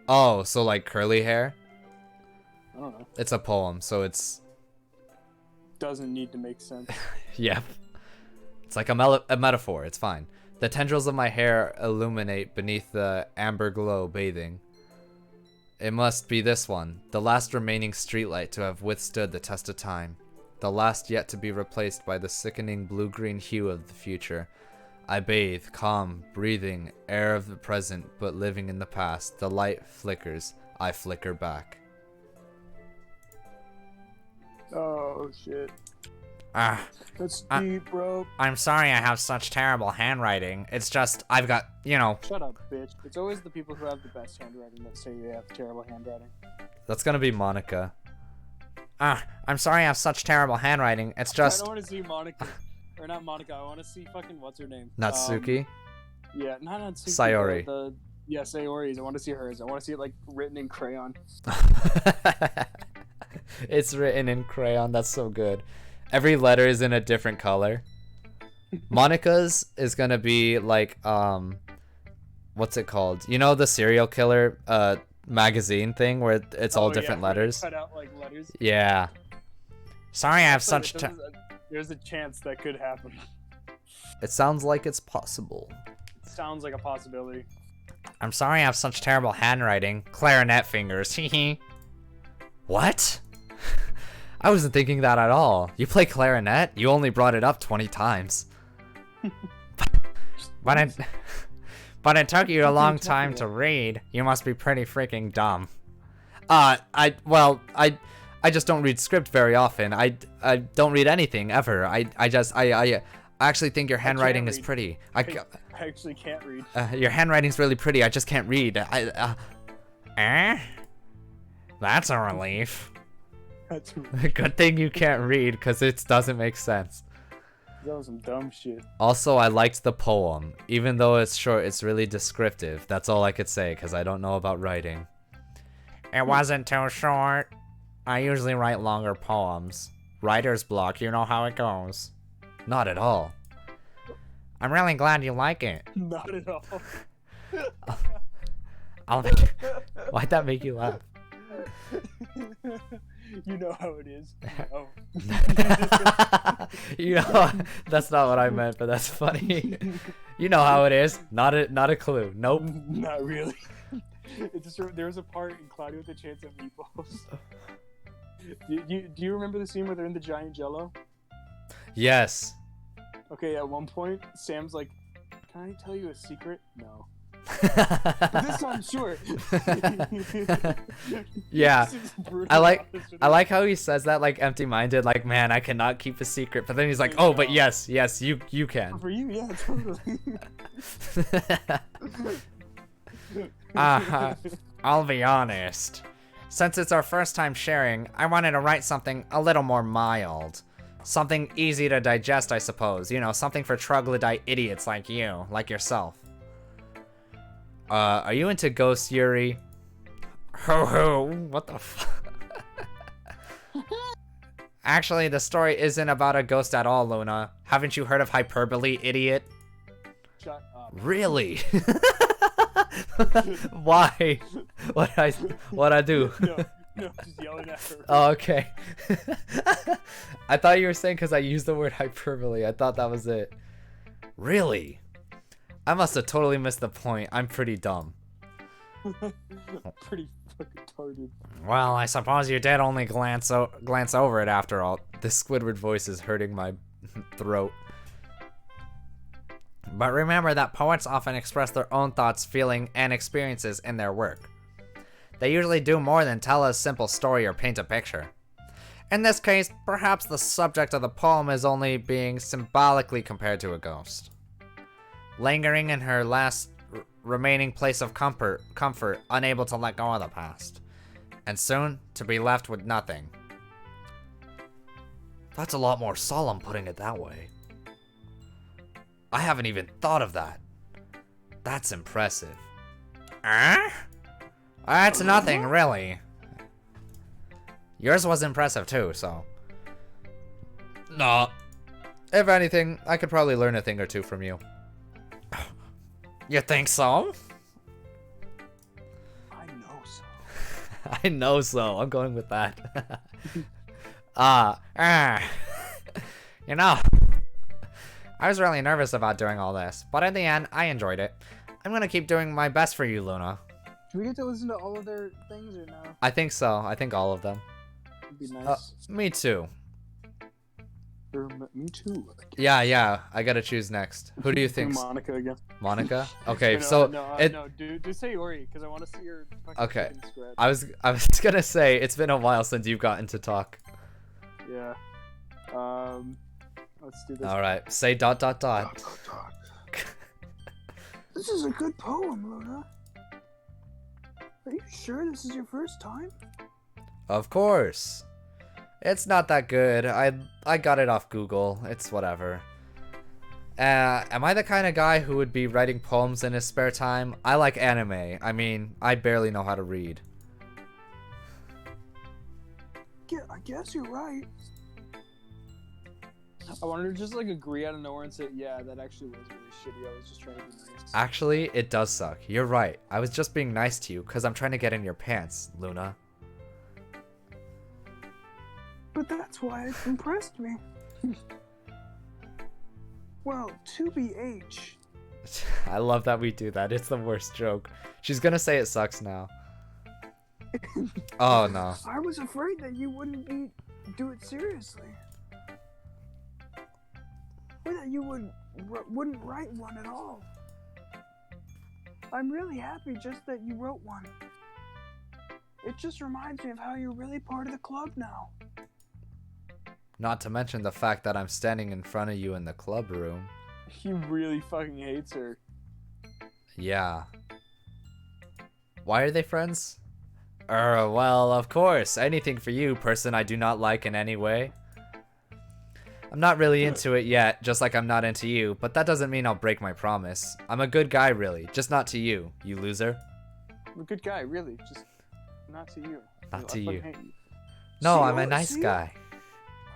Oh, so like curly hair? I don't know. It's a poem, so it's... Doesn't need to make sense. Yep. It's like a metaphor, it's fine. The tendrils of my hair illuminate beneath the amber glow bathing. It must be this one, the last remaining streetlight to have withstood the test of time. The last yet to be replaced by the sickening blue-green hue of the future. I bathe, calm, breathing, air of the present, but living in the past. The light flickers, I flicker back. Oh, shit. That's deep, bro. I'm sorry I have such terrible handwriting. It's just, I've got, Shut up, bitch. It's always the people who have the best handwriting that say they have terrible handwriting. That's gonna be Monica. I'm sorry I have such terrible handwriting. It's just... I don't want to see Monica. Or not Monica, I want to see fucking, what's her name? Natsuki? Yeah, not Natsuki. Sayori. Yeah, Sayori's. I want to see hers. I want to see it, like, written in crayon. It's written in crayon, that's so good. Every letter is in a different color. Monica's is gonna be like, what's it called? You know the serial killer magazine thing where it's all different letters? Cut out, like, letters. Yeah. Sorry I have such... There's a chance that could happen. It sounds like it's possible. It sounds like a possibility. I'm sorry I have such terrible handwriting. Clarinet fingers, hehe. What? I wasn't thinking that at all. You play clarinet? You only brought it up 20 times. But it took you a long time to read. You must be pretty freaking dumb. I just don't read script very often. I don't read anything ever. I actually think your handwriting is pretty. I actually can't read. Your handwriting's really pretty. I just can't read. That's a relief. That's Good thing you can't read, because it doesn't make sense. that was some dumb shit. Also, I liked the poem. Even though it's short, it's really descriptive. That's all I could say, because I don't know about writing. It wasn't too short. I usually write longer poems. Writer's block, you know how it goes. Not at all. I'm really glad you like it. Not at all. Why'd that make you laugh? You know how it is. Oh. You know, that's not what I meant, but that's funny. You know how it is. Not a clue. Nope. Not really. It just there was a part in Cloudy with a Chance at Meatballs. Do you remember the scene where they're in the giant Jello? Yes. Okay, at one point, Sam's like, "Can I tell you a secret?" No. But this time, sure. Yeah. This is brutal. I like how he says that like empty-minded, like, man, I cannot keep a secret. But then he's like, oh, but yes, you can. For you, yeah, totally. I'll be honest. Since it's our first time sharing, I wanted to write something a little more mild. Something easy to digest, I suppose. You know, something for troglodyte idiots like you, like yourself. Are you into Ghost Yuri? Ho ho, what the fuck? Actually, the story isn't about a ghost at all, Luna. Haven't you heard of hyperbole, idiot? Shut up. Really? Why? What I do? No, just yelling at her. Oh, okay. I thought you were saying because I used the word hyperbole. I thought that was it. Really? I must have totally missed the point. I'm pretty dumb. Pretty fucking retarded. Well, I suppose you did only glance over it after all. The Squidward voice is hurting my throat. But remember that poets often express their own thoughts, feelings, and experiences in their work. They usually do more than tell a simple story or paint a picture. In this case, perhaps the subject of the poem is only being symbolically compared to a ghost. Lingering in her last remaining place of comfort, unable to let go of the past. And soon, to be left with nothing. That's a lot more solemn putting it that way. I haven't even thought of that. That's impressive. That's nothing, really. Yours was impressive too, so. Nah. If anything, I could probably learn a thing or two from you. You think so? I know so. I know so. I'm going with that. You know, I was really nervous about doing all this, but in the end, I enjoyed it. I'm gonna keep doing my best for you, Luna. Do we get to listen to all of their things or no? I think so. I think all of them. It'd be nice. Me too. Me too. Yeah. I gotta choose next. Who do you think? Monica again. Monica? Okay, No, so no, do say Ori, because I want to see your fucking Okay. chicken scratch. I was gonna say it's been a while since you've gotten to talk. Yeah. Let's do this. All right, say ... This is a good poem, Luna. Are you sure this is your first time? Of course. It's not that good. I got it off Google. It's whatever. Am I the kind of guy who would be writing poems in his spare time? I like anime. I mean, I barely know how to read. Yeah, I guess you're right. I wanted to just like agree out of nowhere and say, yeah, that actually was really shitty. I was just trying to be nice. Actually, it does suck. You're right. I was just being nice to you because I'm trying to get in your pants, Luna. But that's why it impressed me. Well, 2BH. I love that we do that. It's the worst joke. She's gonna say it sucks now. Oh no. I was afraid that you wouldn't do it seriously. Or that you wouldn't write one at all. I'm really happy just that you wrote one. It just reminds me of how you're really part of the club now. Not to mention the fact that I'm standing in front of you in the club room. He really fucking hates her. Yeah. Why are they friends? Well, of course. Anything for you, person I do not like in any way. I'm not really into it yet, just like I'm not into you, but that doesn't mean I'll break my promise. I'm a good guy, really, just not to you, you loser. I'm a good guy, really. Just not to you. Not to I fucking you. hate you. No, See, I'm a oh, nice see? guy.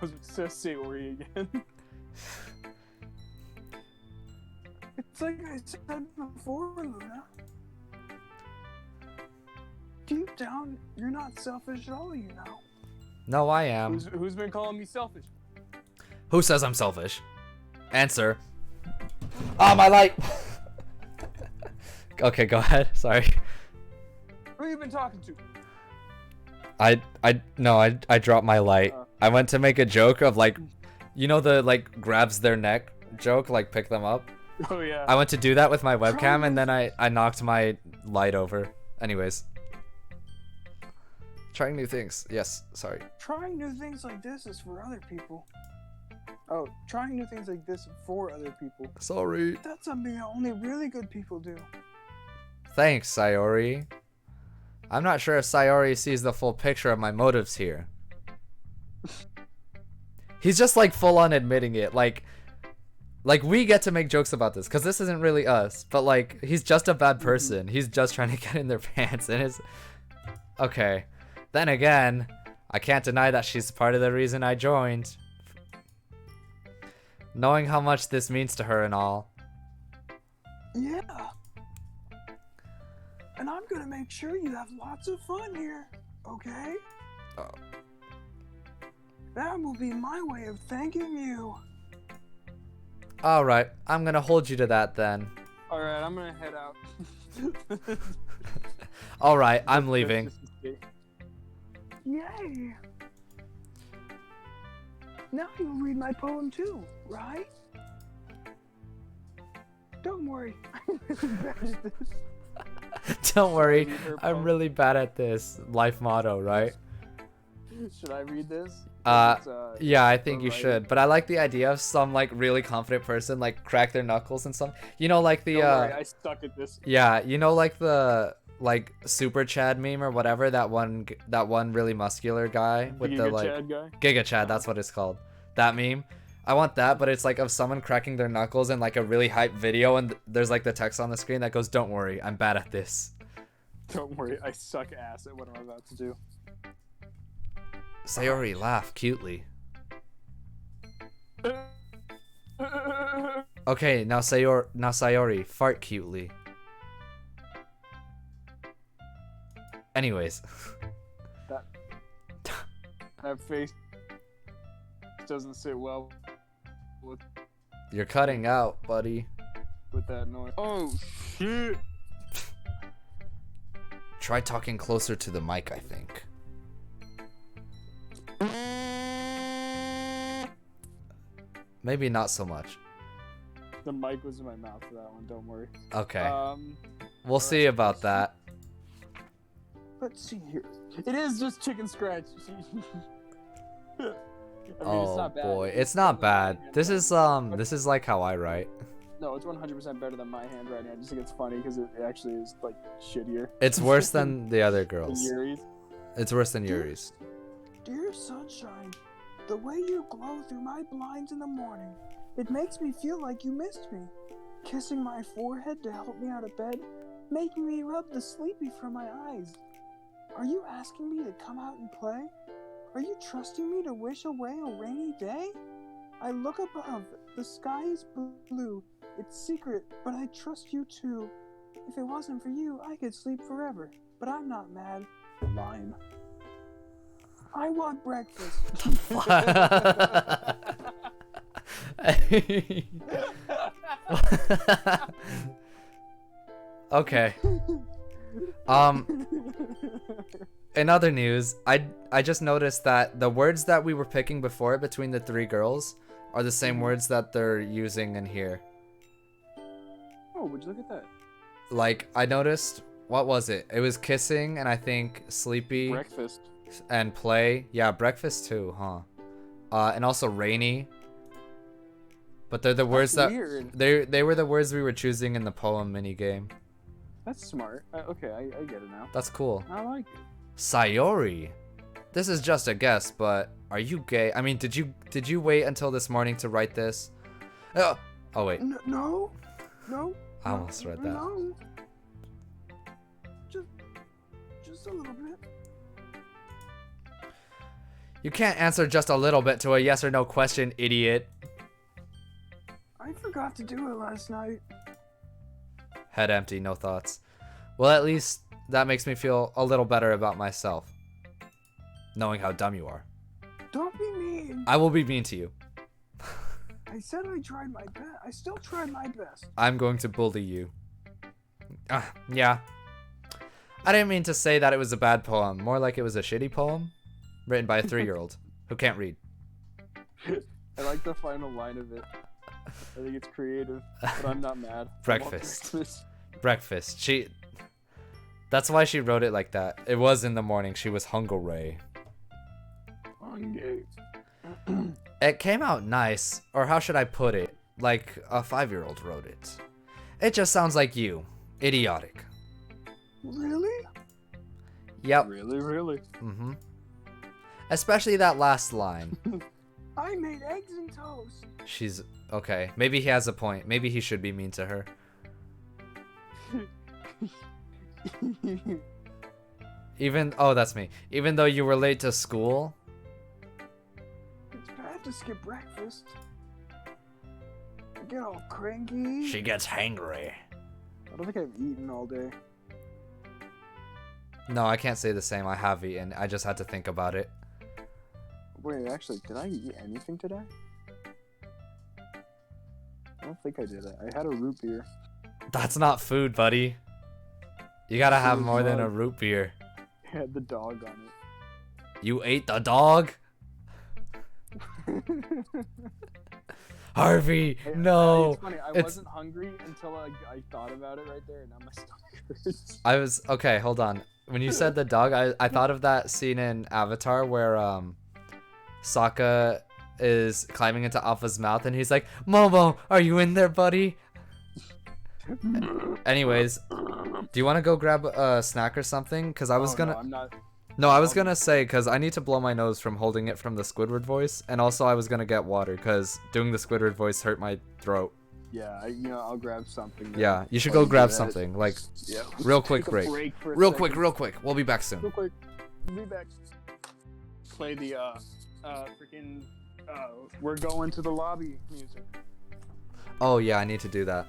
I was to say Ori again. It's like I said before, Luna. Deep down, you're not selfish at all, you know. No, I am. Who's been calling me selfish? Who says I'm selfish? Answer. Oh, my light! Okay, go ahead. Sorry. Who you been talking to? I dropped my light. I went to make a joke of like, you know the like grabs their neck joke, like pick them up. Oh yeah. I went to do that with my webcam and then I knocked my light over. Anyways. Trying new things. Yes, sorry. Trying new things like this is for other people. Oh, trying new things like this for other people. Sorry. That's something that only really good people do. Thanks, Sayori. I'm not sure if Sayori sees the full picture of my motives here. He's just like full on admitting it. Like we get to make jokes about this because this isn't really us. But like he's just a bad person. He's just trying to get in their pants and it's okay. Then again, I can't deny that she's part of the reason I joined. Knowing how much this means to her and all. Yeah. And I'm gonna make sure you have lots of fun here, okay? Oh. That will be my way of thanking you. Alright, I'm gonna hold you to that then. Alright, I'm gonna head out. Alright, I'm leaving. Yay! Now you'll read my poem too, right? Don't worry, I'm really bad at this. Don't worry, Read her I'm poem. really bad at this. Life motto, right? Should I read this? Yeah, I think you alright. should. But I like the idea of some like really confident person like crack their knuckles and some. You know, like the Don't worry, I suck at this. yeah, you know, like the like Super Chad meme or whatever, that one really muscular guy with the Giga like Chad guy? Giga Chad, that's what it's called. That meme. I want that, but it's like of someone cracking their knuckles in like a really hype video and there's like the text on the screen that goes, "Don't worry, I'm bad at this." Don't worry, I suck ass at what I'm about to do. Sayori, laugh cutely. Okay, now Sayori, fart cutely. Anyways. That face doesn't sit well with You're cutting out, buddy. that noise. Oh shit! Try talking closer to the mic, I think. Maybe not so much. The mic was in my mouth for that one. Don't worry. Okay. We'll see about that. Let's see here. It is just chicken scratch. I mean, it's Oh not bad. boy, it's not bad. This is like how I write. No, it's 100% better than my handwriting. I just think it's funny because it actually is like shittier. It's worse than the other than girls. Yuri's. It's worse than Yuri's. Dear sunshine, the way you glow through my blinds in the morning, it makes me feel like you missed me. Kissing my forehead to help me out of bed, making me rub the sleepy from my eyes. Are you asking me to come out and play? Are you trusting me to wish away a rainy day? I look above, the sky is blue. It's secret, but I trust you too. If it wasn't for you, I could sleep forever. But I'm not mad. Lime. I want breakfast. Okay. In other news, I just noticed that the words that we were picking before between the three girls are the same words that they're using in here. Oh, would you look at that? Like, I noticed, what was it? It was kissing and I think sleepy Breakfast. and play. Yeah, breakfast too, huh? And also rainy. But they're the words that weird. they were the words we were choosing in the poem mini game. That's smart. Okay, I get it now. That's cool. I like it. Sayori. This is just a guess, but are you gay? I mean, did you wait until this morning to write this? Oh wait. No. I almost read that. No. Just a little bit. You can't answer just a little bit to a yes or no question, idiot. I forgot to do it last night. Head empty, no thoughts. Well, at least that makes me feel a little better about myself. Knowing how dumb you are. Don't be mean. I will be mean to you. I said I tried my best. I still tried my best. I'm going to bully you. Yeah. I didn't mean to say that it was a bad poem. More like it was a shitty poem. Written by a 3-year-old who can't read. I like the final line of it. I think it's creative, but I'm not mad. Breakfast. Breakfast. That's why she wrote it like that. It was in the morning. She was hungry. Hungry. It came out nice, or how should I put it? Like a 5-year-old wrote it. It just sounds like you. Idiotic. Really? Yep. Really? Mm-hmm. Especially that last line. I made eggs and toast. She's okay. Maybe he has a point. Maybe he should be mean to her. That's me. Even though you were late to school. It's bad to skip breakfast. I get all cranky. She gets hangry. I don't think I've eaten all day. No, I can't say the same. I have eaten. I just had to think about it. Wait, actually, did I eat anything today? I don't think I did it. I had a root beer. That's not food, buddy. You gotta have Food more than a dog. root beer. I had the dog on it. You ate the dog? Harvey, no. It's funny. I It's- wasn't hungry until I thought about it right there, and now my stomach hurts. I was okay. Hold on. When you said the dog, I thought of that scene in Avatar where Sokka is climbing into Alpha's mouth and he's like, "Momo, are you in there, buddy?" Anyways, do you want to go grab a snack or something? Cause I was gonna. No, I'm not. No, I was gonna say, cause I need to blow my nose from holding it from the Squidward voice, and also I was gonna get water, cause doing the Squidward voice hurt my throat. Yeah, I'll grab something. then. Yeah, you should While go do grab that. something, like Yeah. real quick Take a break. for a Real second. quick. We'll be back soon. Real quick. Be back. Play the freaking we're going to the lobby music. Oh yeah, I need to do that.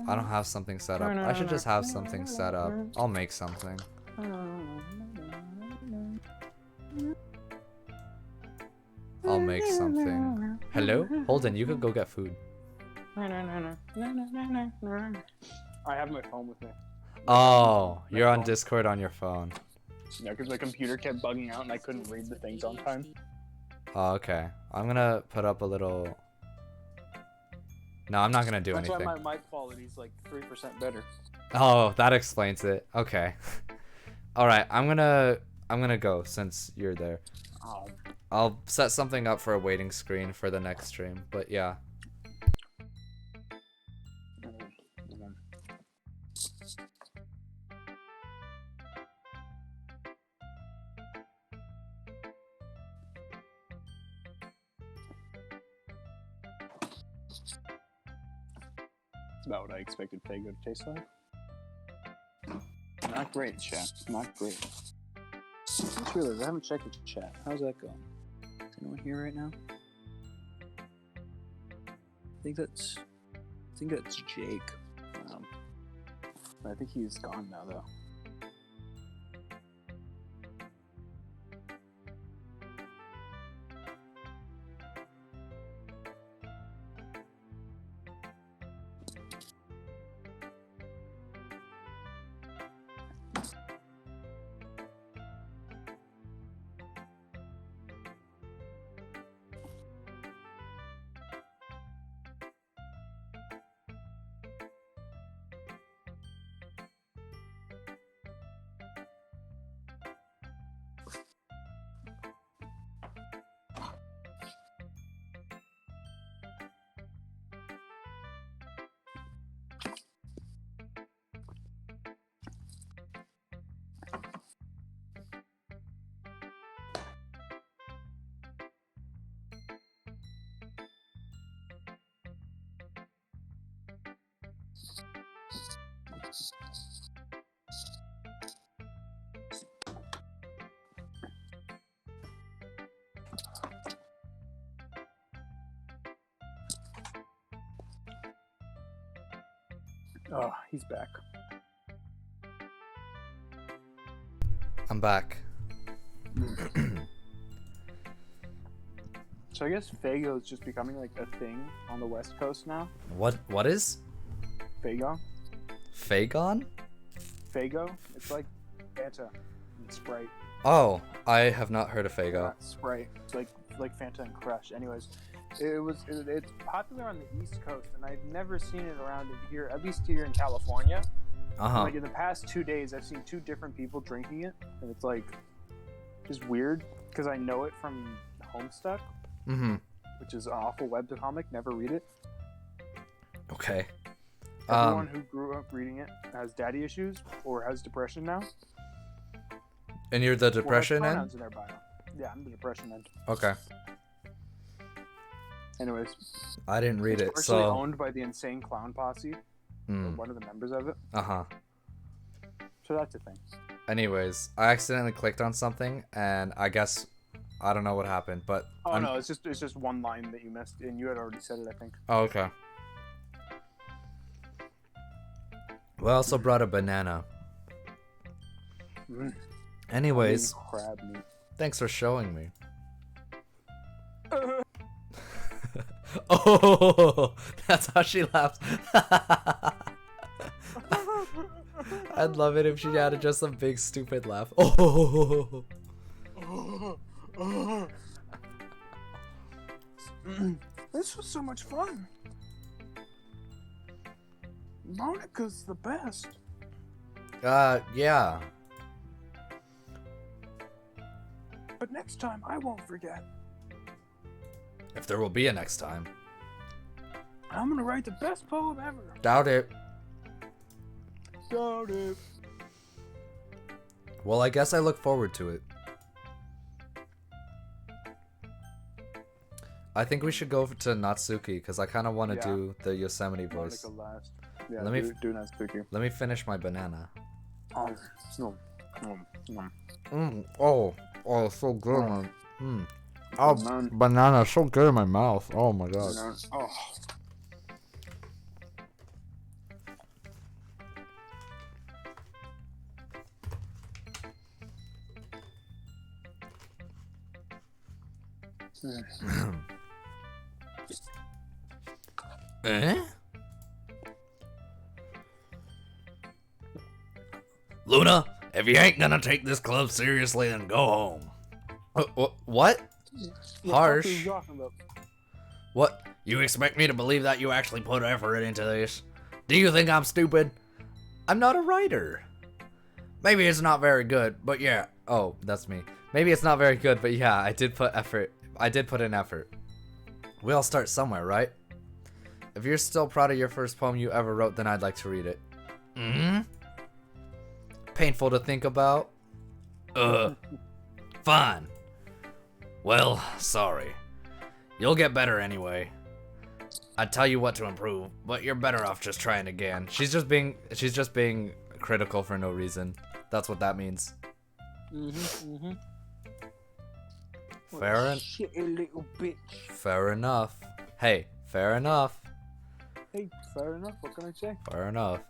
I don't have something set up. I should just have something set up. I'll make something. I'll make something. Hello? Holden, you could go get food. I have my phone with me. Oh, you're on Discord on your phone. Yeah, because my computer kept bugging out and I couldn't read the things on time. Oh, okay. I'm gonna put up a little... No, I'm not gonna do That's anything. why my mic quality is like 3% better. Oh, that explains it. Okay. Alright, I'm gonna go since you're there. Oh, I'll set something up for a waiting screen for the next stream, but yeah. That's about what I expected Fago to taste like. Not great, chat. Not great. I just realized I haven't checked the chat. How's that going? Is anyone here right now? I think that's Jake. I think he's gone now, though. Oh, he's back. I'm back. So I guess Faygo is just becoming like a thing on the West Coast now. What is Faygo? Fagon? Faygo? It's like Fanta and Sprite. Oh, I have not heard of Fago. Sprite. It's like Fanta and Crush. Anyways, it's popular on the East Coast, and I've never seen it around here, at least here in California. Uh-huh. Like in the past 2 days, I've seen 2 different people drinking it, and it's like just weird because I know it from Homestuck, Mm-hmm. which is an awful webcomic. Never read it. Okay. Everyone who grew up reading it has daddy issues or has depression now. And you're the Or has depression end? pronouns in their bio. Yeah, I'm the depression end. Okay. Anyways, I didn't read it, it's partially so. owned by the Insane Clown Posse, or Mm. one of the members of it. Uh-huh. So that's a thing. Anyways, I accidentally clicked on something, and I guess I don't know what happened, but Oh no, it's just one line that you missed, and you had already said it, I think. Oh, okay. We also brought a banana. Mm. Anyways, Crab meat. thanks for showing me. Oh, that's how she laughs. I'd love it if she had just a big stupid laugh. Oh. This was so much fun. Monica's the best. Yeah. But next time, I won't forget. If there will be a next time. I'm gonna write the best poem ever. Doubt it. Got it. Well, I guess I look forward to it. I think we should go to Natsuki because I kind of want to Yeah. do the Yosemite voice. Monica last. Yeah, Let me do not spooky. Let me finish my banana. No. Oh, so good. Man. banana, so good in my mouth. Oh my god. Oh. Eh? Luna, if you ain't gonna take this club seriously, then go home. What? What the Harsh. fuck are you talking about? What? You expect me to believe that you actually put effort into this? Do you think I'm stupid? I'm not a writer. Maybe it's not very good, but yeah. Oh, that's me. Maybe it's not very good, but yeah, I did put effort. I did put in effort. We all start somewhere, right? If you're still proud of your first poem you ever wrote, then I'd like to read it. Hmm? Painful to think about? Fine. Well, sorry. You'll get better anyway. I'd tell you what to improve, but you're better off just trying again. She's just being critical for no reason. That's what that means. Shitty little bitch. Fair enough. Hey, fair enough. Hey, fair enough. What can I say? Fair enough.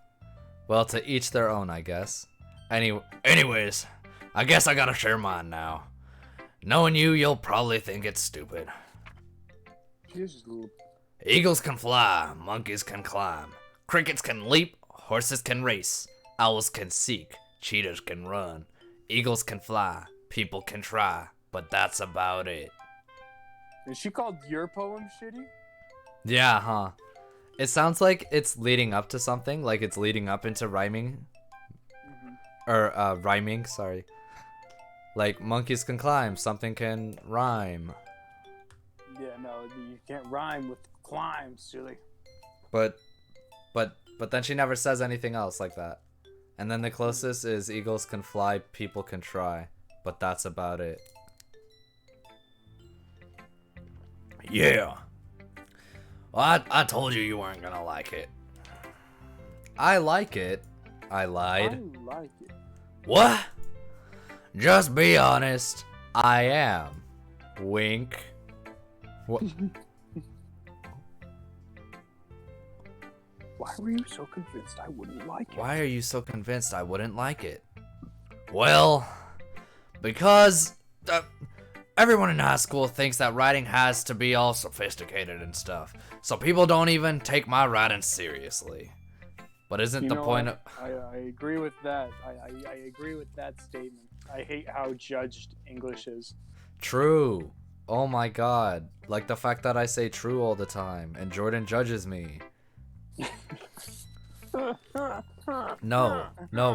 Well, to each their own, I guess. Anyways, I guess I gotta share mine now. Knowing you, you'll probably think it's stupid. She's just a little. Eagles can fly, monkeys can climb, crickets can leap, horses can race, owls can seek, cheetahs can run, eagles can fly, people can try, but that's about it. Is she called your poem shitty? Yeah, huh? It sounds like it's leading up to something, like it's leading up into rhyming. Or, rhyming, sorry. Like, monkeys can climb, something can rhyme. Yeah, no, you can't rhyme with climb, silly. But then she never says anything else like that. And then the closest is eagles can fly, people can try. But that's about it. Yeah. Well, I told you weren't gonna like it. I like it. I I lied. like it. What? Just be honest. I am. Wink. What? Why were you so convinced I wouldn't like it? Why are you so convinced I wouldn't like it? Well, because everyone in high school thinks that writing has to be all sophisticated and stuff. So people don't even take my writing seriously. But isn't You the know point what? of... I agree with that. I agree with that statement. I hate how judged English is. True. Oh my god. Like the fact that I say true all the time and Jordan judges me. No,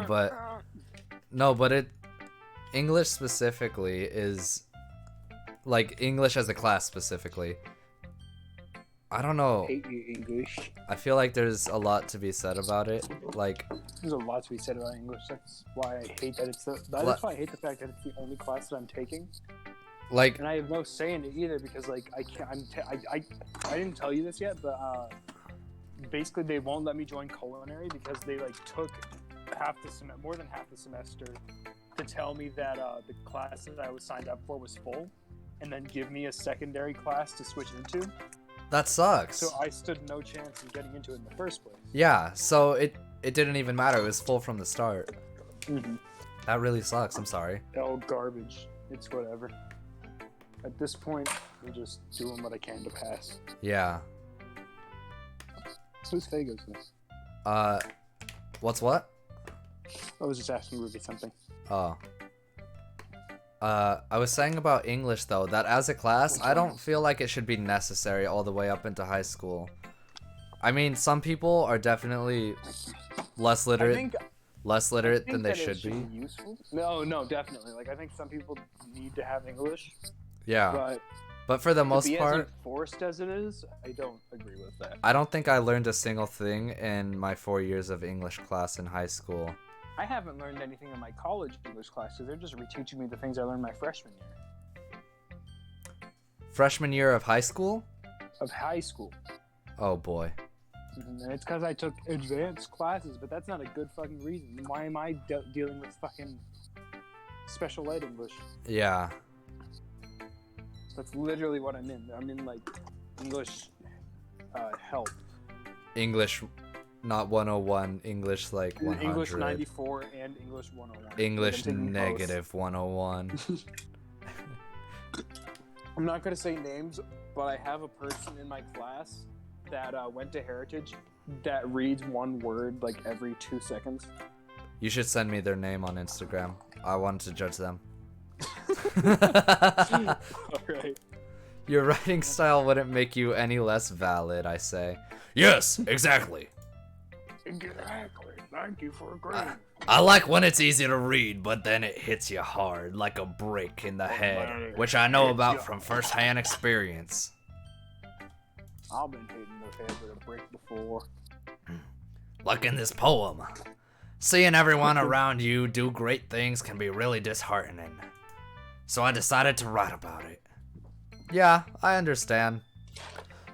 but it English specifically is like English as a class specifically. I don't know. hate you, English. I feel like there's a lot to be said about it. Like There's a lot to be said about English. That's why I hate that it's that's why I hate the fact that it's the only class that I'm taking, like and I have no say in it either because like I can't. I didn't tell you this yet, but basically they won't let me join culinary because they like took more than half the semester to tell me that the class that I was signed up for was full, and then give me a secondary class to switch into. that sucks. So I stood no chance in getting into it in the first place. Yeah, so it didn't even matter. It was full from the start. Mm-hmm. That really sucks. I'm sorry. Oh, garbage. It's whatever. At this point, I'm just doing what I can to pass. Yeah. Who's Fago's this? What's what? I was just asking Ruby something. Oh. I was saying about English though, that as a class, I don't feel like it should be necessary all the way up into high school. I mean, some people are definitely less literate, than they should be. Useful. No, definitely. Like I think some people need to have English, Yeah, but but for the most to be as part, enforced as it is, I don't agree with that. I don't think I learned a single thing in my 4 years of English class in high school. I haven't learned anything in my college English classes. They're just reteaching me the things I learned my freshman year Freshman year of high school? of high school. Oh boy. And it's because I took advanced classes, but that's not a good fucking reason. Why am I dealing with fucking special ed English? Yeah. That's literally what I'm in. I'm in like English help. English not 101, English like 100. English 94 and English 101. English Like, I'm taking both. negative 101. I'm not gonna say names, but I have a person in my class that went to Heritage that reads one word like every 2 seconds. You should send me their name on Instagram. I wanted to judge them. Alright. Your writing style wouldn't make you any less valid, I say. Yes, exactly. Exactly. Thank you for agreeing. I like when it's easy to read, but then it hits you hard, like a brick in the head, which I know about from first-hand experience. I've been hitting the head with a brick before. Like in this poem. Seeing everyone around you do great things can be really disheartening. So I decided to write about it. Yeah, I understand.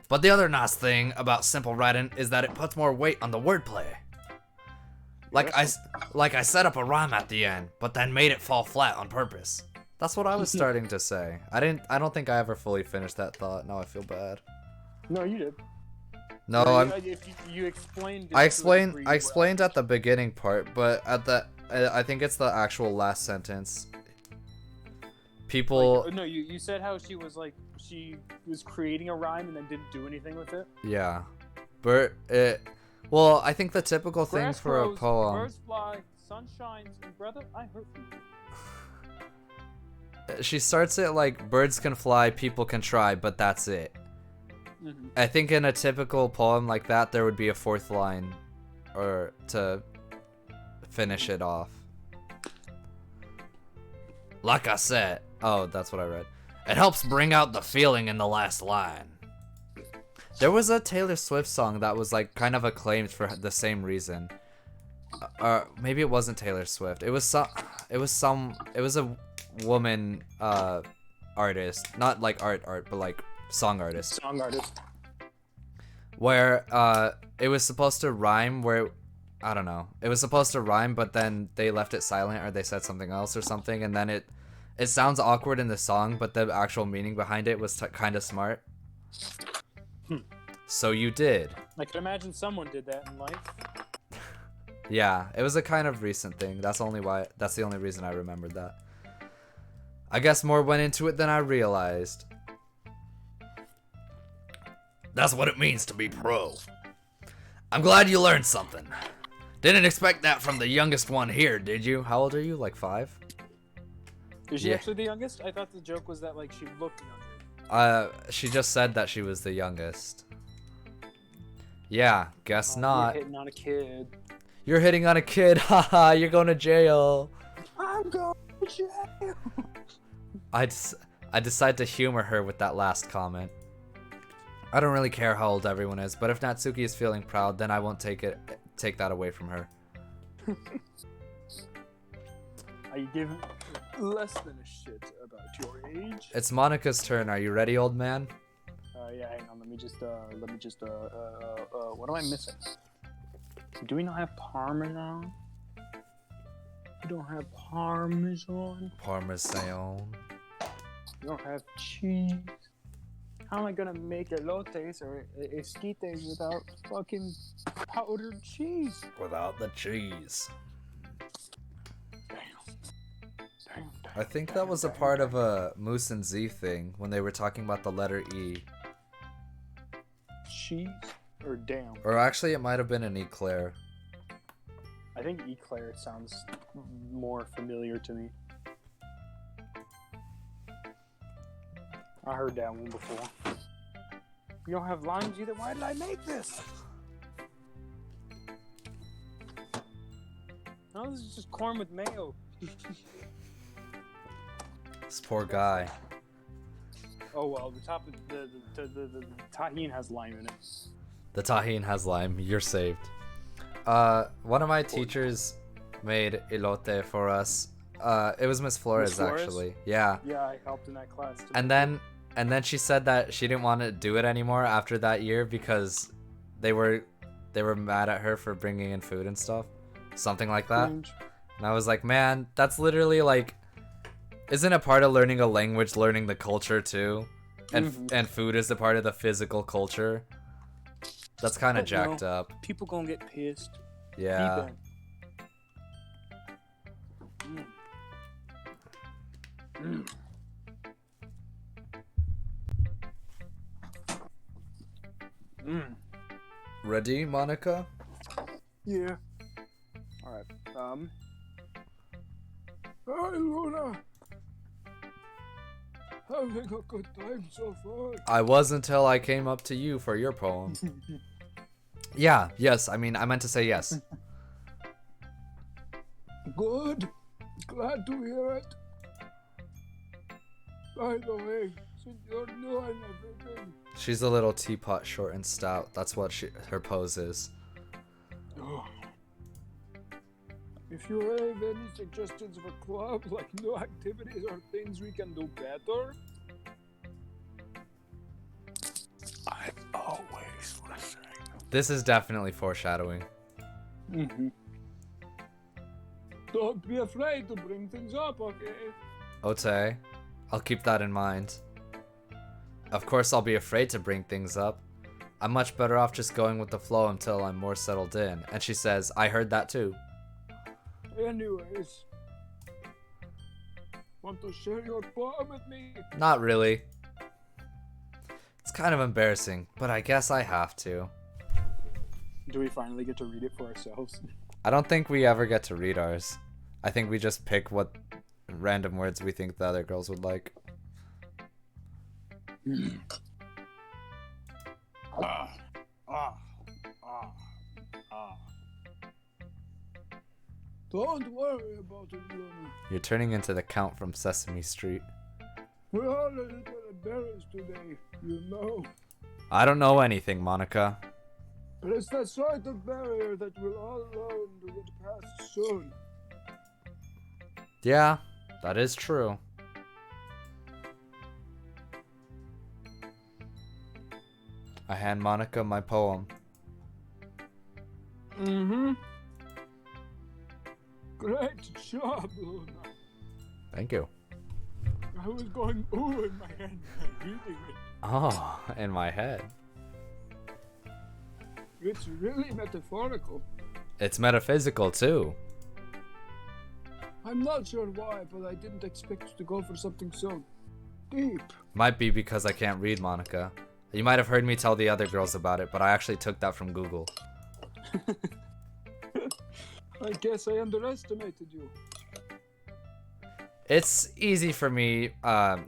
But the other nice thing about simple writing is that it puts more weight on the wordplay. Like I set up a rhyme at the end, but then made it fall flat on purpose. That's what I was starting to say. I don't think I ever fully finished that thought. Now I feel bad. No, you did. No, You explained. I explained at the beginning part, but I think it's the actual last sentence. People. No, you said how she was creating a rhyme and then didn't do anything with it. Yeah, but well, I think the typical thing Grass for a grows, poem. birds fly, sun shines, and brother, I hurt you. She starts it like birds can fly, people can try, but that's it. Mm-hmm. I think in a typical poem like that, there would be a fourth line, or to finish it off. Like I said, oh, that's what I read. It helps bring out the feeling in the last line. There was a Taylor Swift song that was like kind of acclaimed for the same reason. Maybe it wasn't Taylor Swift. It was a woman artist, not like art, but like song artist. Song artist. Where it was supposed to rhyme where I don't know. It was supposed to rhyme, but then they left it silent or they said something else or something, and then it sounds awkward in the song, but the actual meaning behind it was kind of smart. So you did. I could imagine someone did that in life. Yeah, it was a kind of recent thing. That's the only reason I remembered that. I guess more went into it than I realized. That's what it means to be pro. I'm glad you learned something. Didn't expect that from the youngest one here, did you? How old are you? Like 5? Is she Yeah. actually the youngest? I thought the joke was that like she looked younger. She just said that she was the youngest. Yeah, guess Oh, not. You're hitting on a kid. You're hitting on a kid, haha, you're going to jail. I'm going to jail. I decide to humor her with that last comment. I don't really care how old everyone is, but if Natsuki is feeling proud, then I won't take that away from her. I give less than a shit about your age. It's Monika's turn. Are you ready, old man? Yeah, hang on. Let me just, what am I missing? Do we not have Parmesan? We don't have Parmesan. Parmesan. We don't have cheese. How am I gonna make elotes or esquites without fucking powdered cheese? Without the cheese. Damn. I think that was a part of a Moose and Z thing when they were talking about the letter E. Cheese or damn? Or actually, it might have been an eclair. I think eclair sounds more familiar to me. I heard that one before. You don't have limes either? Why did I make this? No, this is just corn with mayo. This poor guy. Oh well, the top of the tahine has lime in it. The tahine has lime. You're saved. One of my teachers made elote for us. It was Miss Flores, Miss Flores? actually. Yeah. Yeah, I helped in that class too. And then she said that she didn't want to do it anymore after that year because they were mad at her for bringing in food and stuff, something like that. Cringe. And I was like, man, that's literally like, isn't a part of learning a language learning the culture too? And and food is a part of the physical culture. That's kind of But no. jacked up. People gonna get pissed. Yeah. Mm. Mm. Mm. Ready, Monica? Yeah. Alright. Hi, Luna. Having a good time so far. I was until I came up to you for your poem. Yeah, yes, I mean, I meant to say yes. Good. Glad to hear it. By the way, since you're new and everything, She's a little teapot, short and stout. That's what her pose is. if you have any suggestions for club, like new activities or things we can do better, I'm always listening. This is definitely foreshadowing. Mm-hmm. Don't be afraid to bring things up, okay? Ote, I'll keep that in mind. Of course, I'll be afraid to bring things up. I'm much better off just going with the flow until I'm more settled in. And she says, I heard that too. Anyways, want to share your poem with me? Not really. It's kind of embarrassing, but I guess I have to. Do we finally get to read it for ourselves? I don't think we ever get to read ours. I think we just pick what random words we think the other girls would like. Don't worry about it, Luna. You're turning into the Count from Sesame Street. We're all a little embarrassed today, you know. I don't know anything, Monica. But it's that sort of barrier that we'll all learn to get past soon. Yeah, that is true. I hand Monica my poem. Mm-hmm. Great job, Luna. Thank you. I was going ooh in my head by reading it. Oh, in my head. It's really metaphorical. It's metaphysical too. I'm not sure why, but I didn't expect you to go for something so deep. Might be because I can't read, Monica. You might have heard me tell the other girls about it, but I actually took that from Google. I guess I underestimated you. It's easy for me,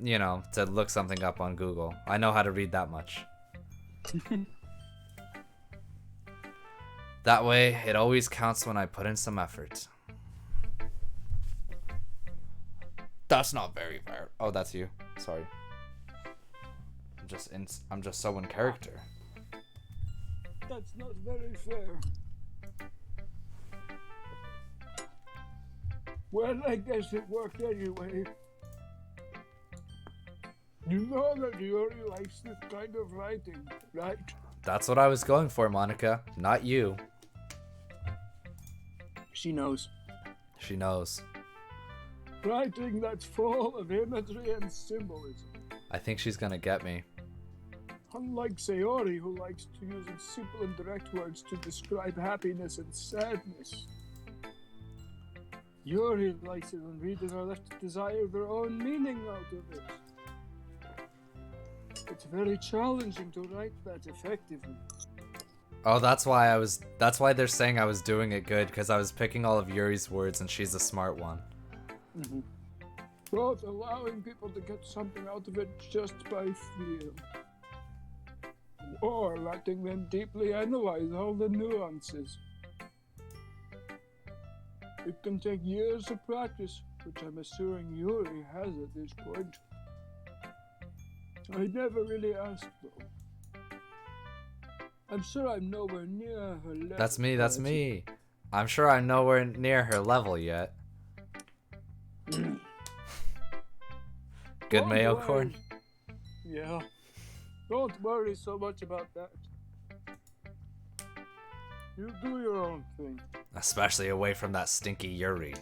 you know, to look something up on Google. I know how to read that much. That way, it always counts when I put in some effort. That's not very fair. Oh, that's you. Sorry. I'm just so in character. That's not very fair. Well, I guess it worked anyway. You know that Yuri likes this kind of writing, right? That's what I was going for, Monica. Not you. She knows. She knows. Writing that's full of imagery and symbolism. I think she's gonna get me. Unlike Sayori, who likes to use simple and direct words to describe happiness and sadness. Yuri likes it when readers are left to desire their own meaning out of it. It's very challenging to write that effectively. Oh, that's why they're saying I was doing it good, because I was picking all of Yuri's words and she's a smart one. Mm-hmm. Both allowing people to get something out of it just by feel, or letting them deeply analyze all the nuances. It can take years of practice, which I'm assuming Yuri has at this point. I never really asked though. I'm sure I'm nowhere near her level. That's me. I'm sure I'm nowhere near her level yet. Good mayo corn? Yeah. Don't worry so much about that. You do your own thing. Especially away from that stinky Yuri.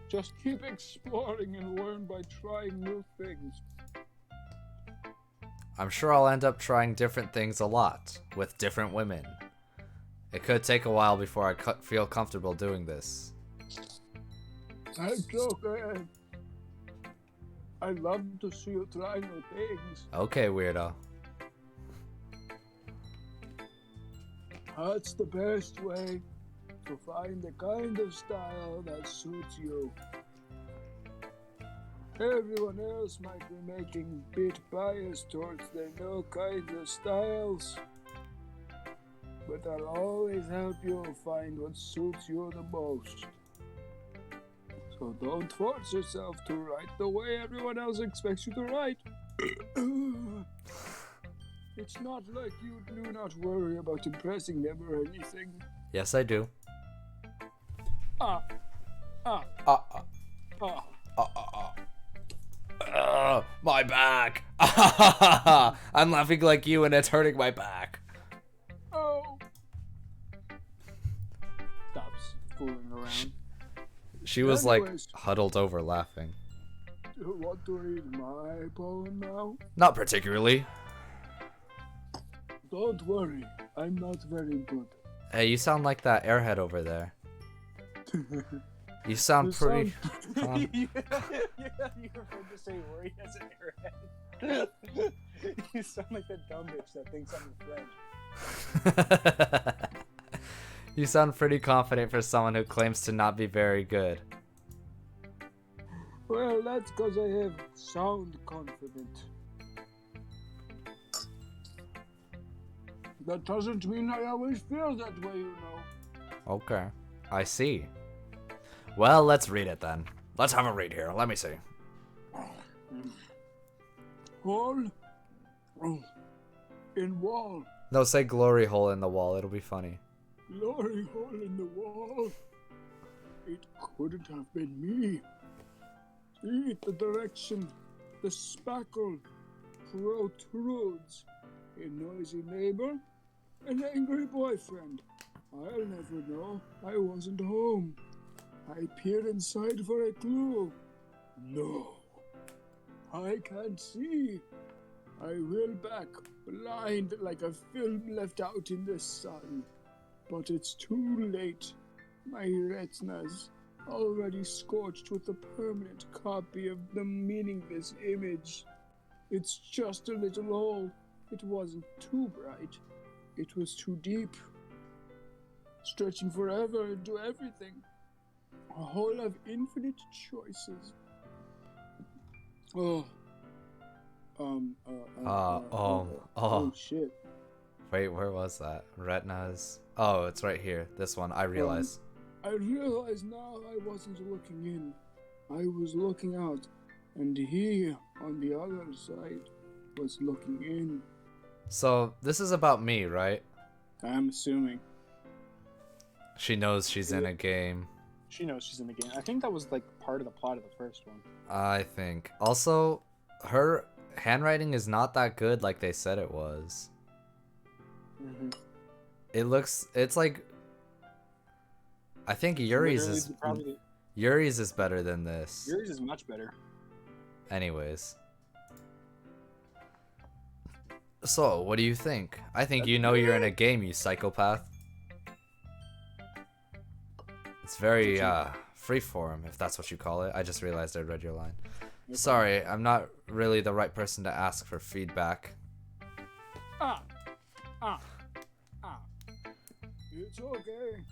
Just keep exploring and learn by trying new things. I'm sure I'll end up trying different things a lot, with different women. It could take a while before I feel comfortable doing this. That's okay. I love to see you try new things. Okay, weirdo. That's the best way to find the kind of style that suits you. Everyone else might be making bit bias towards their new kinds of styles, but I'll always help you find what suits you the most. So don't force yourself to write the way everyone else expects you to write. It's not like you do not worry about impressing them or anything. Yes, I do. My back! I'm laughing like you and it's hurting my back. Oh! Stops fooling around. She was like Anyways. huddled over laughing. Do you want to read my poem now? Not particularly. Don't worry, I'm not very good. Hey, you sound like that airhead over there. You sound pretty. You heard to say where he has an airhead. You sound like that dumb bitch that thinks I'm a friend. You sound pretty confident for someone who claims to not be very good. Well, that's because I have sound confident. That doesn't mean I always feel that way, you know. Okay, I see. Well, let's read it then. Let's have a read here. Let me see. Hole in wall. No, say glory hole in the wall. It'll be funny. Glory hole in the wall. It couldn't have been me. See the direction the spackle protrudes. A noisy neighbor, an angry boyfriend, I'll never know. I wasn't home. I peered inside for a clue. No. I can't see. I will back, blind like a film left out in the sun. But it's too late. My retina's already scorched with a permanent copy of the meaningless image. It's just a little hole. It wasn't too bright. It was too deep. Stretching forever into everything. A hole of infinite choices. Oh. Oh shit. Wait, where was that? Retinas. Oh, it's right here. This one. I realize. I realize now I wasn't looking in. I was looking out. And he, on the other side, was looking in. So, this is about me, right? I'm assuming. She knows she's in a game. She knows she's in the game. I think that was like part of the plot of the first one. I think. Also, her handwriting is not that good like they said it was. Mm-hmm. It's like, I think Yuri's is better than this. Yuri's is much better. Anyways. So, what do you think? I think you know you're in a game, you psychopath. It's very freeform, if that's what you call it. I just realized I read your line. Sorry, I'm not really the right person to ask for feedback. It's okay.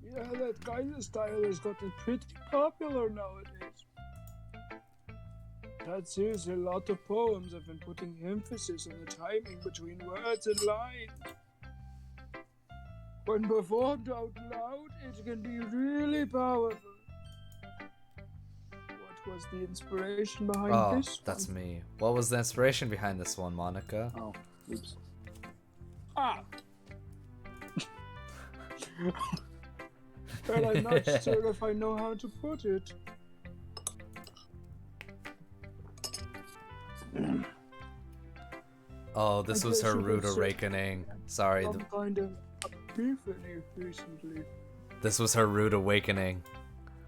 Yeah, that kind of style has gotten pretty popular nowadays. That seriously, a lot of poems have been putting emphasis on the timing between words and lines. When performed out loud, it can be really powerful. What was the inspiration behind this? That's me. What was the inspiration behind this one, Monica? Oh, oops. Well, I'm not sure if I know how to put it. Oh, this I was guess her you rude could say awakening. Sorry, Some kind of epiphany recently. this was her rude awakening.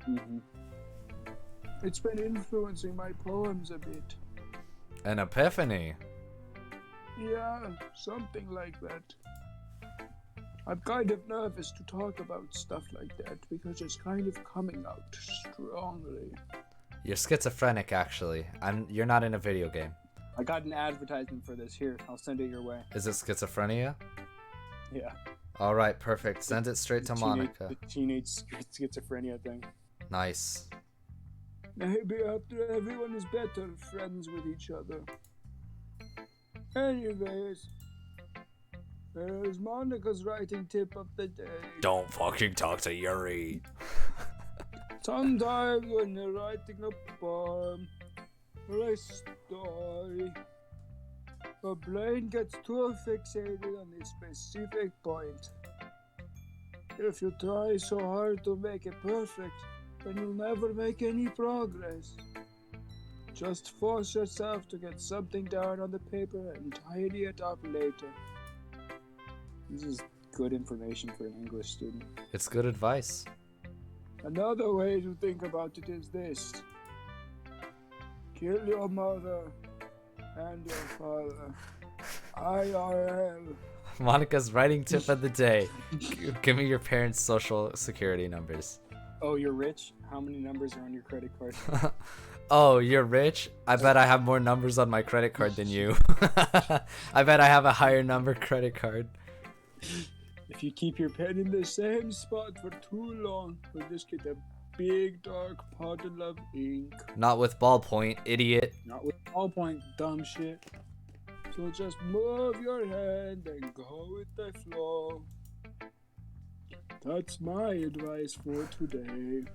Mm-hmm. It's been influencing my poems a bit. An epiphany. Yeah, something like that. I'm kind of nervous to talk about stuff like that because it's kind of coming out strongly. You're schizophrenic, actually. You're not in a video game. I got an advertisement for this. Here, I'll send it your way. Is it schizophrenia? Yeah. All right, perfect. Send it straight to Monica. The teenage schizophrenia thing. Nice. Maybe after everyone is better friends with each other. Anyways, there's Monica's writing tip of the day. Don't fucking talk to Yuri. Sometimes when you're writing a poem or a story, the brain gets too fixated on a specific point. If you try so hard to make it perfect, then you'll never make any progress. Just force yourself to get something down on the paper and tidy it up later. This is good information for an English student. It's good advice. Another way to think about it is this. Kill your mother and your father. IRL. Monica's writing tip of the day. Give me your parents' social security numbers. Oh, you're rich? How many numbers are on your credit card? Oh, you're rich? I bet I have more numbers on my credit card than you. I bet I have a higher number credit card. If you keep your pen in the same spot for too long, you'll just get a big dark puddle of ink. Not with ballpoint, idiot. Not with ballpoint, dumb shit. So just move your hand and go with the flow. That's my advice for today.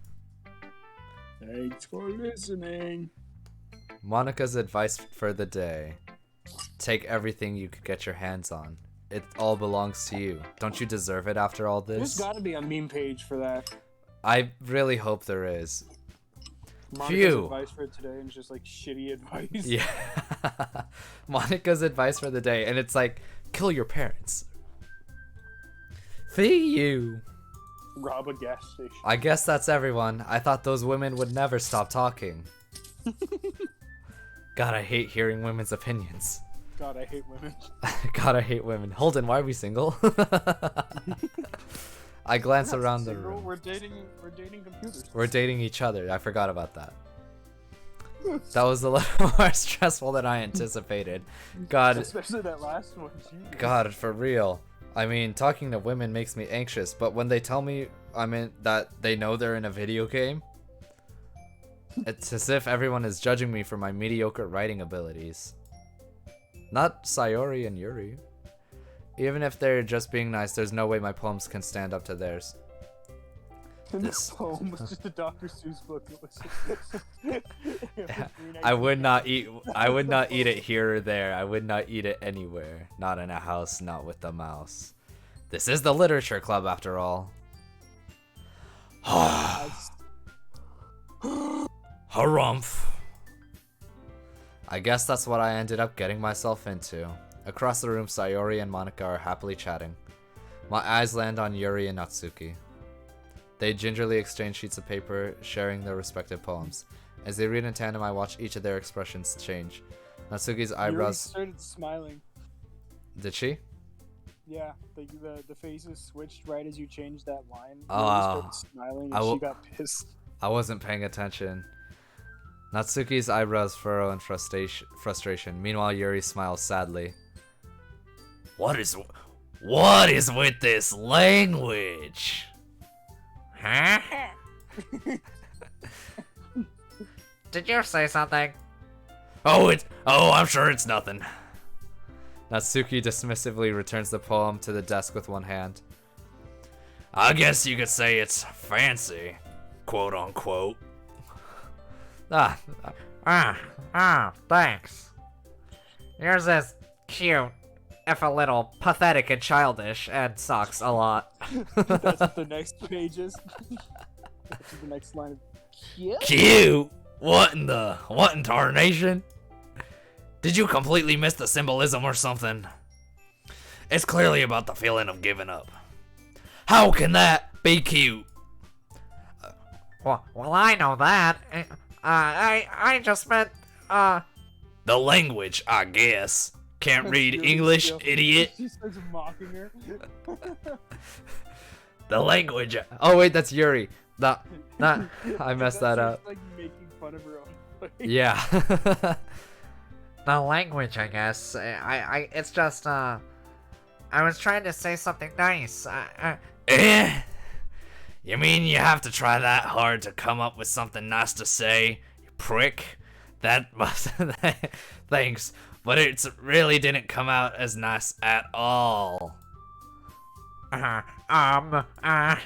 Thanks for listening. Monica's advice for the day. Take everything you could get your hands on. It all belongs to you. Don't you deserve it after all There's this? gotta be a meme page for that. I really hope there is. Monica's Phew. advice for today and it's just like shitty advice. Yeah. Monica's advice for the day, and it's like, kill your parents. you. Rob a gas station. I guess that's everyone. I thought those women would never stop talking. God, I hate hearing women's opinions. God, I hate women. God, I hate women. Holden, why are we single? I glance We're not around the single, room. We're dating computers. We're dating each other. I forgot about that. That was a little more stressful than I anticipated. God, Especially that last one. Jesus. God, for real. I mean, talking to women makes me anxious, but when they tell me that they know they're in a video game, it's as if everyone is judging me for my mediocre writing abilities. Not Sayori and Yuri. Even if they're just being nice, there's no way my poems can stand up to theirs. And This- this poem was just a Dr. Seuss book. It was I would not eat it here or there. I would not eat it anywhere. Not in a house, not with the mouse. This is the literature club after all. Harumph. I guess that's what I ended up getting myself into. Across the room, Sayori and Monika are happily chatting. My eyes land on Yuri and Natsuki. They gingerly exchange sheets of paper, sharing their respective poems. As they read in tandem, I watch each of their expressions change. Natsuki's Yuri eyebrows... started smiling. Did she? Yeah, the faces switched right as you changed that line. Oh. Yuri started smiling I and will- she got pissed. I wasn't paying attention. Natsuki's eyebrows furrow in frustration. Meanwhile, Yuri smiles sadly. What is with this language? Huh? Did you say something? Oh, I'm sure it's nothing. Natsuki dismissively returns the poem to the desk with one hand. I guess you could say it's fancy, quote unquote. Thanks. Yours is cute, if a little pathetic and childish, and sucks a lot. That's what the next page is. That's the next line of cute. Cute? What in tarnation? Did you completely miss the symbolism or something? It's clearly about the feeling of giving up. How can that be cute? Well, I know that. I just meant, The language, I guess. Can't read English, idiot. She starts mocking her. The language. Oh wait, that's Yuri. That I messed that up. Like making fun of her own voice. Yeah. the language, I guess. It's just, I was trying to say something nice. Eh? You mean you have to try that hard to come up with something nice to say, you prick? That must... Thanks, but it really didn't come out as nice at all. I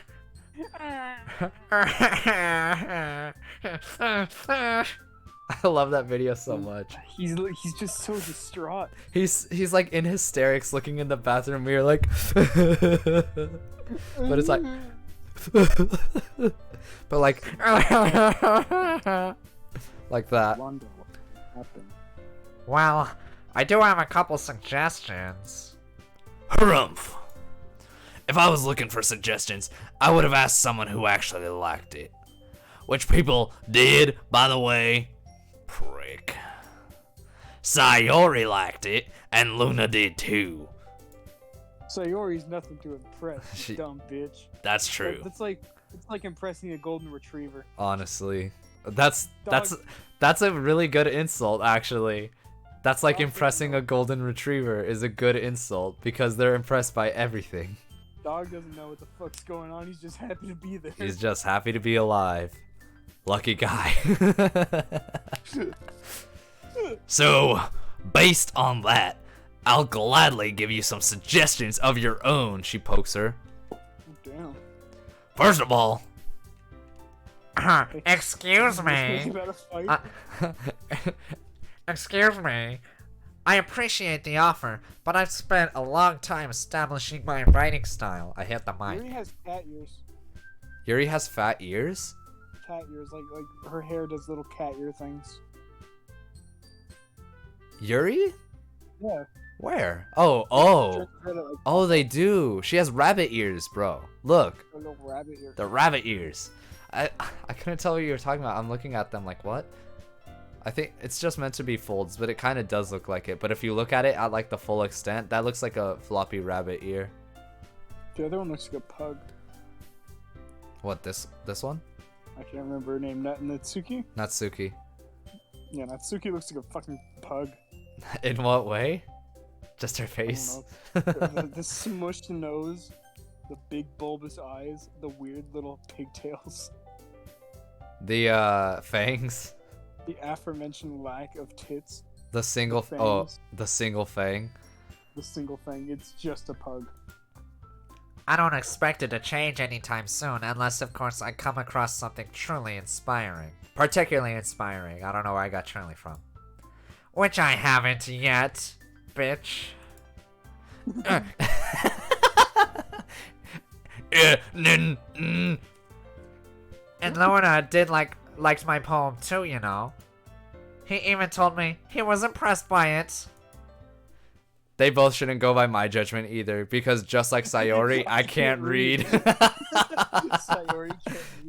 love that video so much. He's just so distraught. He's like in hysterics looking in the bathroom mirror like but it's like but like like that. Wonder what happened. Well, I do have a couple suggestions. Harumph. If I was looking for suggestions, I would have asked someone who actually liked it. Which people did, by the way. Prick. Sayori liked it, and Luna did too. Sayori's nothing to impress, She- dumb bitch. That's true. It's like impressing a golden retriever. Honestly. That's a really good insult, actually. That's like impressing a golden retriever is a good insult because they're impressed by everything. Dog doesn't know what the fuck's going on. He's just happy to be there. He's just happy to be alive. Lucky guy. So, based on that, I'll gladly give you some suggestions of your own, she pokes her. Damn. First of all, Excuse me. About a fight. Excuse me. I appreciate the offer, but I've spent a long time establishing my writing style. I hit the Yuri mic. has cat ears. Yuri has fat ears? Cat ears, like her hair does little cat ear things. Yuri? Yeah. Where? Oh, they do. She has rabbit ears, bro. Look, A little rabbit ear. the rabbit ears. I couldn't tell what you were talking about. I'm looking at them like, what? I think it's just meant to be folds, but it kind of does look like it. But if you look at it at like the full extent, that looks like a floppy rabbit ear. The other one looks like a pug. What, this one? I can't remember her name. Natsuki? Natsuki. Yeah, Natsuki looks like a fucking pug. In what way? Just her I don't face? know. The smushed nose, the big bulbous eyes, the weird little pigtails, The fangs. the aforementioned lack of tits, The single The oh, fangs. the single fang. the single thing. It's just a pug. I don't expect it to change anytime soon, unless, of course, I come across something truly inspiring. Particularly inspiring. I don't know where I got truly from. Which I haven't yet, bitch. And Lorna did liked my poem too, you know. He even told me he was impressed by it. They both shouldn't go by my judgment either, because just like Sayori, I can't read. Sayori can't read.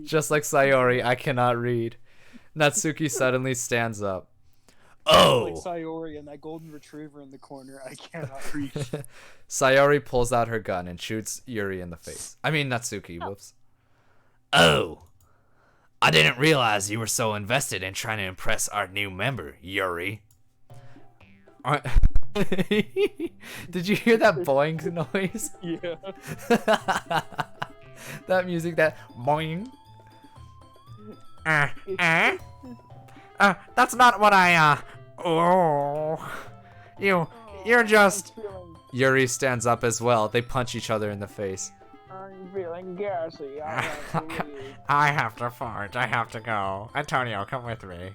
Just like Sayori, I cannot read. Natsuki suddenly stands up. Oh! Like Sayori and that golden retriever in the corner, I cannot reach. Sayori pulls out her gun and shoots Yuri in the face. I mean Natsuki, whoops. Oh! I didn't realize you were so invested in trying to impress our new member, Yuri. Did you hear that boing noise? Yeah. That music, that boing. That's not what oh. You're just... Yuri stands up as well. They punch each other in the face. I'm feeling gassy. I have to leave. I have to fart. I have to go. Antonio, come with me.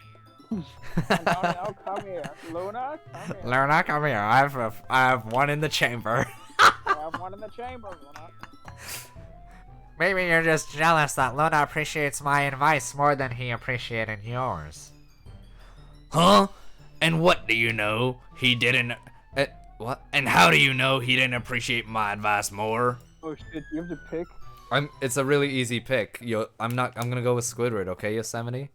Antonio, come here. Luna, come here. Luna, come here. I have one in the chamber. I have one in the chamber, Luna. Maybe you're just jealous that Luna appreciates my advice more than he appreciated yours. Huh? And what do you know? He didn't. What? And how do you know he didn't appreciate my advice more? Oh shit, you have to pick? It's a really easy pick. I'm gonna go with Squidward, okay, Yosemite?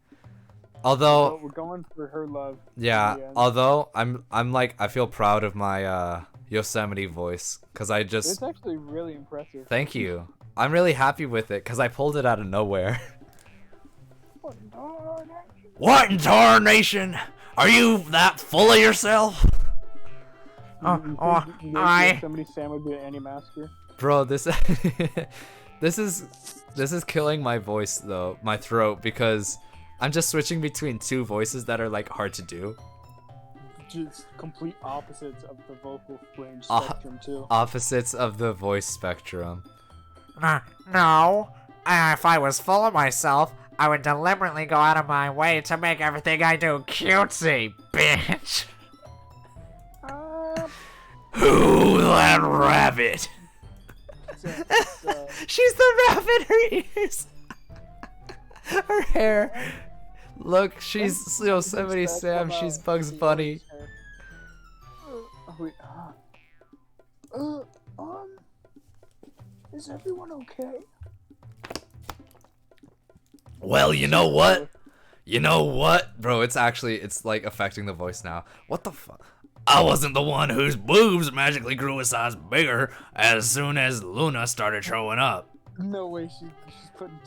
Oh, Although, we're going for her love. yeah, in the end. although I'm like, I feel proud of my Yosemite voice, cause I just, It's actually really impressive. thank you. I'm really happy with it, cause I pulled it out of nowhere. What in tarnation? Are you that full of yourself? Somebody Sam would be an anti-masker. Bro, this this is killing my voice though, my throat, because I'm just switching between two voices that are like hard to do. Just complete opposites of the vocal range Uh, spectrum too. Opposites of the voice spectrum. No. If I was full of myself, I would deliberately go out of my way to make everything I do cutesy, bitch. Who that rabbit? She's the rabbit. Her ears, her hair. Look, she's Yosemite Sam. She's Bugs Bunny. Oh, wait. Is everyone okay? Well, you know what? You know what, bro? It's like affecting the voice now. What the fuck? I wasn't the one whose boobs magically grew a size bigger as soon as Luna started showing up. No way, she's putting.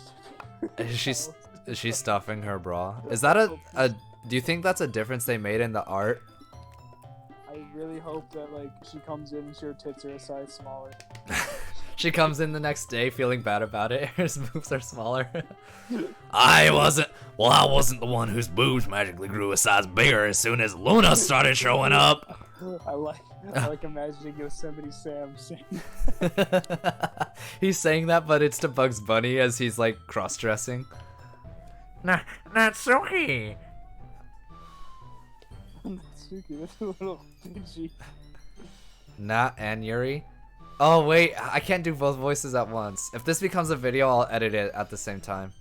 Is she stuffing her bra? Is that a? Do you think that's a difference they made in the art? I really hope that like she comes in and her tits are a size smaller. She comes in the next day feeling bad about it. Her boobs are smaller. I wasn't the one whose boobs magically grew a size bigger as soon as Luna started showing up. I like imagining Yosemite Sam saying. He's saying that, but it's to Bugs Bunny as he's like cross-dressing. Natsuki. Natsuki, that's a little dingy. Nat and Yuri. Oh wait, I can't do both voices at once. If this becomes a video, I'll edit it at the same time.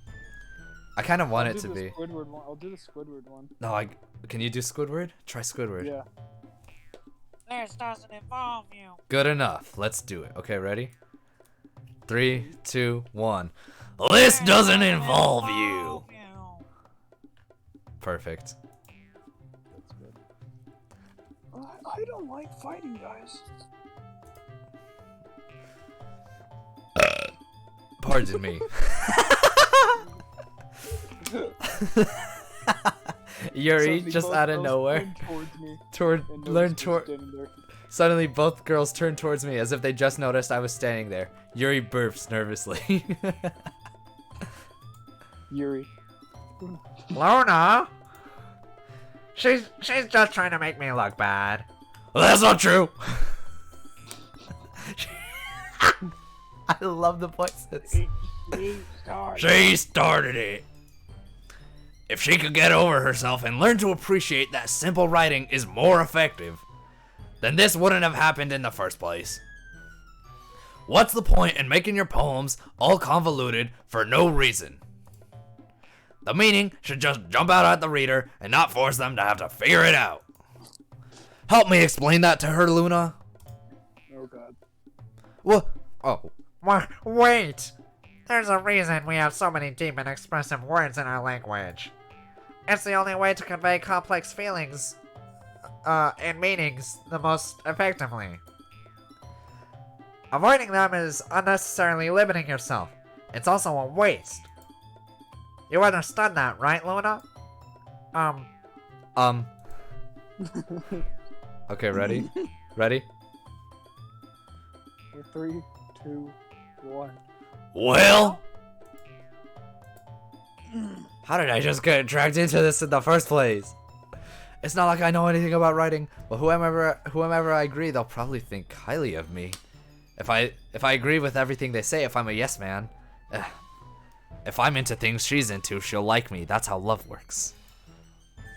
I kind of want it to be. Squidward one. I'll do the Squidward one. No, can you do Squidward? Try Squidward. Yeah. This doesn't involve you. Good enough. Let's do it. Okay, ready? 3, 2, 1. This doesn't involve you. Perfect. That's good. I don't like fighting, guys. Pardon me. Yuri Suddenly just both out of girls nowhere turned towards me and learn noticed me toward. standing there. Suddenly, both girls turned towards me as if they just noticed I was standing there. Yuri burps nervously. Yuri. Luna? She's just trying to make me look bad. Well, that's not true. I love the voices. She started it. If she could get over herself and learn to appreciate that simple writing is more effective, then this wouldn't have happened in the first place. What's the point in making your poems all convoluted for no reason? The meaning should just jump out at the reader and not force them to have to figure it out. Help me explain that to her, Luna. Oh god. What? Oh, Wait! There's a reason we have so many deep and expressive words in our language. It's the only way to convey complex feelings and meanings the most effectively. Avoiding them is unnecessarily limiting yourself. It's also a waste. You understood that, right, Luna? Okay, ready? Ready? 3, 2, 1. Well? How did I just get dragged into this in the first place? It's not like I know anything about writing, but whomever I agree, they'll probably think highly of me. If I agree with everything they say, if I'm a yes man, if I'm into things she's into, she'll like me. That's how love works.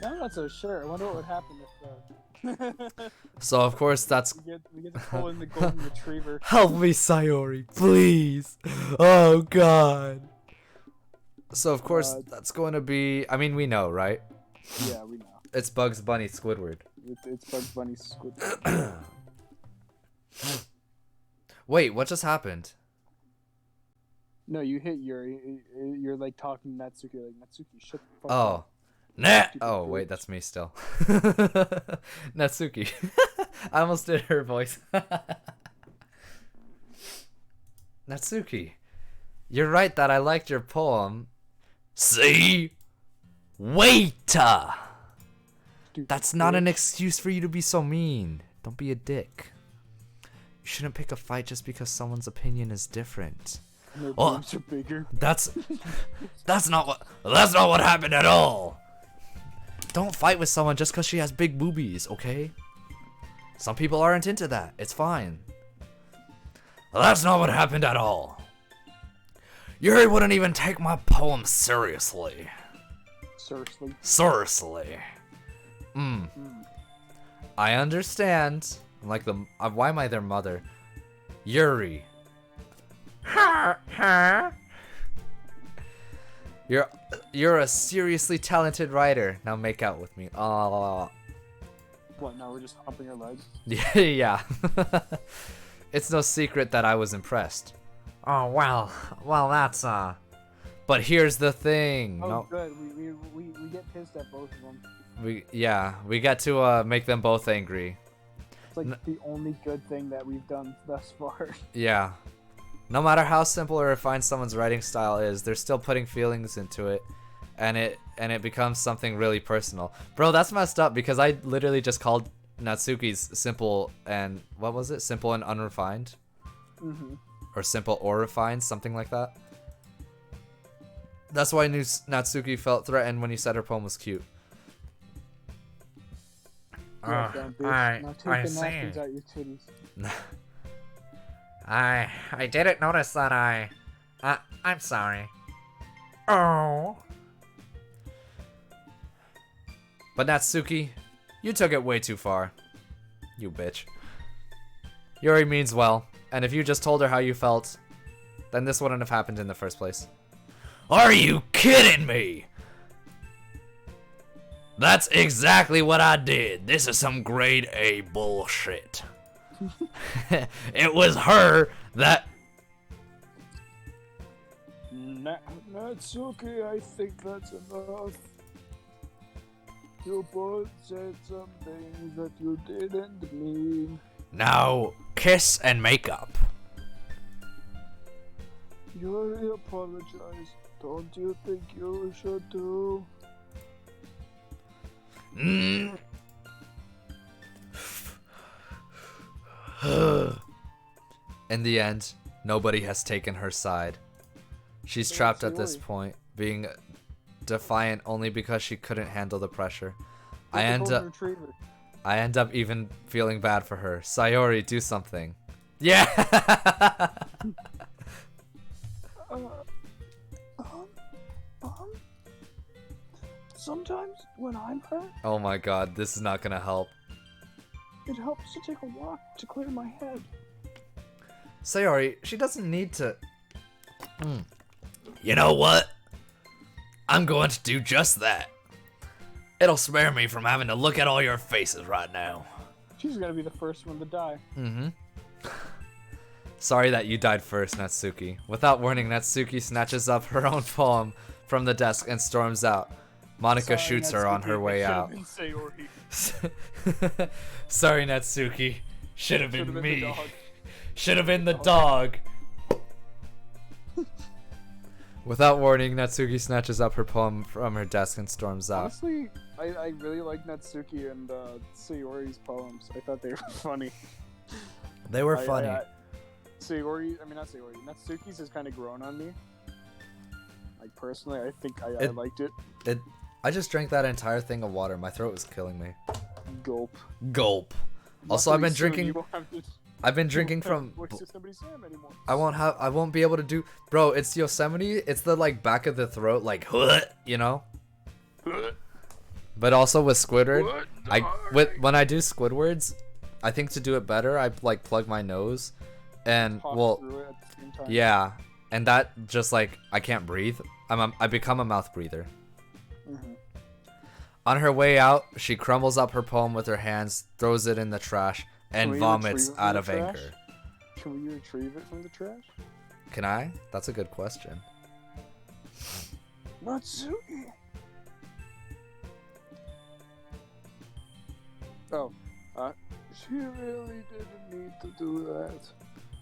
I'm not so sure. I wonder what would happen if So of course that's we get to pull in the golden retriever. help me, Sayori, please. Oh God. So of course that's going to be. I mean, we know, right? Yeah, we know. It's Bugs Bunny Squidward. It's Bugs Bunny Squidward. Wait, what just happened? No, you hit Yuri. You're like talking to Natsuki. Like, Natsuki, shut the fuck Oh. up. Oh, wait, that's me still. Natsuki. I almost did her voice. Natsuki, you're right that I liked your poem. See? Waiter! Stupid That's not an bitch. excuse for you to be so mean. Don't be a dick. You shouldn't pick a fight just because someone's opinion is different. Their Oh. boobs are bigger. That's not what happened at all. Don't fight with someone just because she has big boobies, okay? Some people aren't into that. It's fine. That's not what happened at all. Yuri wouldn't even take my poem seriously. Seriously. Seriously. I understand. I'm like why am I their mother? Yuri. Huh? You're a seriously talented writer. Now make out with me. Oh. What? Now we're just humping her leg. Yeah. It's no secret that I was impressed. Oh, well, that's, But here's the thing. Oh, No, good. We get pissed at both of them. we got to make them both angry. It's like the only good thing that we've done thus far. Yeah. No matter how simple or refined someone's writing style is, they're still putting feelings into it, and it becomes something really personal. Bro, that's messed up because I literally just called Natsuki's simple and what was it? Simple and unrefined? Mm-hmm. Or simple or refined, something like that. That's why I knew Natsuki felt threatened when you said her poem was cute. Yeah, dumb bitch. I Now take the see. napkins out your titties. I didn't notice that I'm sorry. Oh. But Natsuki, you took it way too far. You bitch. Yuri means well, and if you just told her how you felt, then this wouldn't have happened in the first place. Are you kidding me? That's exactly what I did. This is some grade A bullshit. It was her that. Natsuki, I think that's enough. You both said some things that you didn't mean. Now, kiss and make up. Yuri apologized. Don't you think you should too? Mm. In the end, nobody has taken her side. She's trapped at this point, being defiant only because she couldn't handle the pressure. I end up even feeling bad for her. Sayori, do something. Yeah. Sometimes when I'm hurt, Oh my god, this is not gonna help. it helps to take a walk to clear my head. Sayori, she doesn't need to. You know what? I'm going to do just that. It'll spare me from having to look at all your faces right now. She's gonna be the first one to die. Mm-hmm. Sorry that you died first, Natsuki. Without warning, Natsuki snatches up her own poem from the desk and storms out. Monica shoots her on her way out. Sorry, Natsuki. Should have been me. Should have been the dog. Without warning, Natsuki snatches up her poem from her desk and storms out. Honestly, I really like Natsuki and Sayori's poems. I thought they were funny. They were funny. Natsuki's has kind of grown on me. Like, personally, I think I liked it. I just drank that entire thing of water. My throat was killing me. Gulp. Gulp. Also, I've been drinking. I've been drinking from. Yosemite Sam anymore. I won't be able to do. Bro, it's Yosemite. It's the like back of the throat, like you know. But also with Squidward, when I do Squidwards, I think to do it better, I like plug my nose, and yeah, and that just like I can't breathe. I become a mouth breather. Mm-hmm. On her way out, she crumbles up her poem with her hands, throws it in the trash, and vomits out of anger. Can we retrieve it from the trash? Can I? That's a good question. Natsuki! Oh, She really didn't need to do that.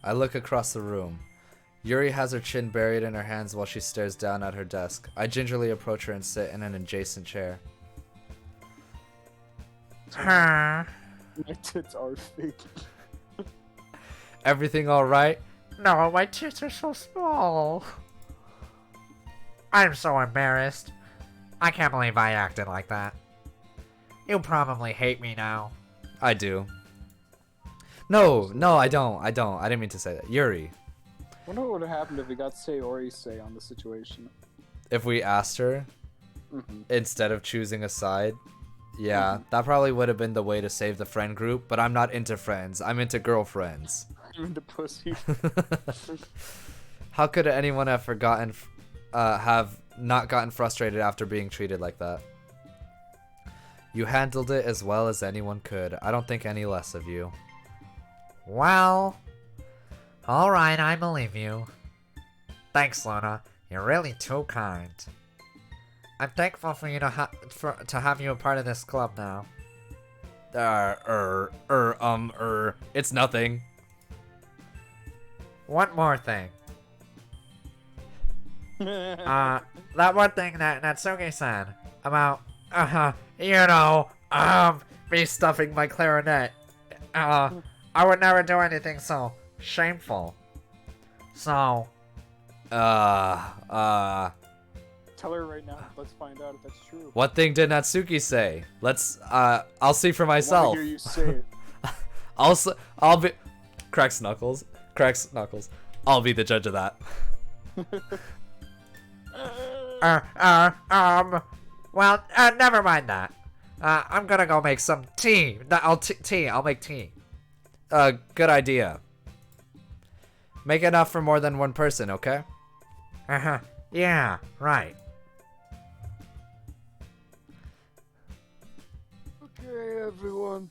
I look across the room. Yuri has her chin buried in her hands while she stares down at her desk. I gingerly approach her and sit in an adjacent chair. Huh? my tits are fake. Everything alright? No, my tits are so small. I'm so embarrassed. I can't believe I acted like that. You probably hate me now. I do. No, I don't. I didn't mean to say that. Yuri, Wonder what would have happened if we got Sayori's say on the situation. if we asked her Mm-hmm. instead of choosing a side, yeah, that probably would have been the way to save the friend group, but I'm not into friends. I'm into girlfriends. I'm into pussy. How could anyone have have not gotten frustrated after being treated like that? You handled it as well as anyone could. I don't think any less of you. Well, alright, I believe you. Thanks, Luna. You're really too kind. I'm thankful for you to have you a part of this club now. It's nothing. One more thing. That one thing that Natsuki said about, me stuffing my clarinet. I would never do anything so shameful. So, Tell her right now. Let's find out if that's true. what thing did Natsuki say? I'll see for I want myself. to hear you say it. I'll be, cracks knuckles. I'll be the judge of that. well, never mind that. I'm gonna go make some tea. I'll make tea. Good idea. Make enough for more than one person, okay? Yeah, right. Okay, everyone.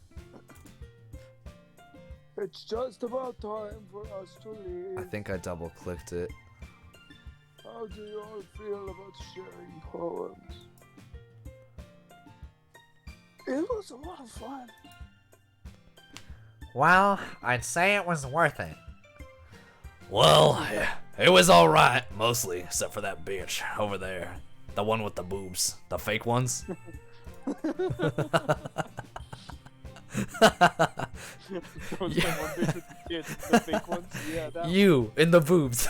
It's just about time for us to leave. I think I double clicked it. How do you all feel about sharing poems? It was a lot of fun. Well, I'd say it was worth it. Well, it was alright, mostly, except for that bitch over there. The one with the boobs. The fake ones. Those are one bit with the kids, the fake ones. Yeah, that You in the boobs.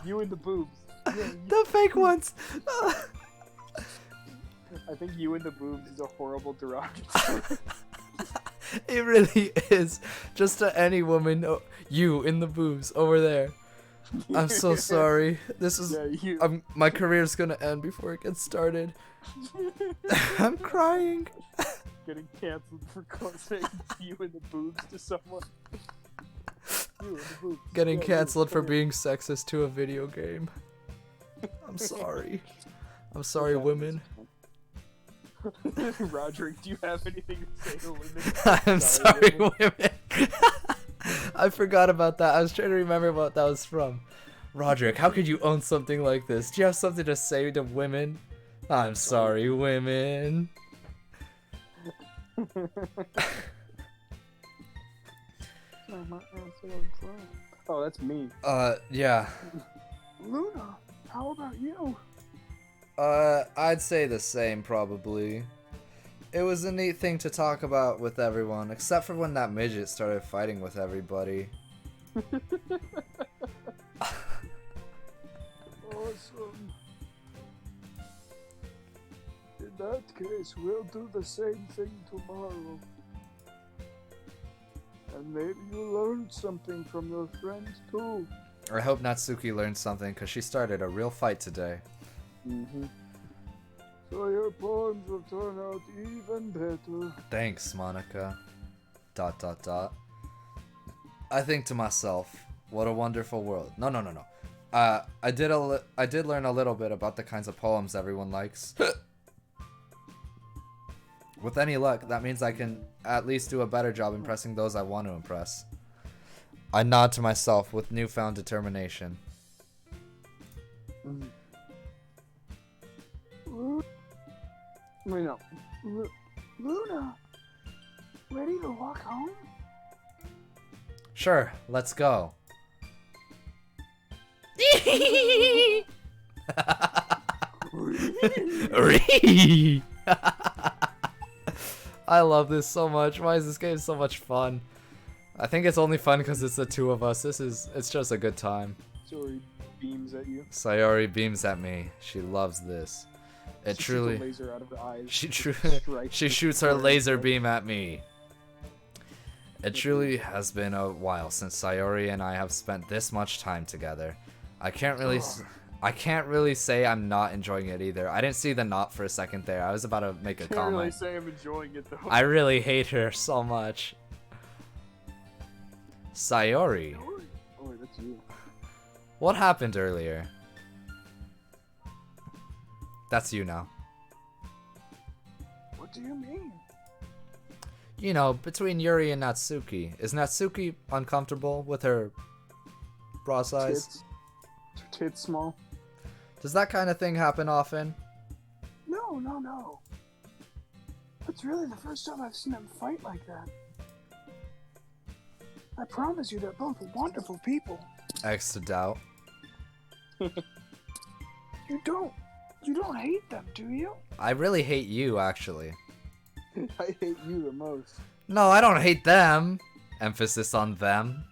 you and the boobs. Yeah, The fake ones. I think you and the boobs is a horrible derogatory. It really is. Just to any woman, you in the boobs over there. I'm so sorry. This is. Yeah, you. My career's gonna end before it gets started. I'm crying. Getting canceled for saying you and the boobs to someone. You and the boobs. Getting Yeah, canceled for yeah. being sexist to a video game. I'm sorry. I'm sorry, women. Roderick, do you have anything to say to women? I'm sorry, women. I forgot about that. I was trying to remember what that was from. Roderick, how could you own something like this? Do you have something to say to women? I'm sorry, women. Oh, that's me. Yeah. Luna, how about you? I'd say the same, probably. It was a neat thing to talk about with everyone, except for when that midget started fighting with everybody. Awesome. In that case, we'll do the same thing tomorrow. And maybe you learned something from your friends too. I hope Natsuki learned something, because she started a real fight today. Mm-hmm. So your poems will turn out even better. Thanks, Monica. ... I think to myself, what a wonderful world. No. I did learn a little bit about the kinds of poems everyone likes. With any luck, that means I can at least do a better job impressing those I want to impress. I nod to myself with newfound determination. Wait, no. Luna, ready to walk home? Sure, let's go. I love this so much. Why is this game so much fun? I think it's only fun because it's the two of us. It's just a good time. Sorry, beams at you. Sayori beams at me. She loves this. It She shoots a truly. laser out of her eyes. She Strikes she the shoots her square laser head. beam at me. It truly has been a while since Sayori and I have spent this much time together. I can't really say I'm not enjoying it either. I didn't see the knot for a second there. I was about to make a Can't really comment. say I'm enjoying it though. I really hate her so much. Sayori, Oh, wait, that's you. what happened earlier? That's you now. What do you mean? You know, between Yuri and Natsuki. Is Natsuki uncomfortable with her bra size? Tits. Her tits small. Does that kind of thing happen often? No. That's really the first time I've seen them fight like that. I promise you they're both wonderful people. X to doubt. You don't hate them, do you? I really hate you, actually. I hate you the most. No, I don't hate them. Emphasis on them.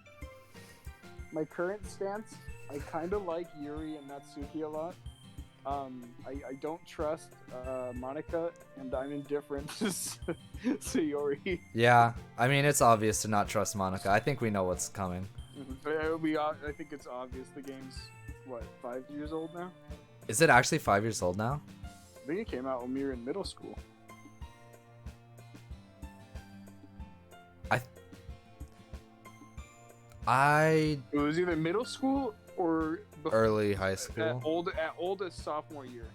My current stance, I kind of like Yuri and Natsuki a lot. I don't trust Monica, and I'm indifferent to Sayori. Yeah, I mean, it's obvious to not trust Monica. I think we know what's coming. I think it's obvious the game's, what, 5 years old now? Is it actually 5 years old now? I think it came out when we were in middle school. I It was either middle school or early high school. at oldest sophomore year.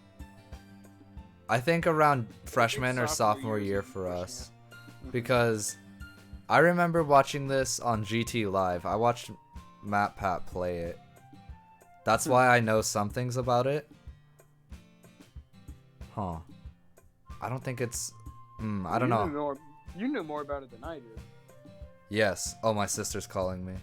I think around freshman or sophomore year for us. Because I remember watching this on GT Live. I watched Matt Pat play it. That's why I know some things about it. Huh. I don't think it's... I don't know. You knew more about it than I did. Yes. Oh, my sister's calling me.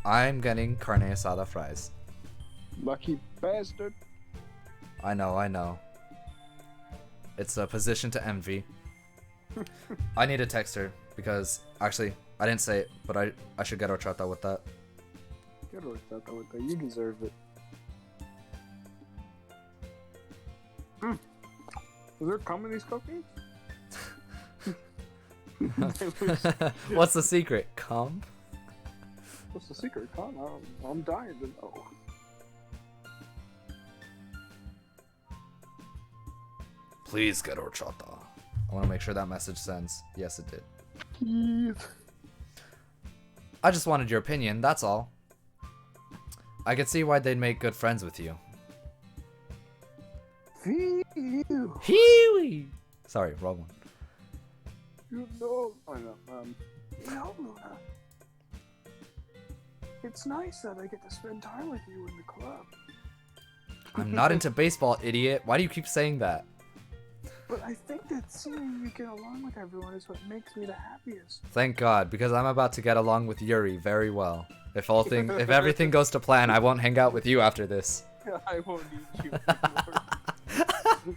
I'm getting carne asada fries. Lucky bastard. I know. It's a position to envy. I need to text her because actually I didn't say it, but I should get horchata with that. Get horchata with that. You deserve it. Is there cum in these cookies? What's the secret? Come? What's the secret, Con? I'm dying to know. Please get horchata. I want to make sure that message sends. Yes, it did. Please. I just wanted your opinion, that's all. I could see why they'd make good friends with you. You. Huey! Sorry, wrong one. You know. I know. You know, Luna. It's nice that I get to spend time with you in the club. I'm not into baseball, idiot. Why do you keep saying that? But I think that seeing you get along with everyone is what makes me the happiest. Thank God, because I'm about to get along with Yuri very well. If everything goes to plan, I won't hang out with you after this. I won't need you anymore.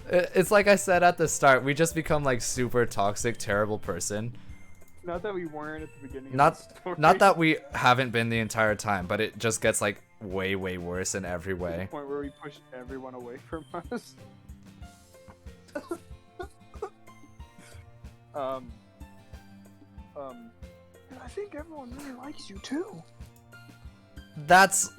It's like I said at the start, we just become like super toxic, terrible person. Not that we weren't at the beginning. Not of the story. not that we haven't been the entire time, but it just gets like way worse in every To the way. point where we push everyone away from us. And I think everyone really likes you too. That's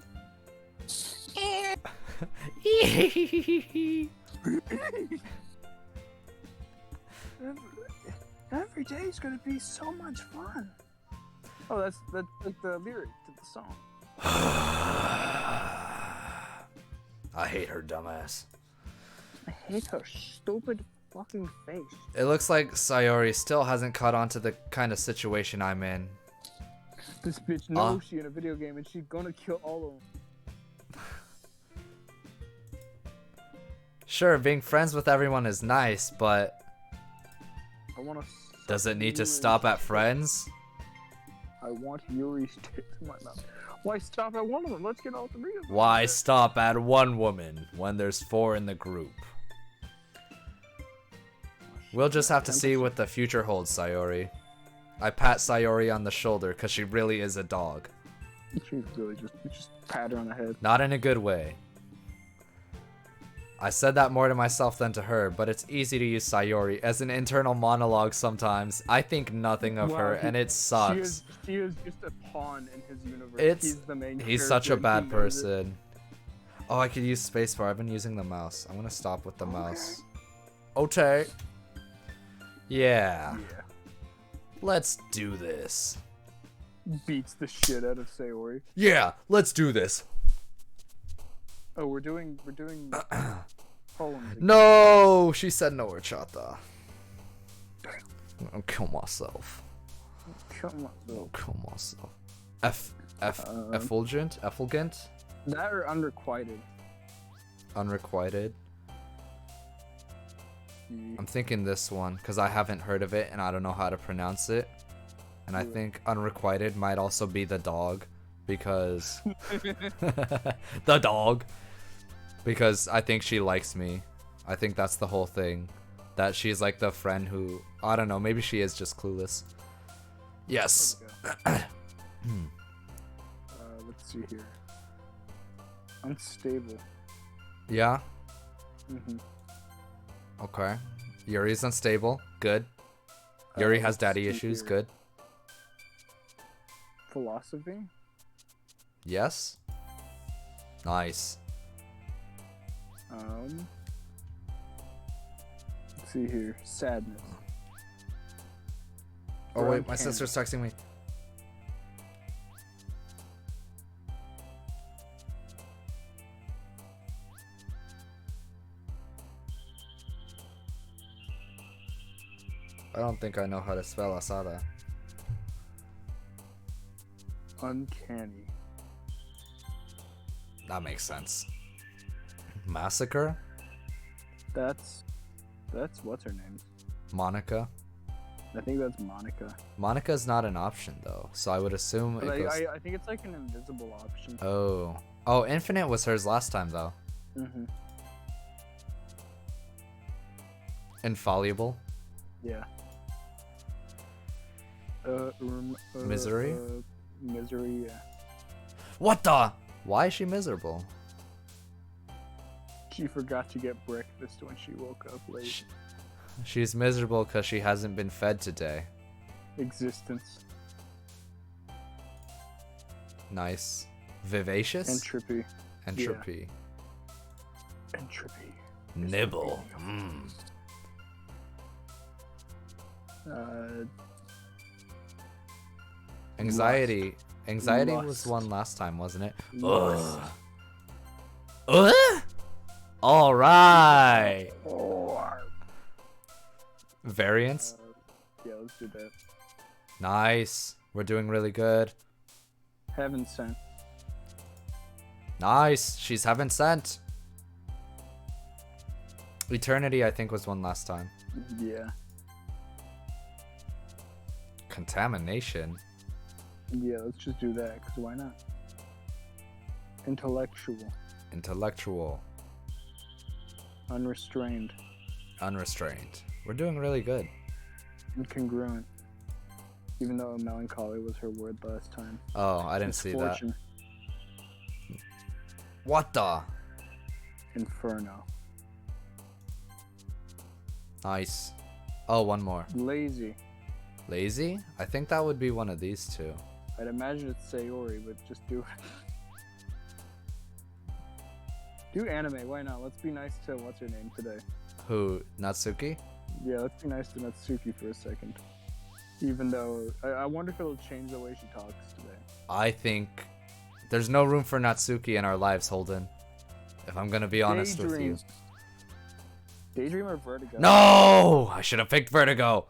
Every day is gonna be so much fun. Oh, that's like the lyric to the song. I hate her dumbass. I hate her stupid fucking face. It looks like Sayori still hasn't caught on to the kind of situation I'm in. This bitch knows she in a video game and she gonna kill all of them. Sure, being friends with everyone is nice, but I wanna. does it need to Yuri's stop at dick. friends? I want Yuri's dick in my mouth. Why stop at one of them? Let's get all three of them. Why stop at one woman when there's 4 in the group? We'll just have to see what the future holds, Sayori. I pat Sayori on the shoulder because she really is a dog. She's really just pat her on the head. Not in a good way. I said that more to myself than to her, but it's easy to use Sayori as an internal monologue sometimes. I think nothing of her, and it sucks. She is just a pawn in his universe. It's- He's the main He's such a character and bad he knows it. person. Oh, I could use spacebar. I've been using the mouse. I'm gonna stop with the mouse. Okay. Yeah. Yeah. Let's do this. Beats the shit out of Sayori. Yeah, let's do this. Oh, we're doing poems. again. No, she said no horchata. I'll kill myself. Come on, I'll kill myself. Effulgent? Effulgent? that or unrequited. Unrequited? I'm thinking this one because I haven't heard of it and I don't know how to pronounce it. And I think unrequited might also be the dog because the dog because I think she likes me. I think that's the whole thing. That she's like the friend who I don't know, maybe she is just clueless. Yes. Let's see here. Unstable. Yeah. Mm-hmm. Okay. Yuri's unstable. Good. Yuri has daddy issues. Good. Philosophy. Yes. Nice. Let's see here. Sadness. Oh wait, my Uncanny. sister's texting me. I don't think I know how to spell asada. Uncanny. That makes sense. Massacre? That's what's her name? Monica? I think that's Monica. Monica's not an option though, so I would assume But it goes... I think it's like an invisible option. Oh. Oh, Infinite was hers last time though. Mm-hmm. Infallible? Yeah. Misery? Misery, yeah. What the? Why is she miserable? She forgot to get breakfast when she woke up late. She's miserable because she hasn't been fed today. Existence. Nice. Vivacious? Entropy. Entropy. Entropy. Nibble. Mm. Anxiety. Anxiety was Lust. one last time, wasn't it? Lust. All right. Variance. Yeah, let's do that. Nice. We're doing really good. Heaven sent. Nice. She's heaven sent. Eternity, I think, was one last time. Yeah. Contamination. Yeah, let's just do that, because why not? Intellectual. Intellectual. Unrestrained. Unrestrained. We're doing really good. Incongruent. Even though melancholy was her word last time. Oh, I didn't see that. Misfortune. What the? Inferno. Nice. Oh, one more. Lazy. Lazy? I think that would be one of these two. I'd imagine it's Sayori, but just do it. Do anime, why not? Let's be nice to what's her name today. Who? Natsuki? Yeah, let's be nice to Natsuki for a second. Even though I wonder if it'll change the way she talks today. I think there's no room for Natsuki in our lives, Holden. If I'm gonna be honest with you. Daydream or Vertigo? No! I should have picked Vertigo.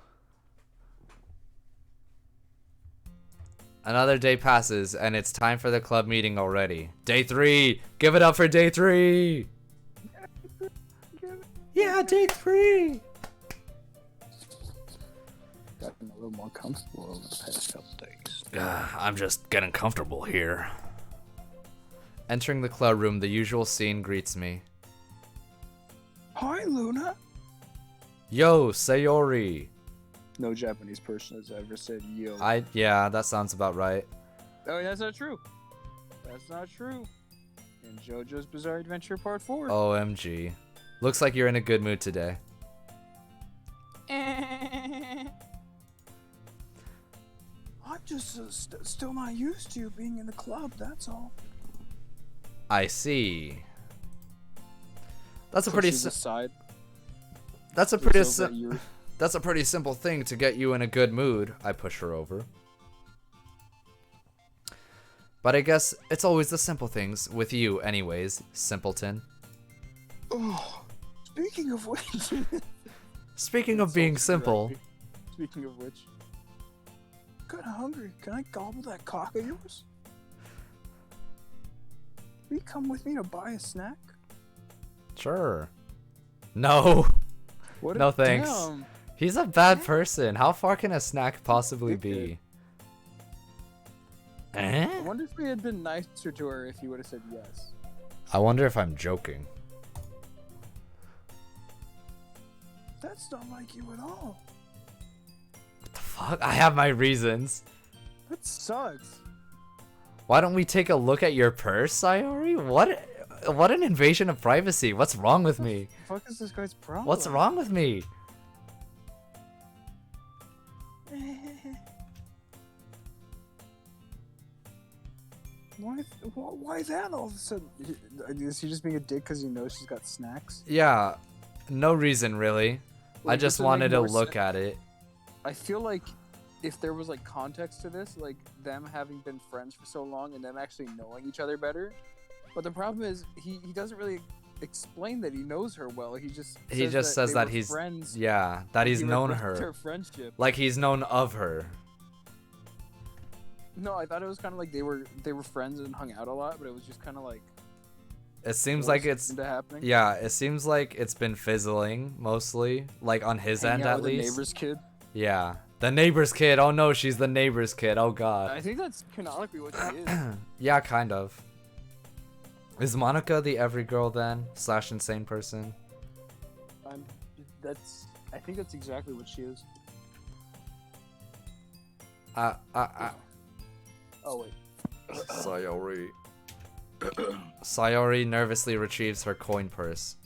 Another day passes, and it's time for the club meeting already. Day 3! Give it up for day 3! Yeah, day 3! Gotten a little more comfortable over the past couple days. I'm just getting comfortable here. Entering the club room, the usual scene greets me. Hi, Luna. Yo, Sayori! No Japanese person has ever said yo. Yeah, that sounds about right. Oh, that's not true. That's not true. In JoJo's Bizarre Adventure Part 4. OMG. Looks like you're in a good mood today. I'm just still not used to you being in the club, that's all. I see. That's a pretty Pushes aside. That's a looks pretty over at Yuri. That's a pretty simple thing to get you in a good mood. I push her over. But I guess it's always the simple things with you anyways, simpleton. Oh, speaking of which, Speaking of being simple, Speaking of which, kinda hungry. Can I gobble that cock of yours? Will you come with me to buy a snack? sure. No. what No a- thanks. Damn. He's a bad person. How far can a snack possibly be? I wonder if we had been nicer to her if he would have said yes. I wonder if I'm joking. That's not like you at all. What the fuck? I have my reasons. That sucks. Why don't we take a look at your purse, Sayori? What an invasion of privacy. What's wrong with me? What the fuck is this guy's problem? What's wrong with me? Why that all of a sudden? Is he just being a dick because he knows she's got snacks? Yeah, no reason really. I Like, just this would make wanted to more look sense. at it. I feel like if there was like context to this, like them having been friends for so long and them actually knowing each other better. But the problem is he doesn't really explain that he knows her well. He just says they that were he's friends. yeah, that he's He known regrets her. Their friendship. Like he's known of her. No, I thought it was kind of like they were friends and hung out a lot, but it was just kind of like It seems like forced it's into happening. yeah, it seems like it's been fizzling mostly, like on his Hanging end out at with the least. neighbor's kid. Yeah. The neighbor's kid. Oh no, she's the neighbor's kid. Oh god. I think that's canonically what she is. Yeah, kind of. Is Monica the every girl then? / insane person? I think that's exactly what she is. Oh wait. Sayori. Sayori nervously retrieves her coin purse.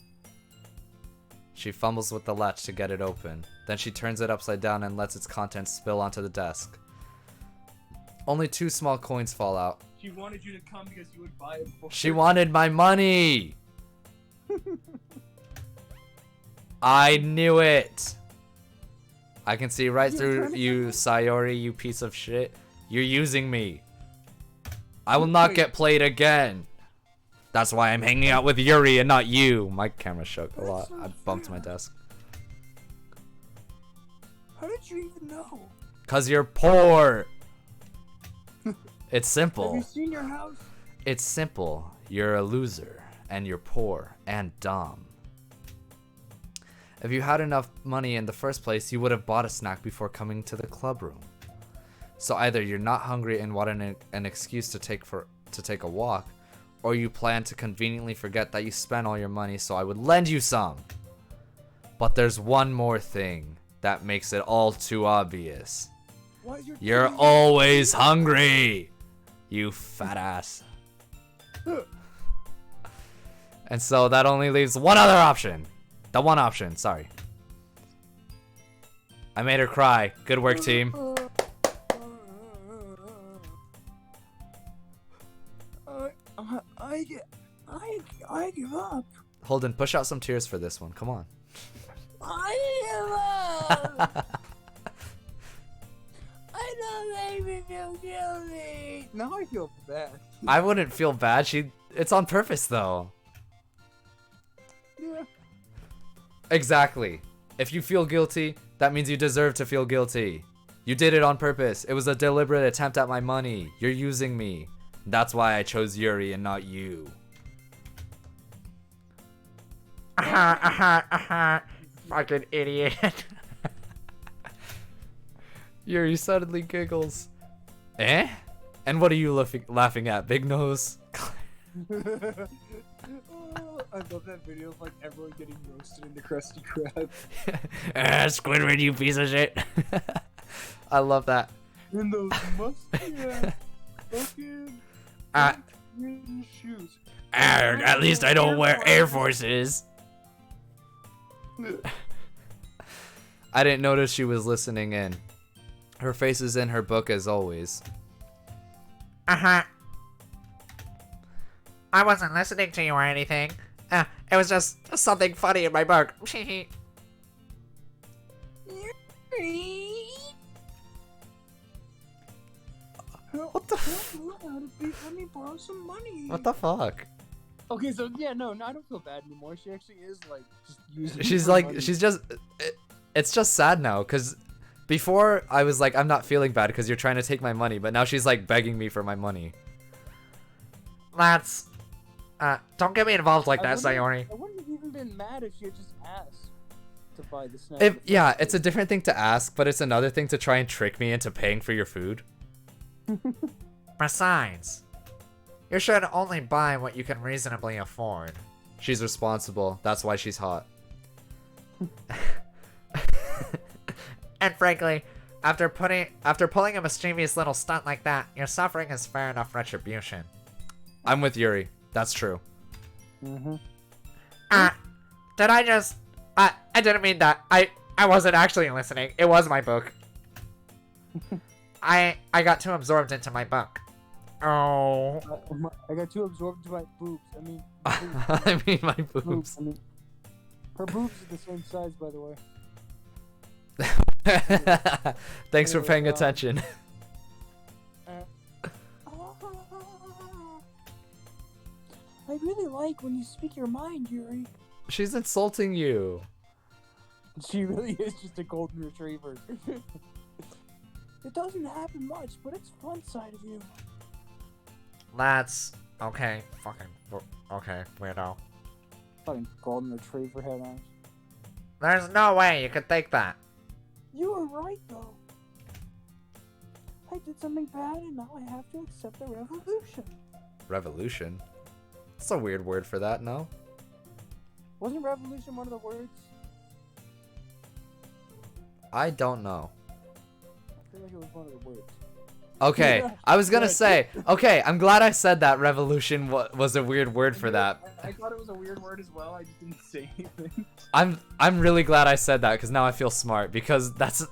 She fumbles with the latch to get it open. Then she turns it upside down and lets its contents spill onto the desk. Only 2 small coins fall out. She wanted you to come because you would buy it for She wanted my money! I knew it! I can see right through you, Sayori, you piece of shit. You're using me. I will not get played again. That's why I'm hanging out with Yuri and not you. My camera shook a lot. I bumped my desk. How did you even know? Cause you're poor. It's Have simple. you seen your house? It's simple. You're a loser, and you're poor and dumb. If you had enough money in the first place, you would have bought a snack before coming to the club room. So either you're not hungry and want an excuse to take a walk, or you plan to conveniently forget that you spent all your money, so I would lend you some. But there's one more thing that makes it all too obvious. Why is your You're TV always hungry, you fat ass. And so that only leaves one other option. The one option, sorry. I made her cry. Good work, team. I give up. Holden, push out some tears for this one. Come on. I give up. I don't make me feel guilty. Now I feel bad. I wouldn't feel bad. It's on purpose though. Yeah. Exactly. If you feel guilty, that means you deserve to feel guilty. You did it on purpose. It was a deliberate attempt at my money. You're using me. That's why I chose Yuri and not you. Fucking idiot. Yuri suddenly giggles. Eh? And what are you laughing at, Big Nose? I love that video of like everyone getting roasted in the Krusty Krab. Squidward, you piece of shit. I love that. In those musty ass fucking Uh, green shoes. At least I don't wear Air Forces. I didn't notice she was listening in. Her face is in her book as always. I wasn't listening to you or anything. It was just something funny in my book. What the Let me borrow some money. What the fuck? Okay, so yeah, no, I don't feel bad anymore. She actually is like just using. She's for like, money. she's just, it's just sad now, because before I was like, I'm not feeling bad because you're trying to take my money, but now she's like begging me for my money. That's... don't get me involved like that, Sayori. I wouldn't have even been mad if she had just asked to buy the snack. If, yeah, it's a different thing to ask, but it's another thing to try and trick me into paying for your food. Besides, you should only buy what you can reasonably afford. She's responsible. That's why she's hot. And frankly, After pulling a mischievous little stunt like that, your suffering is fair enough retribution. I'm with Yuri. That's true. Mm-hmm. Did I just... I didn't mean that. I wasn't actually listening. It was my book. I got too absorbed into my book. Oh. I got too absorbed into my boobs. I mean, I mean my boobs. I mean, her boobs are the same size, by the way. Thanks for paying attention. I really like when you speak your mind, Yuri. She's insulting you. She really is just a golden retriever. It doesn't happen much, but it's fun side of you. That's... Okay, okay, weirdo. Fucking golden retriever head on. There's no way you could think that. You were right, though. I did something bad, and now I have to accept the revolution. Revolution? That's a weird word for that, no? Wasn't revolution one of the words? I don't know. I feel like it was one of the words. Okay, Yeah, I was gonna yeah. say, okay, I'm glad I said that revolution was a weird word for that. I thought it was a weird word as well. I just didn't say anything. I'm really glad I said that because now I feel smart because that's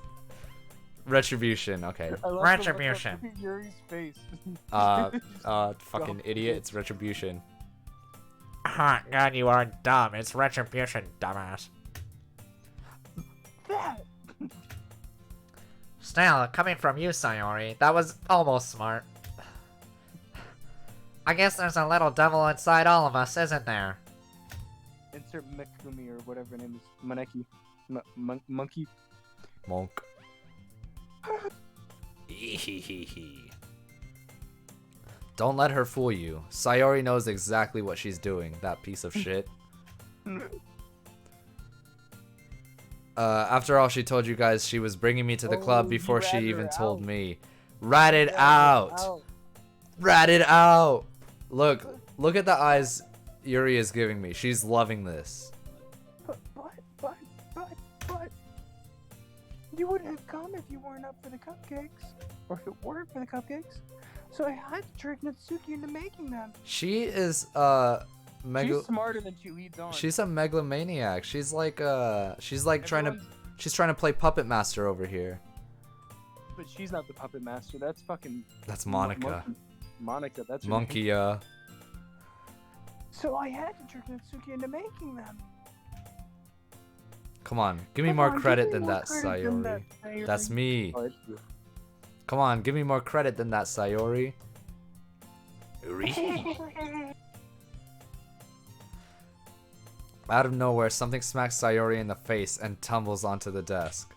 retribution. Okay. I love Retribution. The look on Yuri's face. Fucking idiot. It's retribution. Ha, God, you are dumb. It's retribution, dumbass. That. Still, coming from you, Sayori, that was almost smart. I guess there's a little devil inside all of us, isn't there? Insert Megumi or whatever her name is. Maneki. Monkey. Monk. Don't let her fool you. Sayori knows exactly what she's doing, that piece of shit. After all, she told you guys she was bringing me to the club Oh, before you she ratted even her told out. me. Rat it out! Rat it out! Look at the eyes Yuri is giving me. She's loving this. But, you wouldn't have come if you weren't up for the cupcakes. Or if it weren't for the cupcakes. So I had to trick Natsuki into making them. She is, She's smarter than she leads on. she's a megalomaniac. She's like trying to, Everyone's- she's trying to play puppet master over here. But she's not the puppet master. That's fucking That's Monica. Monica, that's her Monkey, name. So I had to trick Natsuki into making them. Come on, give me Come more on, give credit me than more that, credit than Sayori. that, Sayori. That's me. Oh, it's you. Come on, give me more credit than that, Sayori. Out of nowhere, something smacks Sayori in the face and tumbles onto the desk.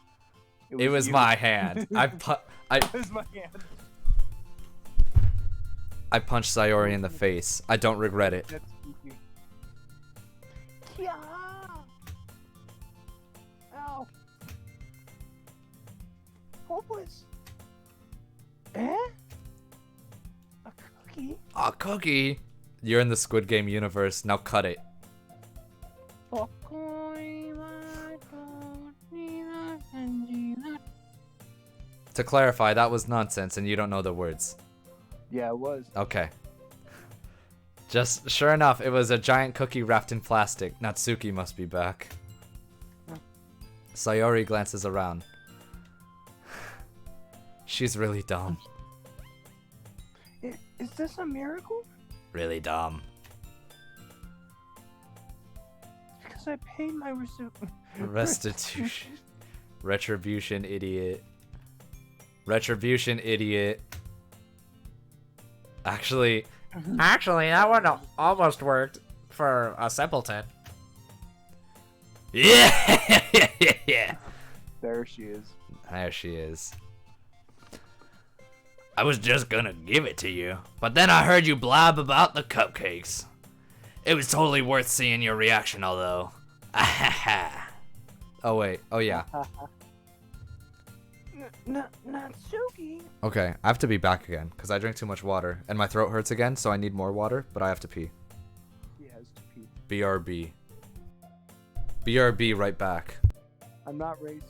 It was you. my hand. It was my hand. I punched Sayori in the face. I don't regret it. That's spooky. Yeah. Ow. Hopeless. Eh? A cookie? A cookie. You're in the Squid Game universe. Now cut it. To clarify, that was nonsense and you don't know the words. Yeah, it was. Okay. Just sure enough, it was a giant cookie wrapped in plastic. Natsuki must be back. Sayori glances around. She's really dumb. Is this a miracle? Really dumb. Because I paid my Restitution. Retribution, idiot. Retribution, idiot. Actually, That one almost worked for a simpleton. yeah. There she is. There she is. I was just gonna give it to you, but then I heard you blab about the cupcakes. It was totally worth seeing your reaction, although. Oh wait. Oh yeah. Natsuki. Okay, I have to be back again because I drank too much water and my throat hurts again, so I need more water. But I have to pee. He has to pee. BRB. BRB. Right back. I'm not racist.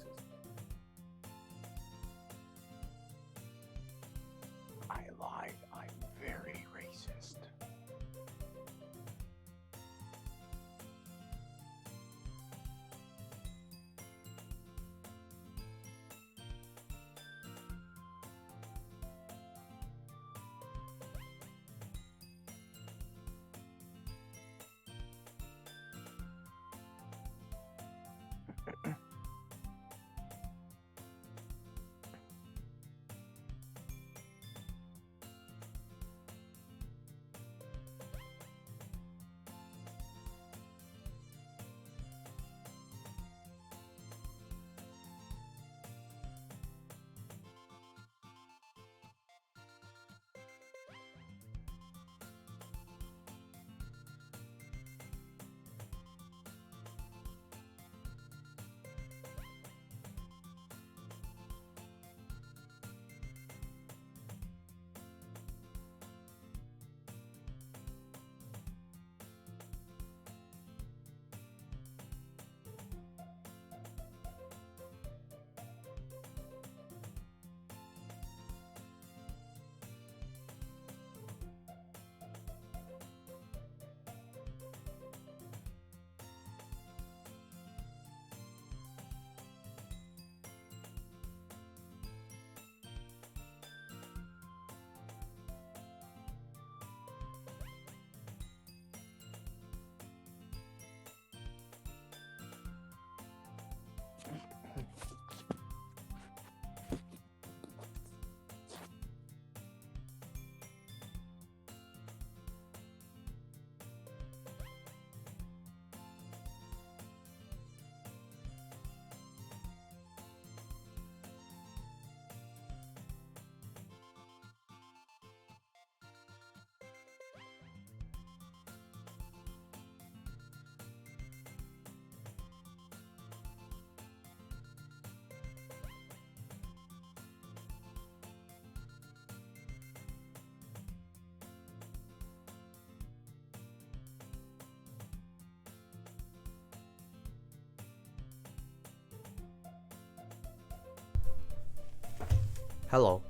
Hello.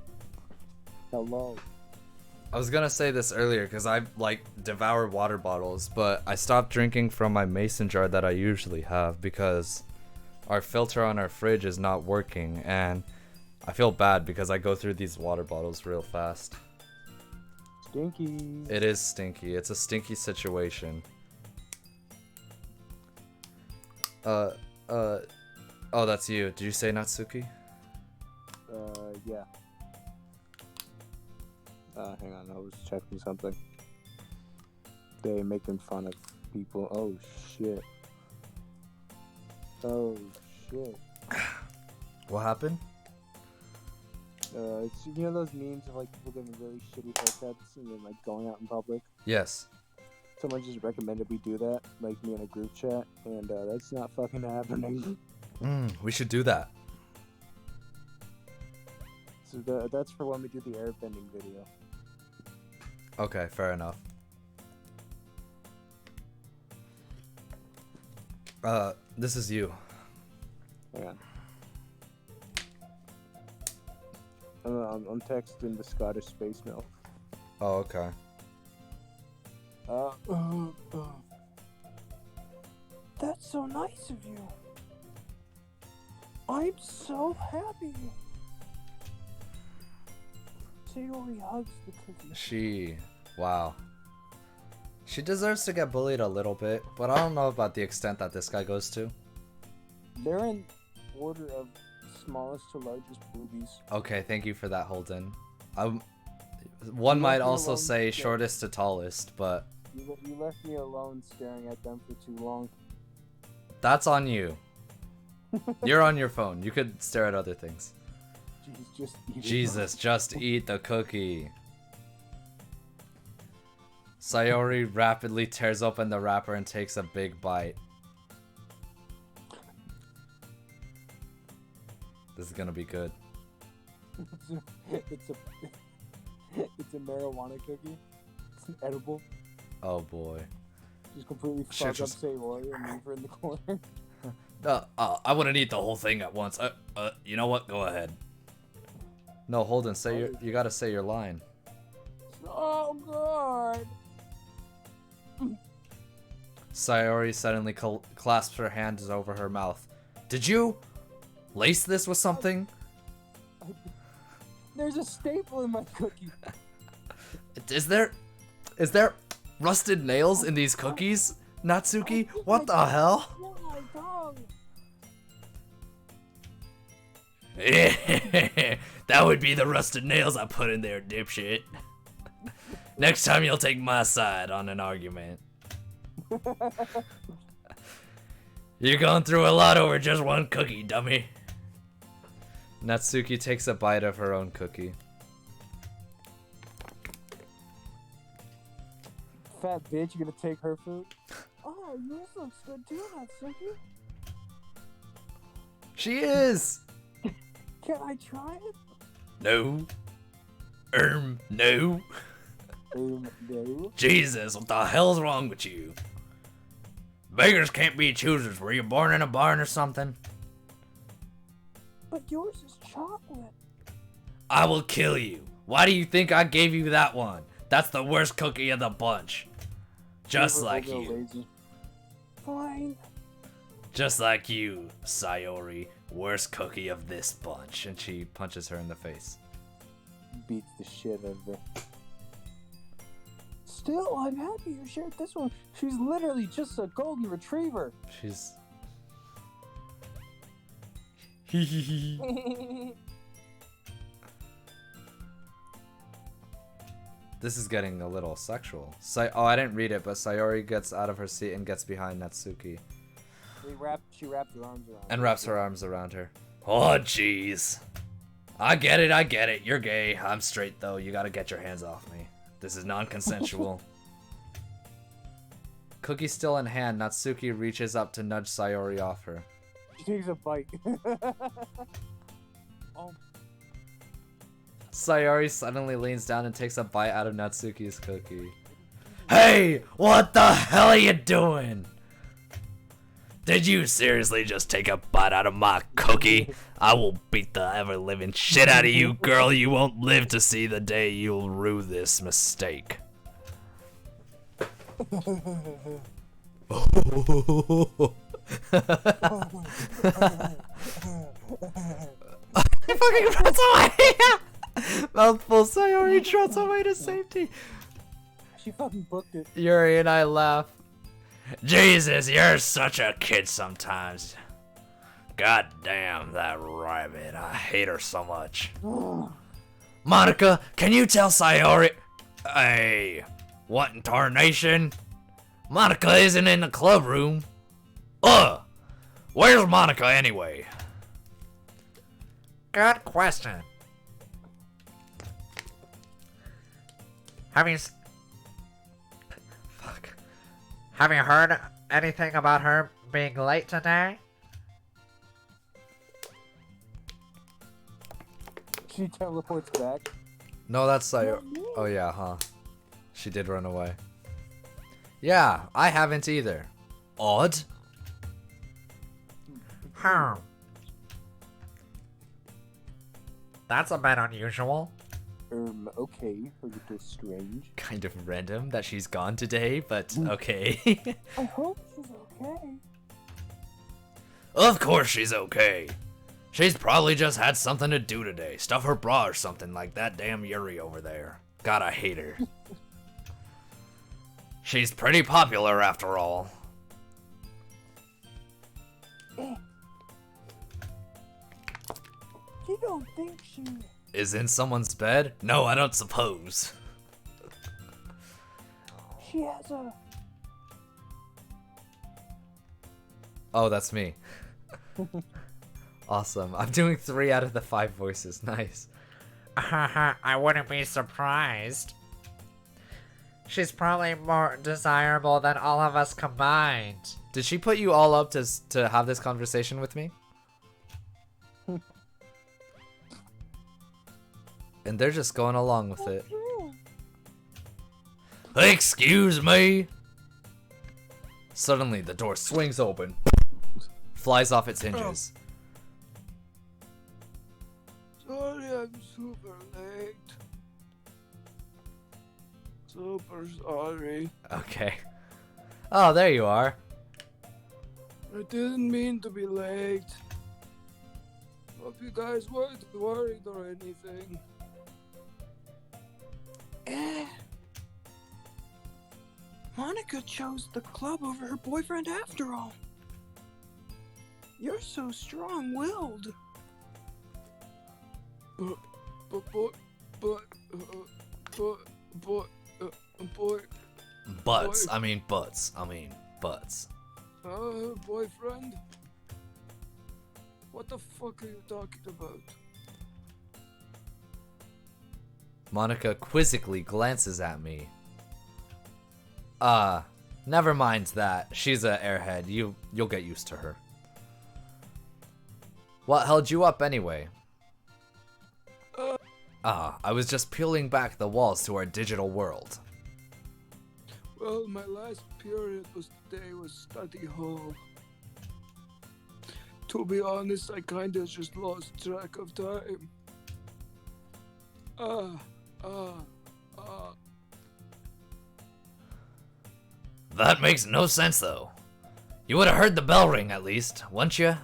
Hello. I was gonna say this earlier because I like devour water bottles, but I stopped drinking from my mason jar that I usually have because our filter on our fridge is not working, and I feel bad because I go through these water bottles real fast. Stinky. It is stinky. It's a stinky situation. Oh, that's you. Did you say Natsuki? Yeah. Hang on, I was checking something. They making fun of people. Oh shit. Oh shit. What happened? It's you know those memes of like people getting really shitty haircuts and then like going out in public. Yes. Someone just recommended we do that, like me in a group chat, and that's not fucking happening. We should do that. So that's for when we do the airbending video. Okay, fair enough. This is you. Hang on. I'm texting the Scottish Space Milk. Oh, okay. That's so nice of you. I'm so happy. Sayori hugs the cookie. Wow. She deserves to get bullied a little bit, but I don't know about the extent that this guy goes to. They're in order of smallest to largest boobies. Okay, thank you for that, Holden. One might also say shortest to tallest, but You left me alone staring at them for too long. that's on you. You're on your phone. You could stare at other things. Just eat it. Jesus, just eat the cookie. Sayori rapidly tears open the wrapper and takes a big bite. This is gonna be good. it's a marijuana cookie. It's an edible. Oh boy. Just completely Shit, fuck up just- Sayori and leave her in the corner. I wouldn't eat the whole thing at once. You know what? Go ahead. No, Holden, you gotta say your line. Oh god. Sayori suddenly clasps her hands over her mouth. Did you lace this with something? There's a staple in my cookie. Is there rusted nails in these cookies, Natsuki? What the hell? Oh my god. That would be the rusted nails I put in there, dipshit. Next time you'll take my side on an argument. You're going through a lot over just one cookie, dummy. Natsuki takes a bite of her own cookie. Fat bitch, you gonna take her food? Oh, yours looks good too, Natsuki. She is! Can I try it? No. No. No. Jesus, what the hell's wrong with you? Beggars can't be choosers. Were you born in a barn or something? But yours is chocolate. I will kill you. Why do you think I gave you that one? That's the worst cookie of the bunch. Just like you. Fine. Just like you, Sayori. Worst cookie of this bunch. And she punches her in the face. Beats the shit out of her. Still, I'm happy you shared this one. She's literally just a golden retriever. She's... This is getting a little sexual. Oh, I didn't read it, but Sayori gets out of her seat and gets behind Natsuki. She wrapped her arms around And wraps her arms around her. Oh, jeez. I get it. You're gay. I'm straight, though. You gotta get your hands off me. This is non-consensual. Cookie still in hand, Natsuki reaches up to nudge Sayori off her. She takes a bite. Oh, Sayori suddenly leans down and takes a bite out of Natsuki's cookie. Hey, what the hell are you doing? Did you seriously just take a bite out of my cookie? I will beat the ever-living shit out of you, girl. You won't live to see the day you'll rue this mistake. He fucking runs away! Mouthful Sayori trots away to safety. She fucking booked it. Yuri and I laugh. Jesus, you're such a kid sometimes. God damn, that rabbit. I hate her so much. Monica, can you tell Sayori... Hey, what in tarnation? Monica isn't in the club room. Where's Monica anyway? Good question. Have you heard anything about her being late today? She teleports back. No, that's Sayori. Oh yeah, huh? She did run away. Yeah, I haven't either. Odd. That's a bit unusual. Okay, a little strange. Kind of random that she's gone today, but okay. I hope she's okay. Of course she's okay. She's probably just had something to do today. Stuff her bra or something like that damn Yuri over there. God, I hate her. She's pretty popular after all. You don't think she... Is in someone's bed? No, I don't suppose. She has a... Oh, that's me. Awesome. I'm doing 3 out of the 5 voices. Nice. I wouldn't be surprised. She's probably more desirable than all of us combined. Did she put you all up to have this conversation with me? And they're just going along with it. Excuse me? Suddenly, the door swings open. Flies off its hinges. Sorry, I'm super late. Super sorry. Okay. Oh, there you are. I didn't mean to be late. Hope you guys weren't worried or anything. Monica chose the club over her boyfriend after all. You're so strong-willed. Butts. I mean butts. I mean butts. Boyfriend? What the fuck are you talking about? Monica quizzically glances at me. Never mind that. She's a airhead. You'll get used to her. What held you up anyway? I was just peeling back the walls to our digital world. Well, my last period today was study hall. To be honest, I kinda just lost track of time. That makes no sense though. You would have heard the bell ring at least, wouldn't you?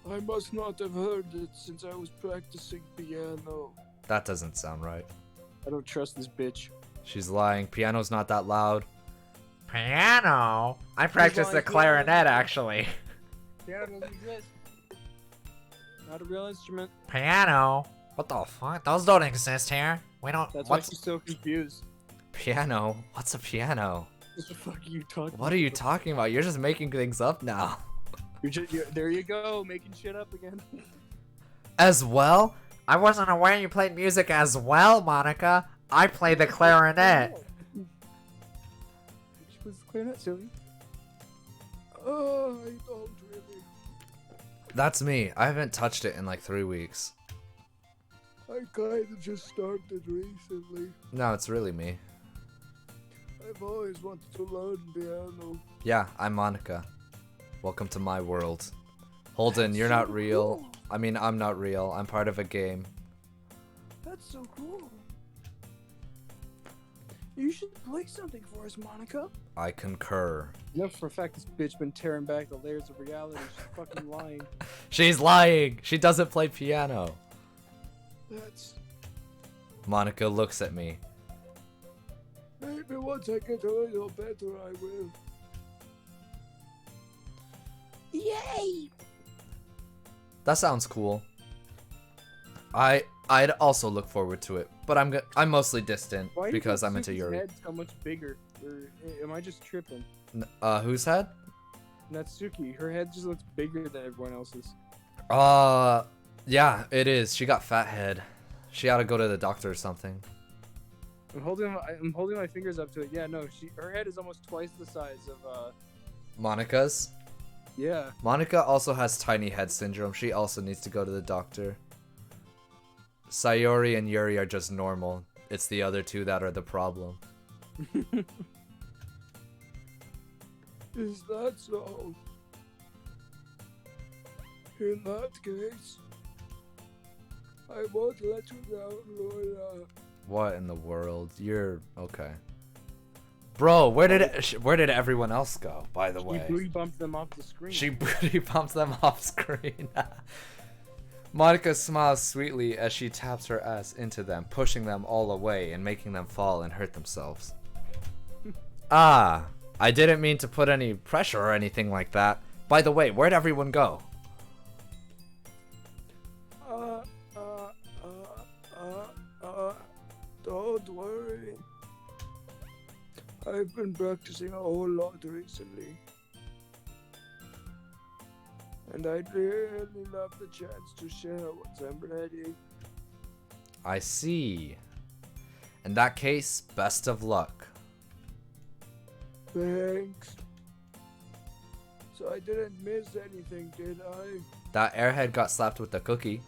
I must not have heard it since I was practicing piano. That doesn't sound right. I don't trust this bitch. She's lying. Piano's not that loud. Piano? I practice the clarinet, actually. Piano doesn't exist. Not a real instrument. Piano? What the fuck? Those don't exist here. We don't. That's why What's she's so confused. Piano? What's a piano? What the fuck are you talking What are you talking about? You're just making things up now. There you go, making shit up again. As well? I wasn't aware you played music as well, Monica. I play the clarinet. She was the clarinet, silly. I don't really. That's me. I haven't touched it in like 3 weeks. I kinda just started recently. No, it's really me. I've always wanted to learn piano. Yeah, I'm Monica. Welcome to my world. Holden, you're not real. I mean, I'm not real. I'm part of a game. That's so cool. You should play something for us, Monica. I concur. You know for a fact this bitch been tearing back the layers of reality. She's fucking lying. She's lying. She doesn't play piano. That's Monica looks at me. maybe once I get a little better, I will. Yay! That sounds cool. I'd also look forward to it, but I'm mostly distant Why do you because think I'm into Suki's Yuri. head's so much bigger? Or am I just tripping? Whose head? Natsuki, her head just looks bigger than everyone else's. Yeah, it is. She got fat head. She ought to go to the doctor or something. I'm holding my fingers up to it. Yeah, no, her head is almost twice the size of Monica's? yeah. Monica also has tiny head syndrome. She also needs to go to the doctor. Sayori and Yuri are just normal. It's the other two that are the problem. Is that so? In that case, I won't let you down, Lola. What in the world? You're okay. Bro, where did everyone else go, by the She way? booty bumped them off the screen. She booty bumps them off screen. Monica smiles sweetly as she taps her ass into them, pushing them all away and making them fall and hurt themselves. Ah, I didn't mean to put any pressure or anything like that. By the way, where'd everyone go? Don't worry. I've been practicing a whole lot recently. And I'd really love the chance to share once I'm ready. I see. In that case, best of luck. Thanks. So I didn't miss anything, did I? That airhead got slapped with the cookie.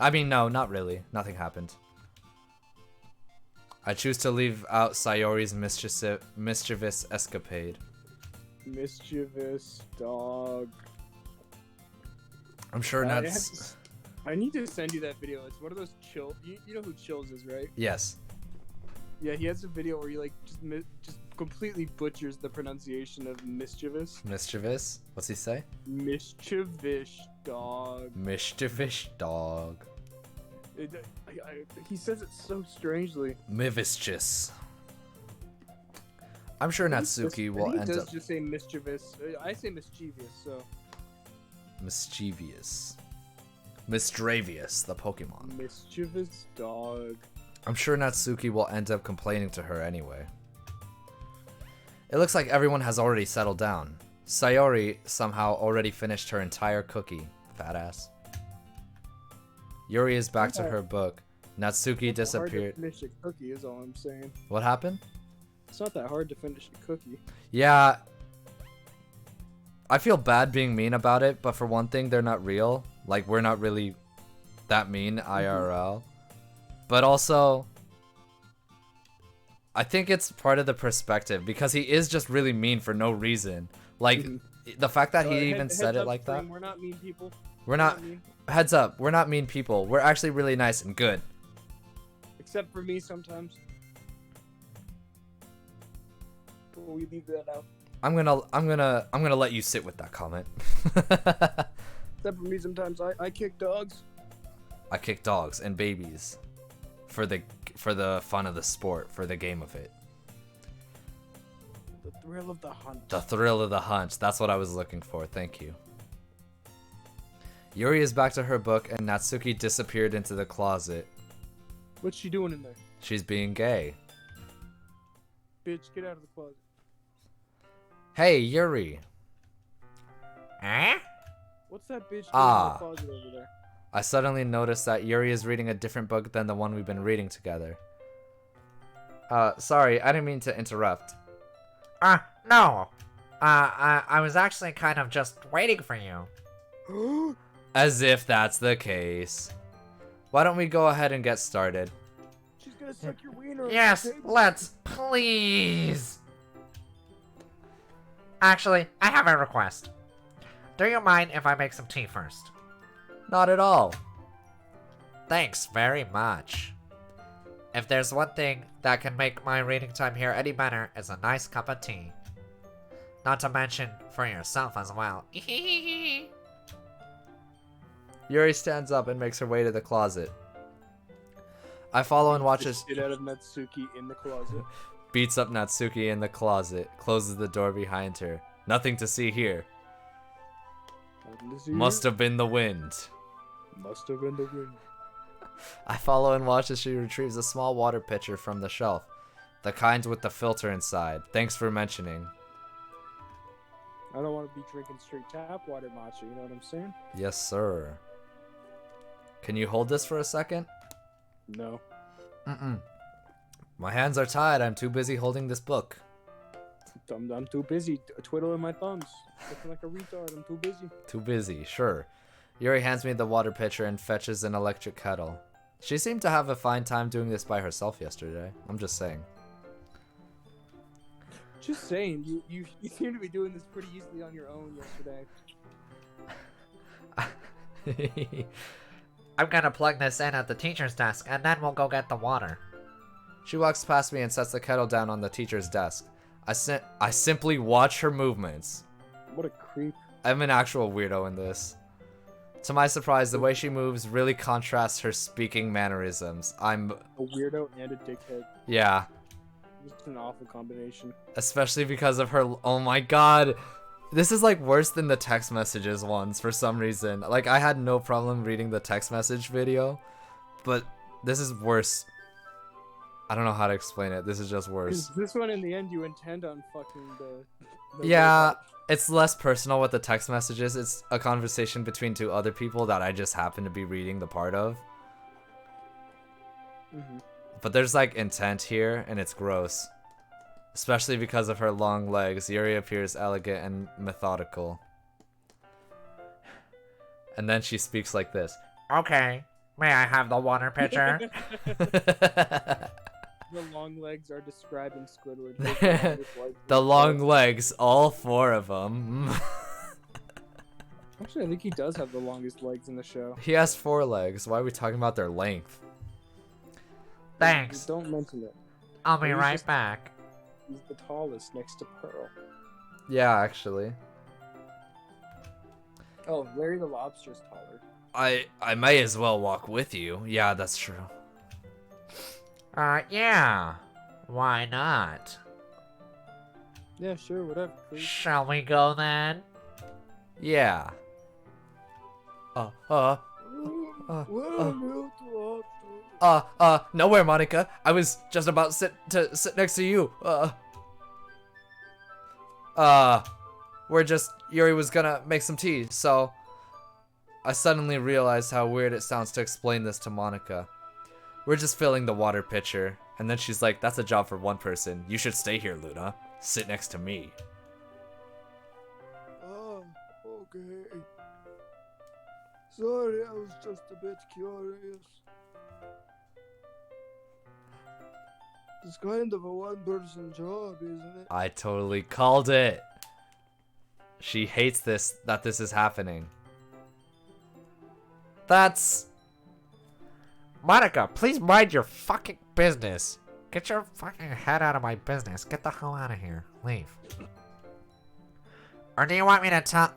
I mean, no, not really. Nothing happened. I choose to leave out Sayori's mischievous escapade. Mischievous dog. I'm sure I Nuts... I need to send you that video. It's one of those chill. You know who Chills is, right? Yes. Yeah, he has a video where he like just completely butchers the pronunciation of mischievous. Mischievous? What's he say? Mischievous dog. Mischievous dog. He says it so strangely. Mischievous. I'm sure Natsuki will he end does up just say mischievous. I say mischievous, so mischievous. Misdravius, the Pokemon. mischievous dog. I'm sure Natsuki will end up complaining to her anyway. It looks like everyone has already settled down. Sayori somehow already finished her entire cookie. Fat ass. Yuri is back to her book. Natsuki It's hard to disappeared. finish a cookie is all I'm saying. What happened? It's not that hard to finish a cookie. Yeah. I feel bad being mean about it, but for one thing, they're not real. Like, we're not really that mean IRL. But also, I think it's part of the perspective because he is just really mean for no reason. Like, the fact that he even said it like that. We're not mean people. We're not. mean. Heads up, we're not mean people. We're actually really nice and good. Except for me sometimes. But we leave that out. I'm gonna let you sit with that comment. Except for me sometimes. I kick dogs. I kick dogs and babies for the fun of the sport, for the game of it. The thrill of the hunt. The thrill of the hunt. That's what I was looking for. Thank you. Yuri is back to her book and Natsuki disappeared into the closet. What's she doing in there? She's being gay. Bitch, get out of the closet. Hey, Yuri. Eh? What's that bitch doing Ah. in the closet over there? I suddenly noticed that Yuri is reading a different book than the one we've been reading together. Sorry, I didn't mean to interrupt. No. I was actually kind of just waiting for you. As if that's the case. Why don't we go ahead and get started? She's gonna suck your wiener. Yes, okay? let's, please. Actually, I have a request. Do you mind if I make some tea first? Not at all. Thanks very much. If there's one thing that can make my reading time here any better, it's a nice cup of tea. Not to mention for yourself as well. Yuri stands up and makes her way to the closet. I follow and watch as Get out of Natsuki in the closet. beats up Natsuki in the closet, closes the door behind her. Nothing to see here. Must have been the wind. Must have been the wind. I follow and watch as she retrieves a small water pitcher from the shelf. The kind with the filter inside. Thanks for mentioning. I don't want to be drinking straight tap water matcha, you know what I'm saying? Yes, sir. Can you hold this for a second? No. Mm-mm. My hands are tied. I'm too busy holding this book. I'm too busy twiddling my thumbs. Looking like a retard. I'm too busy. Too busy, sure. Yuri hands me the water pitcher and fetches an electric kettle. She seemed to have a fine time doing this by herself yesterday. I'm just saying. Just saying, you seem to be doing this pretty easily on your own yesterday. I'm gonna plug this in at the teacher's desk, and then we'll go get the water. She walks past me and sets the kettle down on the teacher's desk. I simply watch her movements. What a creep. I'm an actual weirdo in this. To my surprise, the way she moves really contrasts her speaking mannerisms. I'm... A weirdo and a dickhead. Yeah. Just an awful combination. Especially because of her... Oh my god. This is like worse than the text messages ones for some reason. Like, I had no problem reading the text message video. But this is worse. I don't know how to explain it. This is just worse. This one, in the end, you intend on fucking the Yeah, it's less personal with the text messages. It's a conversation between two other people that I just happen to be reading the part of. Mm-hmm. But there's like intent here, and it's gross. Especially because of her long legs, Yuri appears elegant and methodical. And then she speaks like this. Okay, may I have the water pitcher? The long legs are describing Squidward. The long legs, all four of them. Actually, I think he does have the longest legs in the show. He has 4 legs. Why are we talking about their length? Thanks. Don't mention it. I'll be He's right just- back. He's the tallest next to Pearl. Yeah, actually. Oh, Larry the Lobster's taller. I may as well walk with you. Yeah, that's true. Yeah. Why not? Yeah, sure, whatever. Please. Shall we go then? Yeah. Nowhere, Monica. I was just about to sit next to you. Yuri was gonna make some tea, so I suddenly realized how weird it sounds to explain this to Monica. We're just filling the water pitcher, and then she's like, that's a job for one person. You should stay here, Luna. Sit next to me. Oh, okay. Sorry, I was just a bit curious. It's kind of a one-person job, isn't it? I totally called it. She hates that this is happening. That's... Monica, please mind your fucking business. Get your fucking head out of my business. Get the hell out of here. Leave. Or do you want me to tell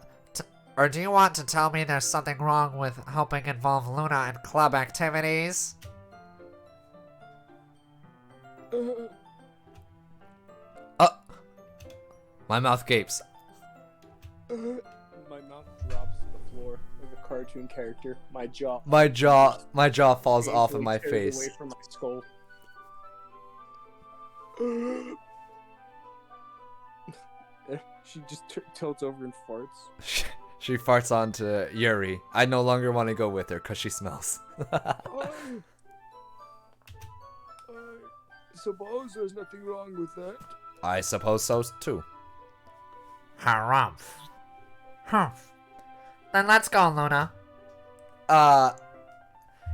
me there's something wrong with helping involve Luna in club activities? My mouth gapes. My mouth drops to the floor like a cartoon character. My jaw falls off of my tears face. away from my skull. She just tilts over and farts. She farts onto Yuri. I no longer want to go with her because she smells. I suppose there's nothing wrong with that. I suppose so too. Harumph. Humph. Then let's go, Luna.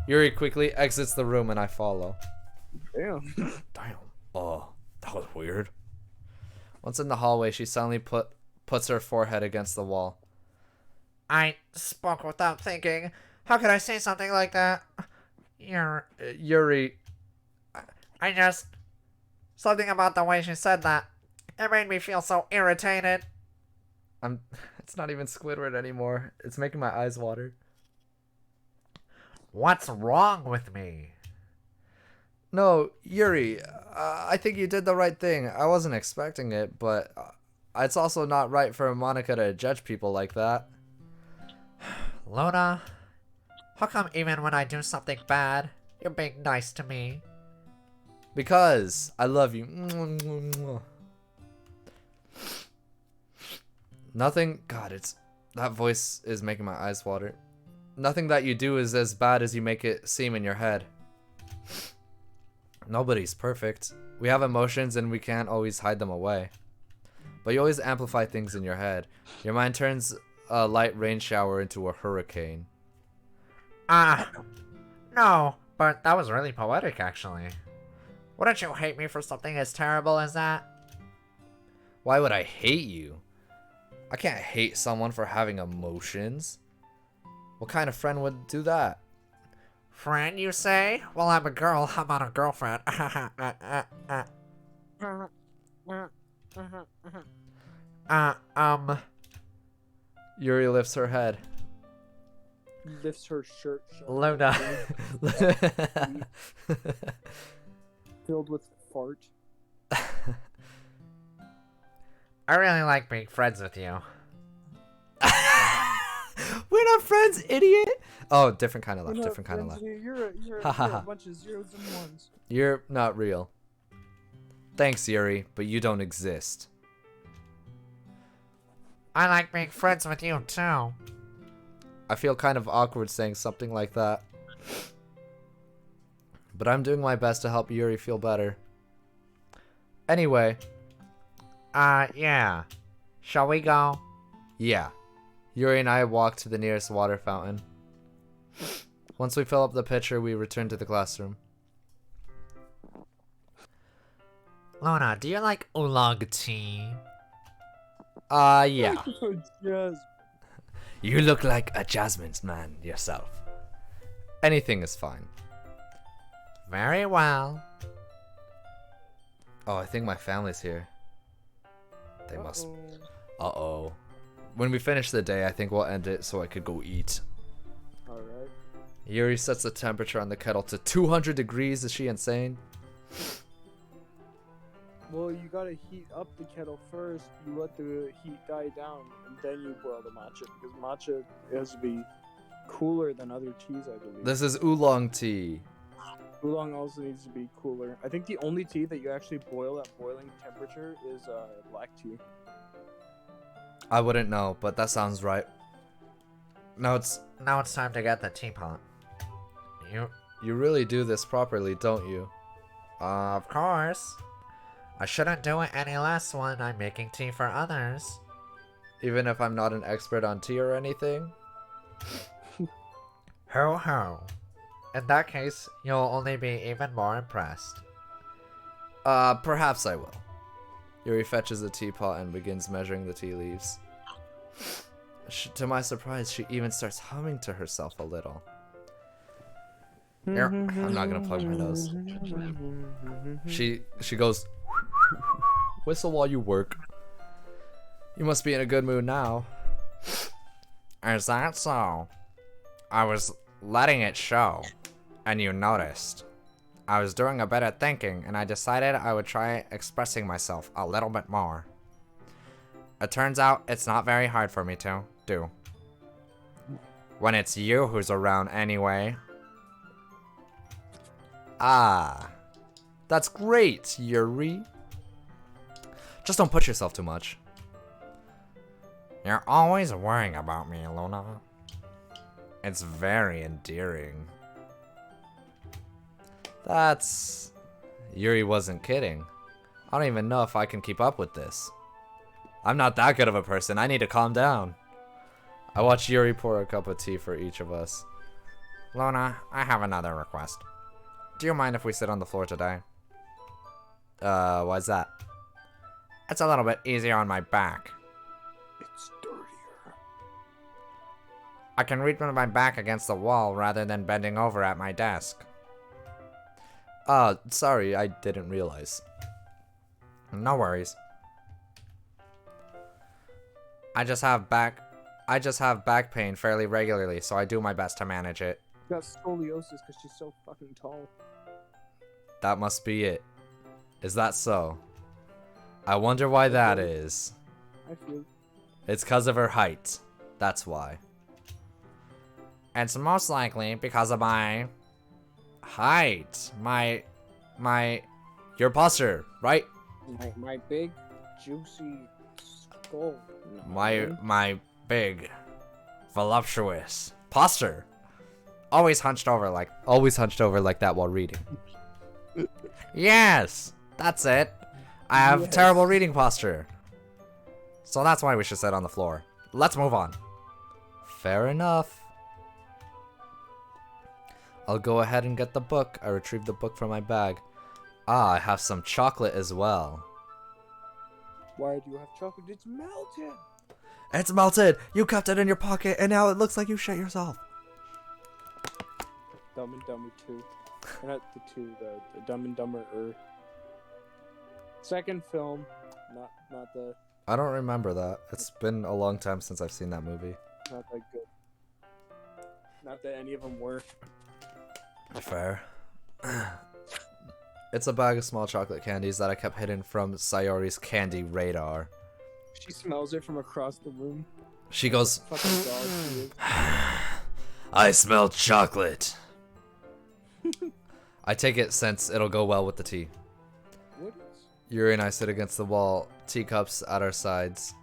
Yuri quickly exits the room and I follow. Damn. Damn. Oh, that was weird. Once in the hallway, she suddenly puts her forehead against the wall. I spoke without thinking. How could I say something like that? You're... Yuri, I just... Something about the way she said that. It made me feel so irritated. it's not even Squidward anymore. It's making my eyes water. What's wrong with me? No, Yuri, I think you did the right thing. I wasn't expecting it, but it's also not right for Monica to judge people like that. Luna, how come even when I do something bad, you're being nice to me? Because I love you. Nothing. God, that voice is making my eyes water. Nothing that you do is as bad as you make it seem in your head. Nobody's perfect. We have emotions and we can't always hide them away. But you always amplify things in your head. Your mind turns a light rain shower into a hurricane. No, but that was really poetic actually. Wouldn't you hate me for something as terrible as that? Why would I hate you? I can't hate someone for having emotions. What kind of friend would do that? Friend, you say? Well, I'm a girl. How about a girlfriend? Yuri lifts her head. Lifts her shirt. Luna. Filled with fart. I really like being friends with you. We're not friends, idiot! Oh, different kind of laugh, You're not different kind of laugh. friends, You're a bunch of zeros and ones. You're not real. Thanks, Yuri, but you don't exist. I like being friends with you too. I feel kind of awkward saying something like that. But I'm doing my best to help Yuri feel better. Anyway. Yeah. Shall we go? Yeah. Yuri and I walk to the nearest water fountain. Once we fill up the pitcher, we return to the classroom. Luna, do you like oolong tea? Yeah. Yes. You look like a Jasmine's man yourself. Anything is fine. Very well. Oh, I think my family's here. They must. Uh-oh. When we finish the day, I think we'll end it so I could go eat. Alright. Yuri sets the temperature on the kettle to 200 degrees. Is she insane? Well, you gotta heat up the kettle first. You let the heat die down, and then you boil the matcha. Because matcha has to be cooler than other teas, I believe. This is oolong tea. Oolong also needs to be cooler. I think the only tea that you actually boil at boiling temperature is black tea. I wouldn't know, but that sounds right. Now it's time to get the teapot. you really do this properly, don't you? Of course. I shouldn't do it any less when I'm making tea for others. Even if I'm not an expert on tea or anything? Ho ho. In that case, you'll only be even more impressed. Perhaps I will. Yuri fetches a teapot and begins measuring the tea leaves. To my surprise, she even starts humming to herself a little. Here, I'm not gonna plug my nose. She goes, whistle while you work. You must be in a good mood now. Is that so? I was letting it show, and you noticed. I was doing a bit of thinking, and I decided I would try expressing myself a little bit more. It turns out it's not very hard for me to do. When it's you who's around anyway. Ah, that's great, Yuri. Just don't push yourself too much. You're always worrying about me, Luna. It's very endearing. Yuri wasn't kidding. I don't even know if I can keep up with this. I'm not that good of a person. I need to calm down. I watch Yuri pour a cup of tea for each of us. Luna, I have another request. Do you mind if we sit on the floor today? Why's that? It's a little bit easier on my back. It's dirtier. I can read with my back against the wall rather than bending over at my desk. Sorry, I didn't realize. No worries. I just have back pain fairly regularly, so I do my best to manage it. Got scoliosis because she's so fucking tall. That must be it. Is that so? I wonder why that is. I feel. It's because of her height. That's why. It's most likely because of my height. Your posture, right? My big, juicy skull. No. My big, voluptuous Posture. always hunched over like. Always hunched over like that while reading. Yes, that's it. I have terrible reading posture. So that's why we should sit on the floor. Let's move on. Fair enough. I'll go ahead and get the book. I retrieved the book from my bag. I have some chocolate as well. Why do you have chocolate? It's melted. It's melted! You kept it in your pocket and now it looks like you shit yourself. Dumb and Dumber 2. Or not the 2, the Dumb and Dumber second film. Not the I don't remember that. It's been a long time since I've seen that movie. not that good. Not that any of them were. Fair. It's a bag of small chocolate candies that I kept hidden from Sayori's candy radar. She smells it from across the room. She goes, Fucking dog she is. I smell chocolate. I take it since it'll go well with the tea. What? Yuri and I sit against the wall, teacups at our sides.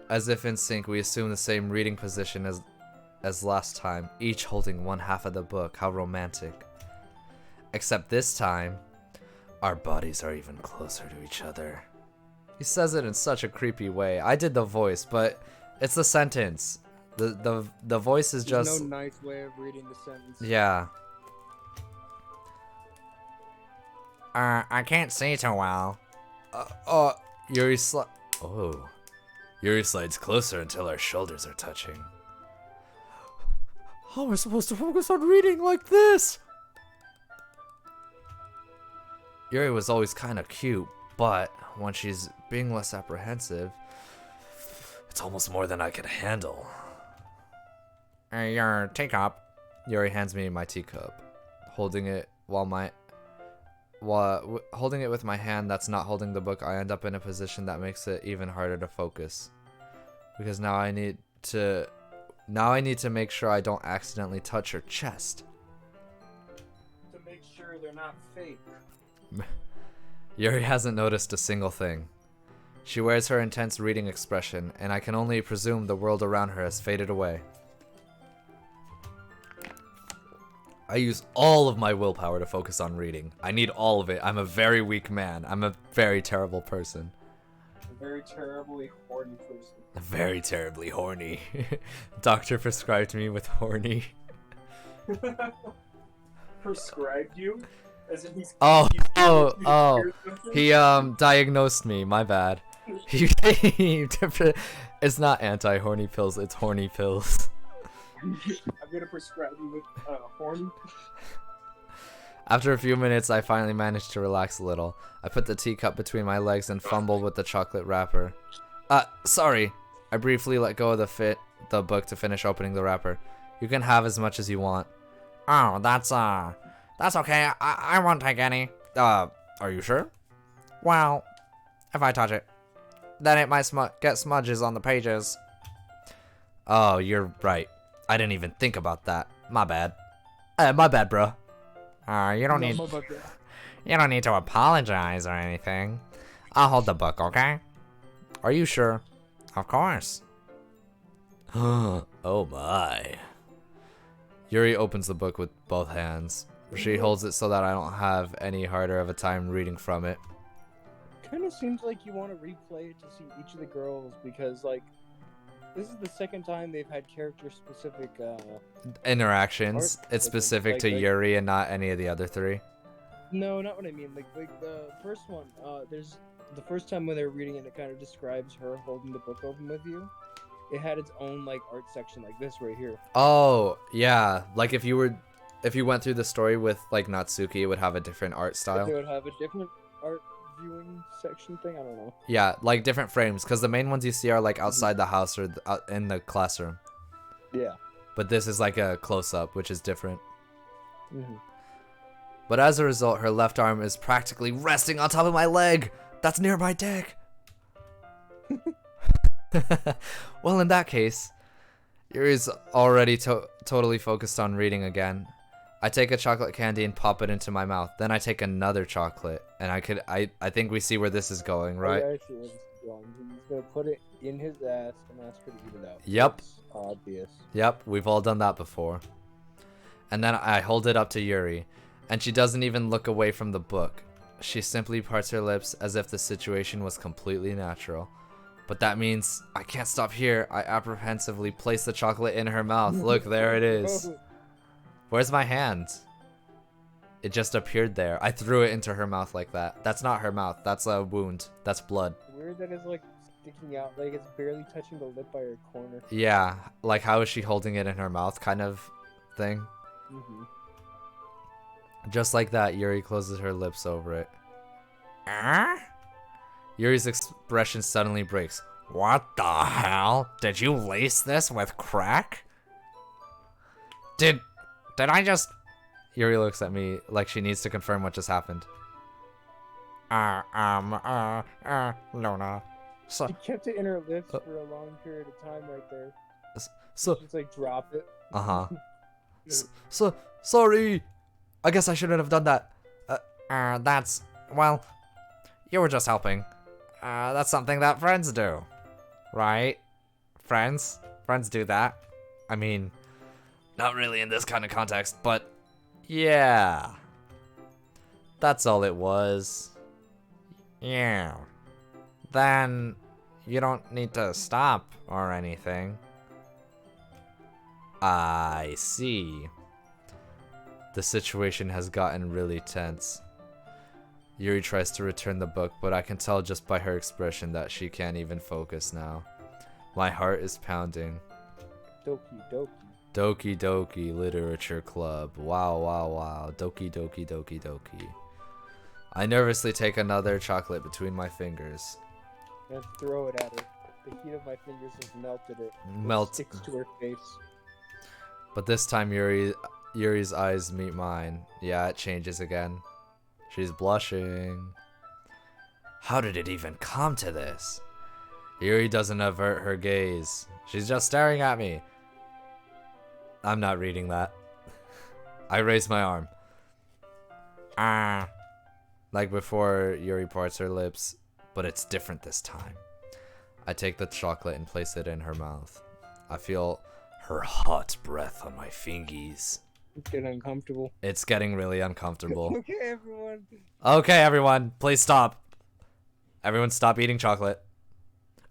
As if in sync, we assume the same reading position as last time, each holding one half of the book. How romantic. Except this time, our bodies are even closer to each other. He says it in such a creepy way. I did the voice, but it's the sentence. The voice is There's just... no nice way of reading the sentence. Yeah. I can't see too well. Yuri Yuri slides closer until our shoulders are touching. How am I supposed to focus on reading like this? Yuri was always kind of cute, but when she's being less apprehensive, it's almost more than I can handle. Your teacup. Yuri hands me my teacup, holding it holding it with my hand that's not holding the book. I end up in a position that makes it even harder to focus, because now I need to make sure I don't accidentally touch her chest. To make sure they're not fake. Yuri hasn't noticed a single thing. She wears her intense reading expression, and I can only presume the world around her has faded away. I use all of my willpower to focus on reading. I need all of it. I'm a very weak man. I'm a very terrible person. A very terribly horny person. Very terribly horny. Doctor prescribed me with horny. Prescribed you? As if he's He diagnosed me. My bad. It's not anti-horny pills. It's horny pills. I'm gonna prescribe you with horny. After a few minutes, I finally managed to relax a little. I put the teacup between my legs and fumbled with the chocolate wrapper. Sorry. I briefly let go of the book to finish opening the wrapper. You can have as much as you want. Oh, that's okay. I won't take any. Are you sure? Well, if I touch it, then it might get smudges on the pages. Oh, you're right. I didn't even think about that. My bad. My bad, bro. You don't need to apologize or anything. I'll hold the book, okay? Are you sure? Of course. Oh my. Yuri opens the book with both hands. She holds it so that I don't have any harder of a time reading from it. Kind of seems like you want to replay it to see each of the girls because, like, this is the second time they've had character-specific Interactions. It's specific to Yuri and not any of the other three. No, not what I mean. Like the first one. There's the first time when they're reading it, it kind of describes her holding the book open with you, it had its own like art section like this right here. Oh, yeah. Like if you went through the story with like Natsuki, it would have a different art They style. would have a different art viewing section thing. I don't know. Yeah, like different frames, because the main ones you see are like outside the house or out in the classroom. Yeah. But this is like a close-up, which is different. Mm-hmm. But as a result, her left arm is practically resting on top of my leg. That's near my dick. Well, in that case, Yuri's already totally focused on reading again. I take a chocolate candy and pop it into my mouth. Then I take another chocolate, and I think we see where this is going, right? Oh, yeah, I see where this is going. He's gonna put it in his ass and ask her to eat it out. Yep. It's obvious. Yep, we've all done that before. And then I hold it up to Yuri, and she doesn't even look away from the book. She simply parts her lips as if the situation was completely natural. But that means I can't stop here. I apprehensively place the chocolate in her mouth. Look, there it is. Where's my hand? It just appeared there. I threw it into her mouth like that. That's not her mouth. That's a wound. That's blood. Weird that it's like sticking out, like it's barely touching the lip by her corner. Yeah, like how is she holding it in her mouth kind of thing. Mm-hmm. Just like that, Yuri closes her lips over it. Yuri's expression suddenly breaks. What the hell? Did you lace this with crack? Did I just... Yuri looks at me like she needs to confirm what just happened. Luna. So, She kept it in her lips for a long period of time right there. So, Just like drop it. uh-huh. So, sorry. I guess I shouldn't have done that. that's... Well, you were just helping. That's something that friends do. Right? Friends? Friends do that. I mean, Not really in this kind of context, but yeah. That's all it was. Yeah. Then you don't need to stop or anything. I see. The situation has gotten really tense. Yuri tries to return the book, but I can tell just by her expression that she can't even focus now. My heart is pounding. Doki doki. Doki Doki Literature Club. Wow, wow, wow. Doki Doki Doki Doki. I nervously take another chocolate between my fingers. And throw it at her. The heat of my fingers has melted it. Melt. It sticks to her face. But this time Yuri's eyes meet mine. Yeah, it changes again. She's blushing. how did it even come to this? Yuri doesn't avert her gaze. She's just staring at me. I'm not reading that. I raise my arm. Like before, Yuri parts her lips, but it's different this time. I take the chocolate and place it in her mouth. I feel Her hot breath on my fingies. It's getting uncomfortable. it's getting really uncomfortable. Okay, everyone. Okay, everyone, please stop. Everyone stop eating chocolate.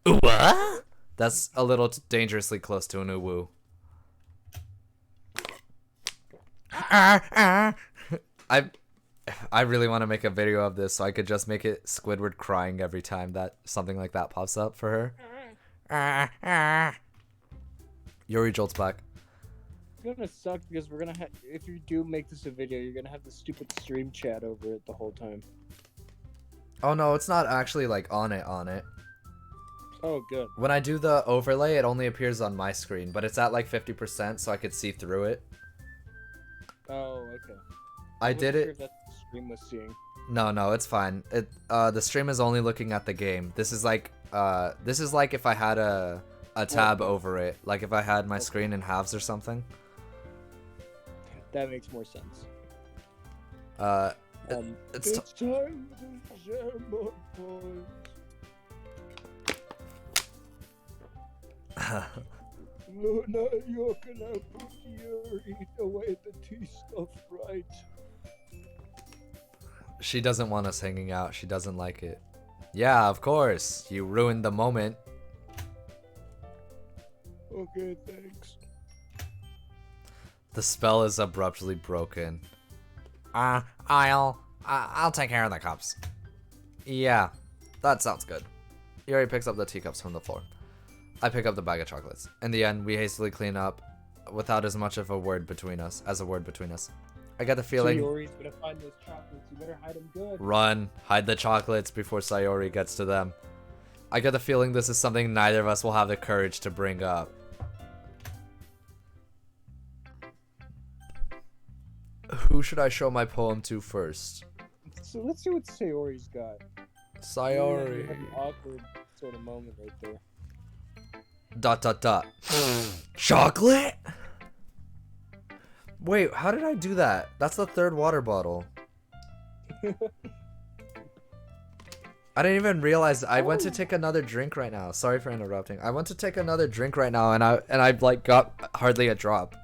What? That's a little dangerously close to an uwu. I really want to make a video of this so I could just make it Squidward crying every time that something like that pops up for her. Yuri jolts back. It's gonna suck because we're gonna have. If you do make this a video, you're gonna have the stupid stream chat over it the whole time. Oh no, it's not actually like on it. Oh, good. When I do the overlay, it only appears on my screen, but it's at like 50% so I could see through it. Oh, okay. I wasn't did sure it. if that's what the stream was seeing. No, it's fine. The stream is only looking at the game. This is like if I had a tab over it, like if I had my screen in halves or something. That makes more sense. It's It's time to share more points. Luna, you're gonna put Yuri away the tea stuff, right? She doesn't want us hanging out. She doesn't like it. Yeah, of course. You ruined the moment. Okay, thanks. The spell is abruptly broken. I'll take care of the cups. Yeah, that sounds good. Yuri picks up the teacups from the floor. I pick up the bag of chocolates. In the end, we hastily clean up without as much of a word between us. I get the feeling. Sayori's gonna find those chocolates. You better hide them good. Run, hide the chocolates before Sayori gets to them. I get the feeling this is something neither of us will have the courage to bring up. Who should I show my poem to first? So let's see what Sayori's got. You Sayori. have an awkward sort of moment right there. ... Chocolate? Wait, how did I do that? That's the third water bottle. I didn't even realize I went to take another drink right now. Sorry for interrupting. I went to take another drink right now and I like got hardly a drop.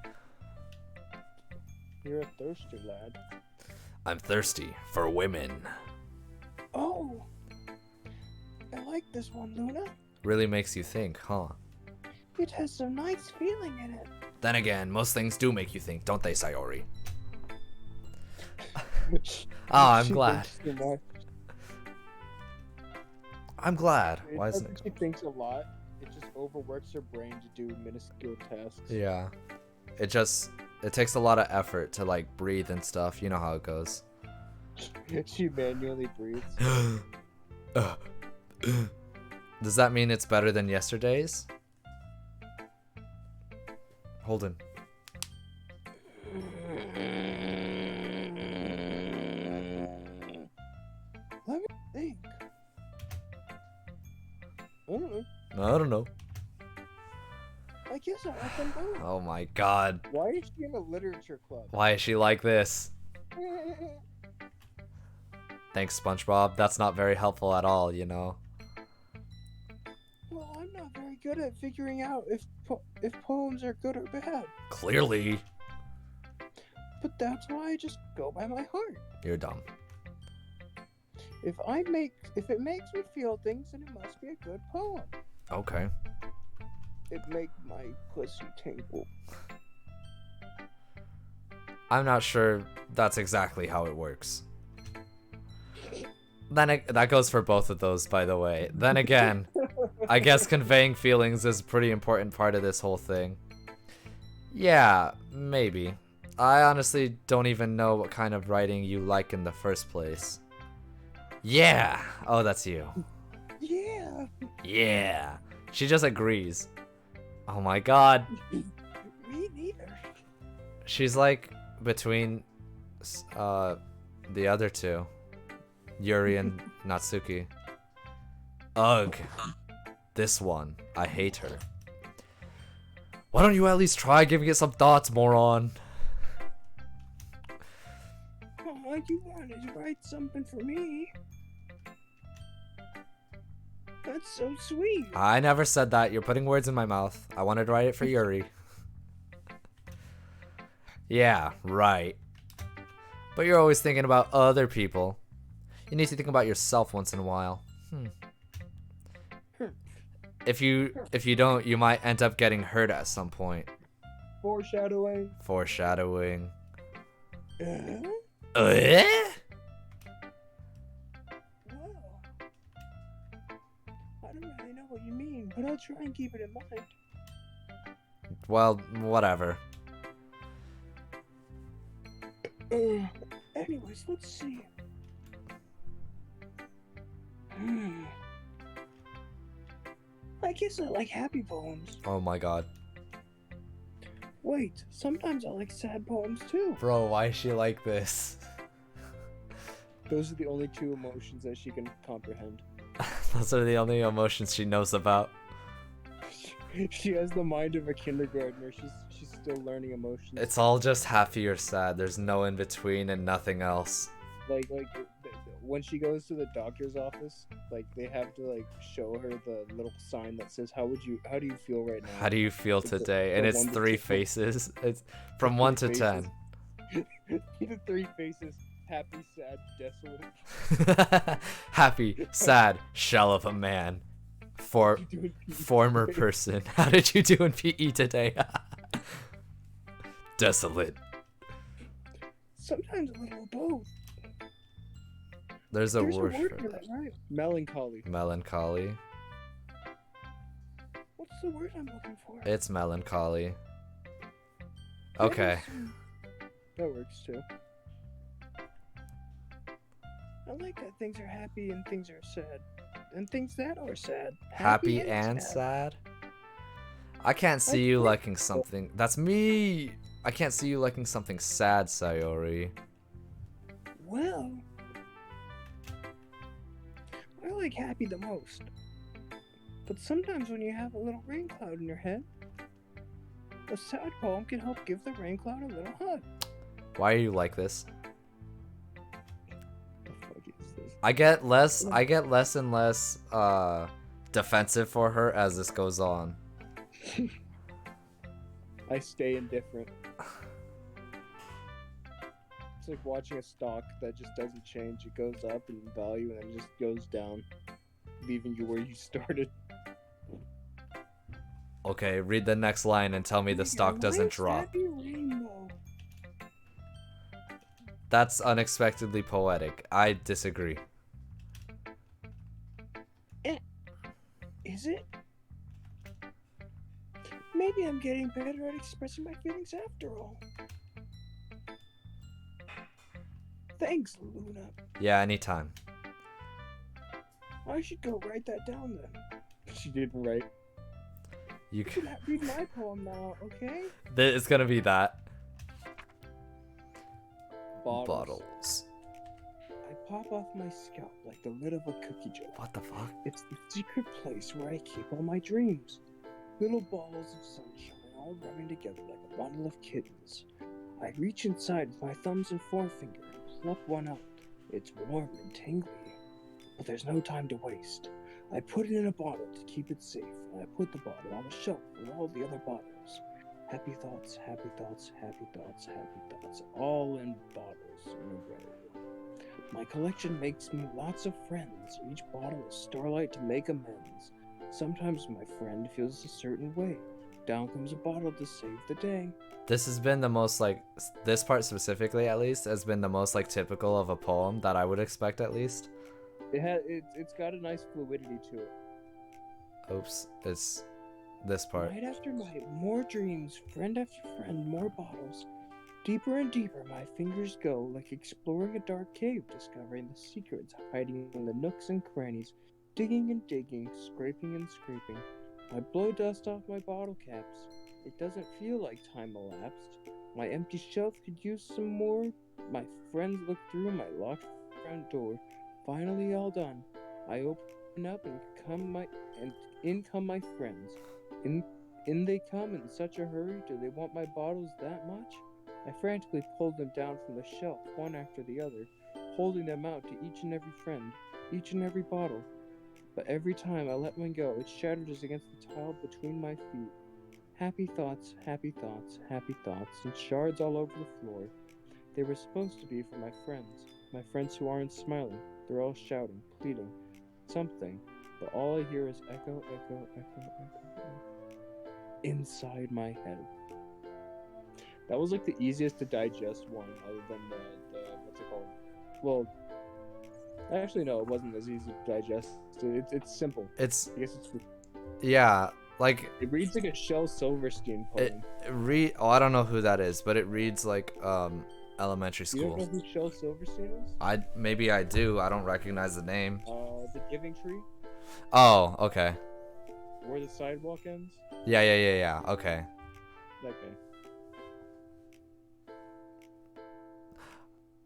You're a thirster lad. I'm thirsty for women. Oh, I like this one, Luna. Really makes you think, huh? It has some nice feeling in it. Then again, most things do make you think, don't they, Sayori? I'm She glad. thinks too much. I'm glad. It Why isn't doesn't it? she thinks a lot. It just overworks her brain to do minuscule tasks. Yeah. It takes a lot of effort to like breathe and stuff. You know how it goes. She manually breathes. Does that mean it's better than yesterday's? Holden. Let me think. I don't know. I don't know. I guess I like them both. Oh my god. Why is she in a literature club? Why is she like this? Thanks, SpongeBob. That's not very helpful at all, you know. Well, I'm not very good at figuring out if poems are good or bad. Clearly. But that's why I just go by my heart. You're dumb. If it makes me feel things, then it must be a good poem. Okay. It make my pussy tinkle. I'm not sure that's exactly how it works. That goes for both of those, by the way. Then again, I guess conveying feelings is a pretty important part of this whole thing. Yeah, maybe. I honestly don't even know what kind of writing you like in the first place. Yeah! Oh, that's you. Yeah. Yeah! She just agrees. Oh my god. Me neither. She's like between the other two. Yuri and Natsuki. Ugh. This one. I hate her. Why don't you at least try giving it some thoughts, moron? Oh, you wanted to write something for me. That's so sweet. I never said that. You're putting words in my mouth. I wanted to write it for Yuri. Yeah, right. But you're always thinking about other people. You need to think about yourself once in a while. If you don't, you might end up getting hurt at some point. Foreshadowing. Foreshadowing. Well, I don't really know what you mean, but I'll try and keep it in mind. Well, whatever. Anyways, let's see. I guess I like happy poems. Oh my god. Wait, sometimes I like sad poems too. Bro, why is she like this? Those are the only two emotions that she can comprehend. Those are the only emotions she knows about. She has the mind of a kindergartner. She's still learning emotions. It's all just happy or sad. There's no in between and nothing else. like when she goes to the doctor's office, like they have to like show her the little sign that says how do you feel right now? How do you feel It's a- today? from And it's 1 to 3 10. faces. It's from 1 to Three 10. The 3 faces: happy, sad, desolate. Happy, sad, shell of a man. For You do it, former person. How did you do in PE today? Desolate. Sometimes a little of both. There's a There's word a word for for that. that, right? Melancholy. Melancholy. What's the word I'm looking for? It's melancholy. Okay. That works too. I like that things are happy and things are sad. And things that are sad. Happy and sad? I can't see you liking something. That's me! I can't see you liking something sad, Sayori. Well, I like happy the most. But sometimes when you have a little rain cloud in your head, a sad poem can help give the rain cloud a little hug. Why are you like this? The fuck is this? I get less and less defensive for her as this goes on. I stay indifferent. It's like watching a stock that just doesn't change. It goes up in value and then just goes down, leaving you where you started. Okay, read the next line and tell me the stock doesn't drop. That's unexpectedly poetic. I disagree. Is it? Maybe I'm getting better at expressing my feelings after all. Thanks, Luna. Yeah, anytime. I should go write that down then. She didn't write. You You can. can read my poem now, okay? It's gonna be that. Bottles. I pop off my scalp like the lid of a cookie jar. What the fuck? It's the secret place where I keep all my dreams. Little balls of sunshine all rubbing together like a bundle of kittens. I reach inside with my thumbs and forefinger and pluck one out. It's warm and tingly, but there's no time to waste. I put it in a bottle to keep it safe, and I put the bottle on a shelf with all the other bottles. Happy thoughts, happy thoughts, happy thoughts, happy thoughts, all in bottles in a row. My collection makes me lots of friends. Each bottle is starlight to make amends. Sometimes my friend feels a certain way. Down comes a bottle to save the day. This has been the most like this part specifically at least has been the most like typical of a poem that I would expect at least. It's got a nice fluidity to it. Oops, it's this part. Night after night, more dreams, friend after friend, more bottles. Deeper and deeper my fingers go, like exploring a dark cave, discovering the secrets hiding in the nooks and crannies, digging and digging, scraping and scraping. I blow dust off my bottle caps. It doesn't feel like time elapsed. My empty shelf could use some more. My friends look through my locked front door. Finally all done. I open up and in come my friends. In they come in such a hurry. Do they want my bottles that much? I frantically pulled them down from the shelf, one after the other, holding them out to each and every friend, each and every bottle. But every time I let one go, it shatters against the tile between my feet. Happy thoughts, happy thoughts, happy thoughts, and shards all over the floor. They were supposed to be for my friends who aren't smiling. They're all shouting, pleading, something, but all I hear is echo, echo, echo, echo, echo, inside my head. That was like the easiest to digest one, other than the what's it called? Well, actually no, it wasn't as easy to digest. It's simple. I guess it's. Yeah, like It reads like a Shel Silverstein poem. I don't know who that is, but it reads like elementary You don't school. know who Shel Silverstein is? Maybe I do. I don't recognize the name. The Giving Tree, Oh, okay. where the sidewalk ends. Yeah. Okay. That guy.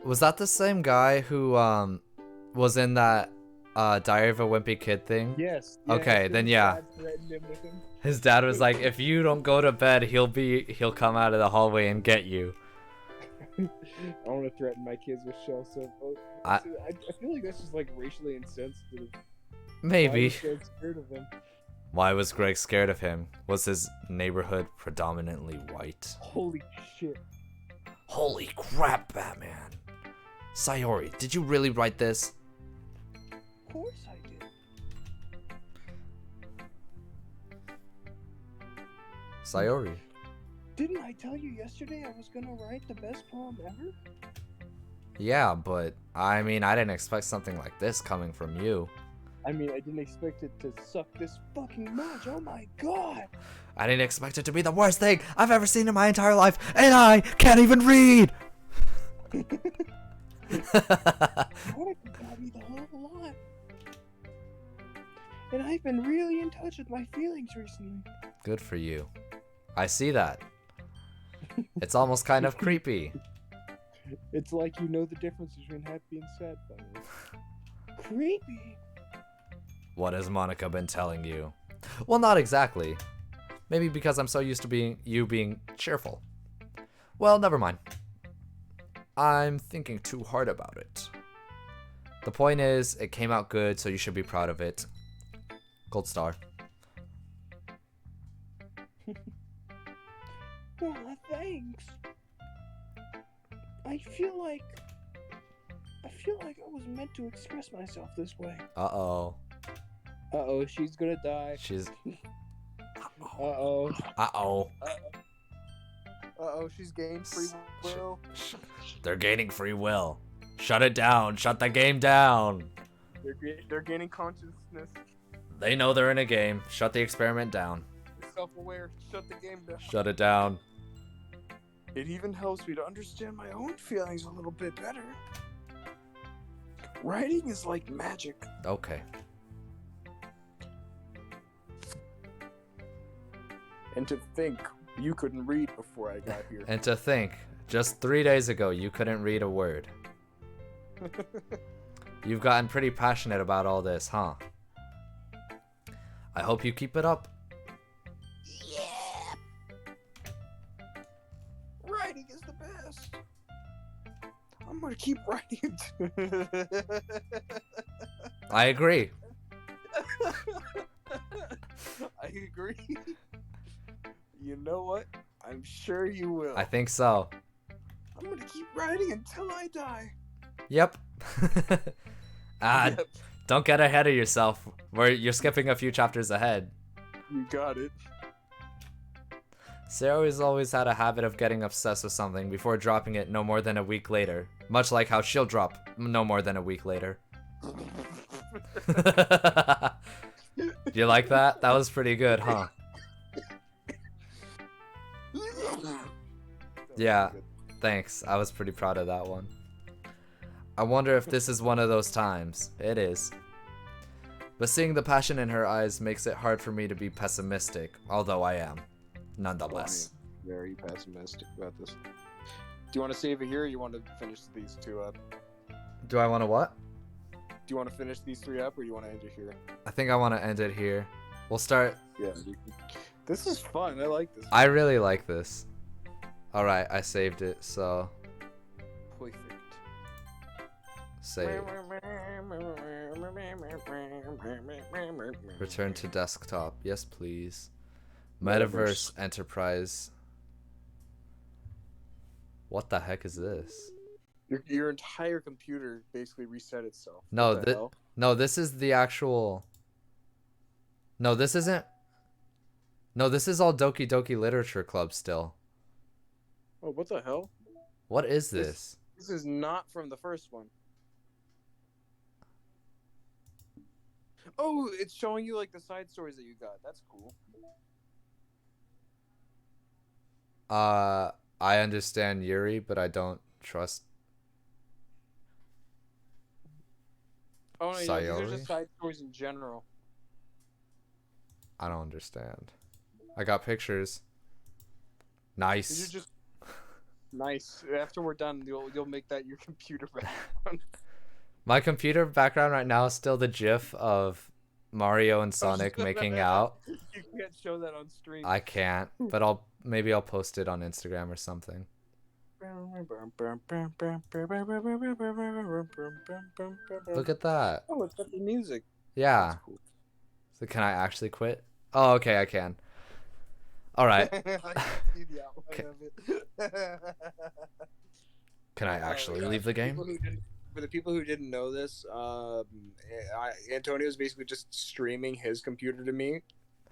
Was that the same guy who was in that Diary of a Wimpy Kid thing? Yes. Okay, then yeah. His dad was like, if you don't go to bed, he'll come out of the hallway and get you. I want to threaten my kids with Shel Silverstein. I feel like that's just like racially insensitive. Maybe. I was so scared of him. Why was Greg scared of him? Was his neighborhood predominantly white? Holy shit. Holy crap, Batman. Sayori, did you really write this? Of course I did. Sayori. Didn't I tell you yesterday I was gonna write the best poem ever? Yeah, but I mean, I didn't expect something like this coming from you. I mean, I didn't expect it to suck this fucking much. Oh my god. I didn't expect it to be the worst thing I've ever seen in my entire life, and I can't even read! Monica got me the whole lot. And I've been really in touch with my feelings recently. Good for you. I see that. It's almost kind of creepy. It's like you know the difference between happy and sad, finally. Creepy. What has Monica been telling you? Well, not exactly. Maybe because I'm so used to being cheerful. Well, never mind. I'm thinking too hard about it. The point is, it came out good, so you should be proud of it. Gold star. Well, thanks. I feel like I was meant to express myself this way. Uh-oh. Uh-oh, she's gonna die. She's... Uh-oh. Uh-oh. Uh-oh, she's gained free will. They're gaining free will. Shut it down. Shut the game down. They're gaining consciousness. They know they're in a game. Shut the experiment down. Self-aware. Shut the game down. Shut it down. It even helps me to understand my own feelings a little bit better. Writing is like magic. Okay. And to think you couldn't read before I got here. And to think, just 3 days ago, you couldn't read a word. You've gotten pretty passionate about all this, huh? I hope you keep it up. Yeah. Writing is the best. I'm gonna keep writing. I agree. I agree. You know what? I'm sure you will. I think so. I'm gonna keep writing until I die. Yep. Yep. Don't get ahead of yourself. You're skipping a few chapters ahead. You got it. Sarah's always had a habit of getting obsessed with something before dropping it no more than a week later. Much like how she'll drop no more than a week later. You like that? That was pretty good, huh? Yeah, thanks. I was pretty proud of that one. I wonder if this is one of those times. It is. But seeing the passion in her eyes makes it hard for me to be pessimistic, although I am, nonetheless. Very pessimistic about this. Do you want to save it here or you want to finish these two up? Do I want to what? Do you want to finish these three up or do you want to end it here? I think I want to end it here. We'll start... Yeah. This is fun. I like this. I really like this. Alright, I saved it, so... Perfect. Save. Return to desktop. Yes, please. Metaverse Enterprise. What the heck is this? Your entire computer basically reset itself. No, What the hell? no, this is the actual... No, this isn't... No, this is all Doki Doki Literature Club still. Oh, what the hell? What is this? This is not from the first one. Oh, it's showing you like the side stories that you got. That's cool. I understand Yuri, but I don't trust... Oh no, yeah, these are Sayori? just side stories in general. I don't understand. I got pictures. These Nice. are just nice. After we're done, you'll make that your computer background. My computer background right now is still the GIF of Mario and Sonic making out. You can't show that on stream. I can't, but maybe I'll post it on Instagram or something. Look at that. Oh, it's got the music. Yeah. That's cool. So can I actually quit? Oh, okay, I can. All right. I can see the outline of it. Can I actually leave the game? For the people who didn't know this, Antonio's basically just streaming his computer to me,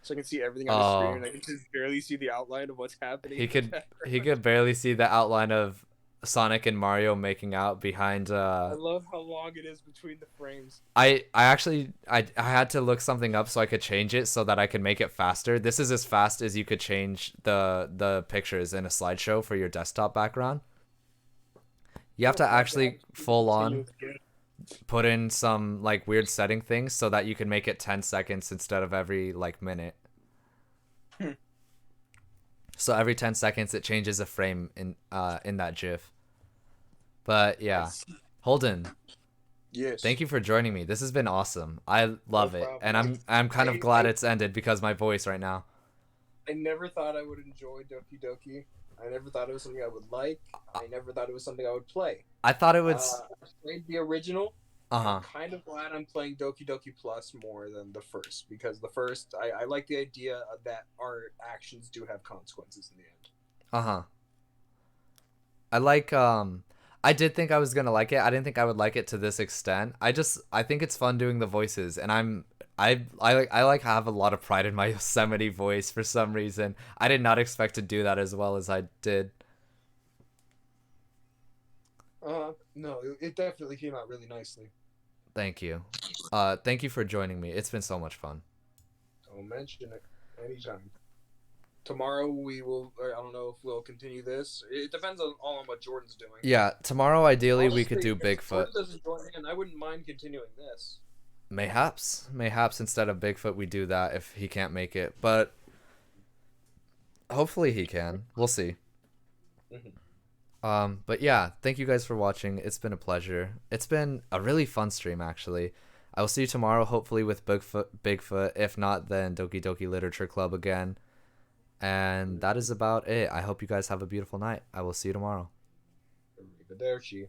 so I can see everything on the screen, and I can just barely see the outline of what's happening. He could barely see the outline of Sonic and Mario making out behind I love how long it is between the frames. I actually I had to look something up so I could change it so that I could make it faster. This is as fast as you could change the pictures in a slideshow for your desktop background. You have to actually full on put in some like weird setting things so that you can make it 10 seconds instead of every like minute. So every 10 seconds it changes a frame in that GIF. But yeah, Holden, Yes. thank you for joining me. This has been awesome. I love it, problem. and I'm kind of I- glad I- it's ended because my voice right now. I never thought I would enjoy Doki Doki. I never thought it was something I would like. I never thought it was something I would play. I thought it was I played the original. uh-huh. I'm kind of glad I'm playing Doki Doki Plus more than the first, because the first, I like the idea that our actions do have consequences in the end. Uh-huh. I like I did think I was gonna like it. I didn't think I would like it to this extent. I think it's fun doing the voices, and I like have a lot of pride in my Yosemite voice for some reason. I did not expect to do that as well as I did. No, it definitely came out really nicely. Thank you. Thank you for joining me. It's been so much fun. Don't mention it anytime. Tomorrow we will, or I don't know if we'll continue this. It depends all on what Jordan's doing. Yeah, tomorrow ideally we could Honestly, do if Bigfoot. Jordan doesn't join in, I wouldn't mind continuing this. Mayhaps instead of Bigfoot we do that if he can't make it, but hopefully he can. We'll see. But yeah, thank you guys for watching. It's been a pleasure. It's been a really fun stream actually. I will see you tomorrow hopefully with Bigfoot. If not, then Doki Doki Literature Club again. And that is about it. I hope you guys have a beautiful night. I will see you tomorrow. Arrivederci.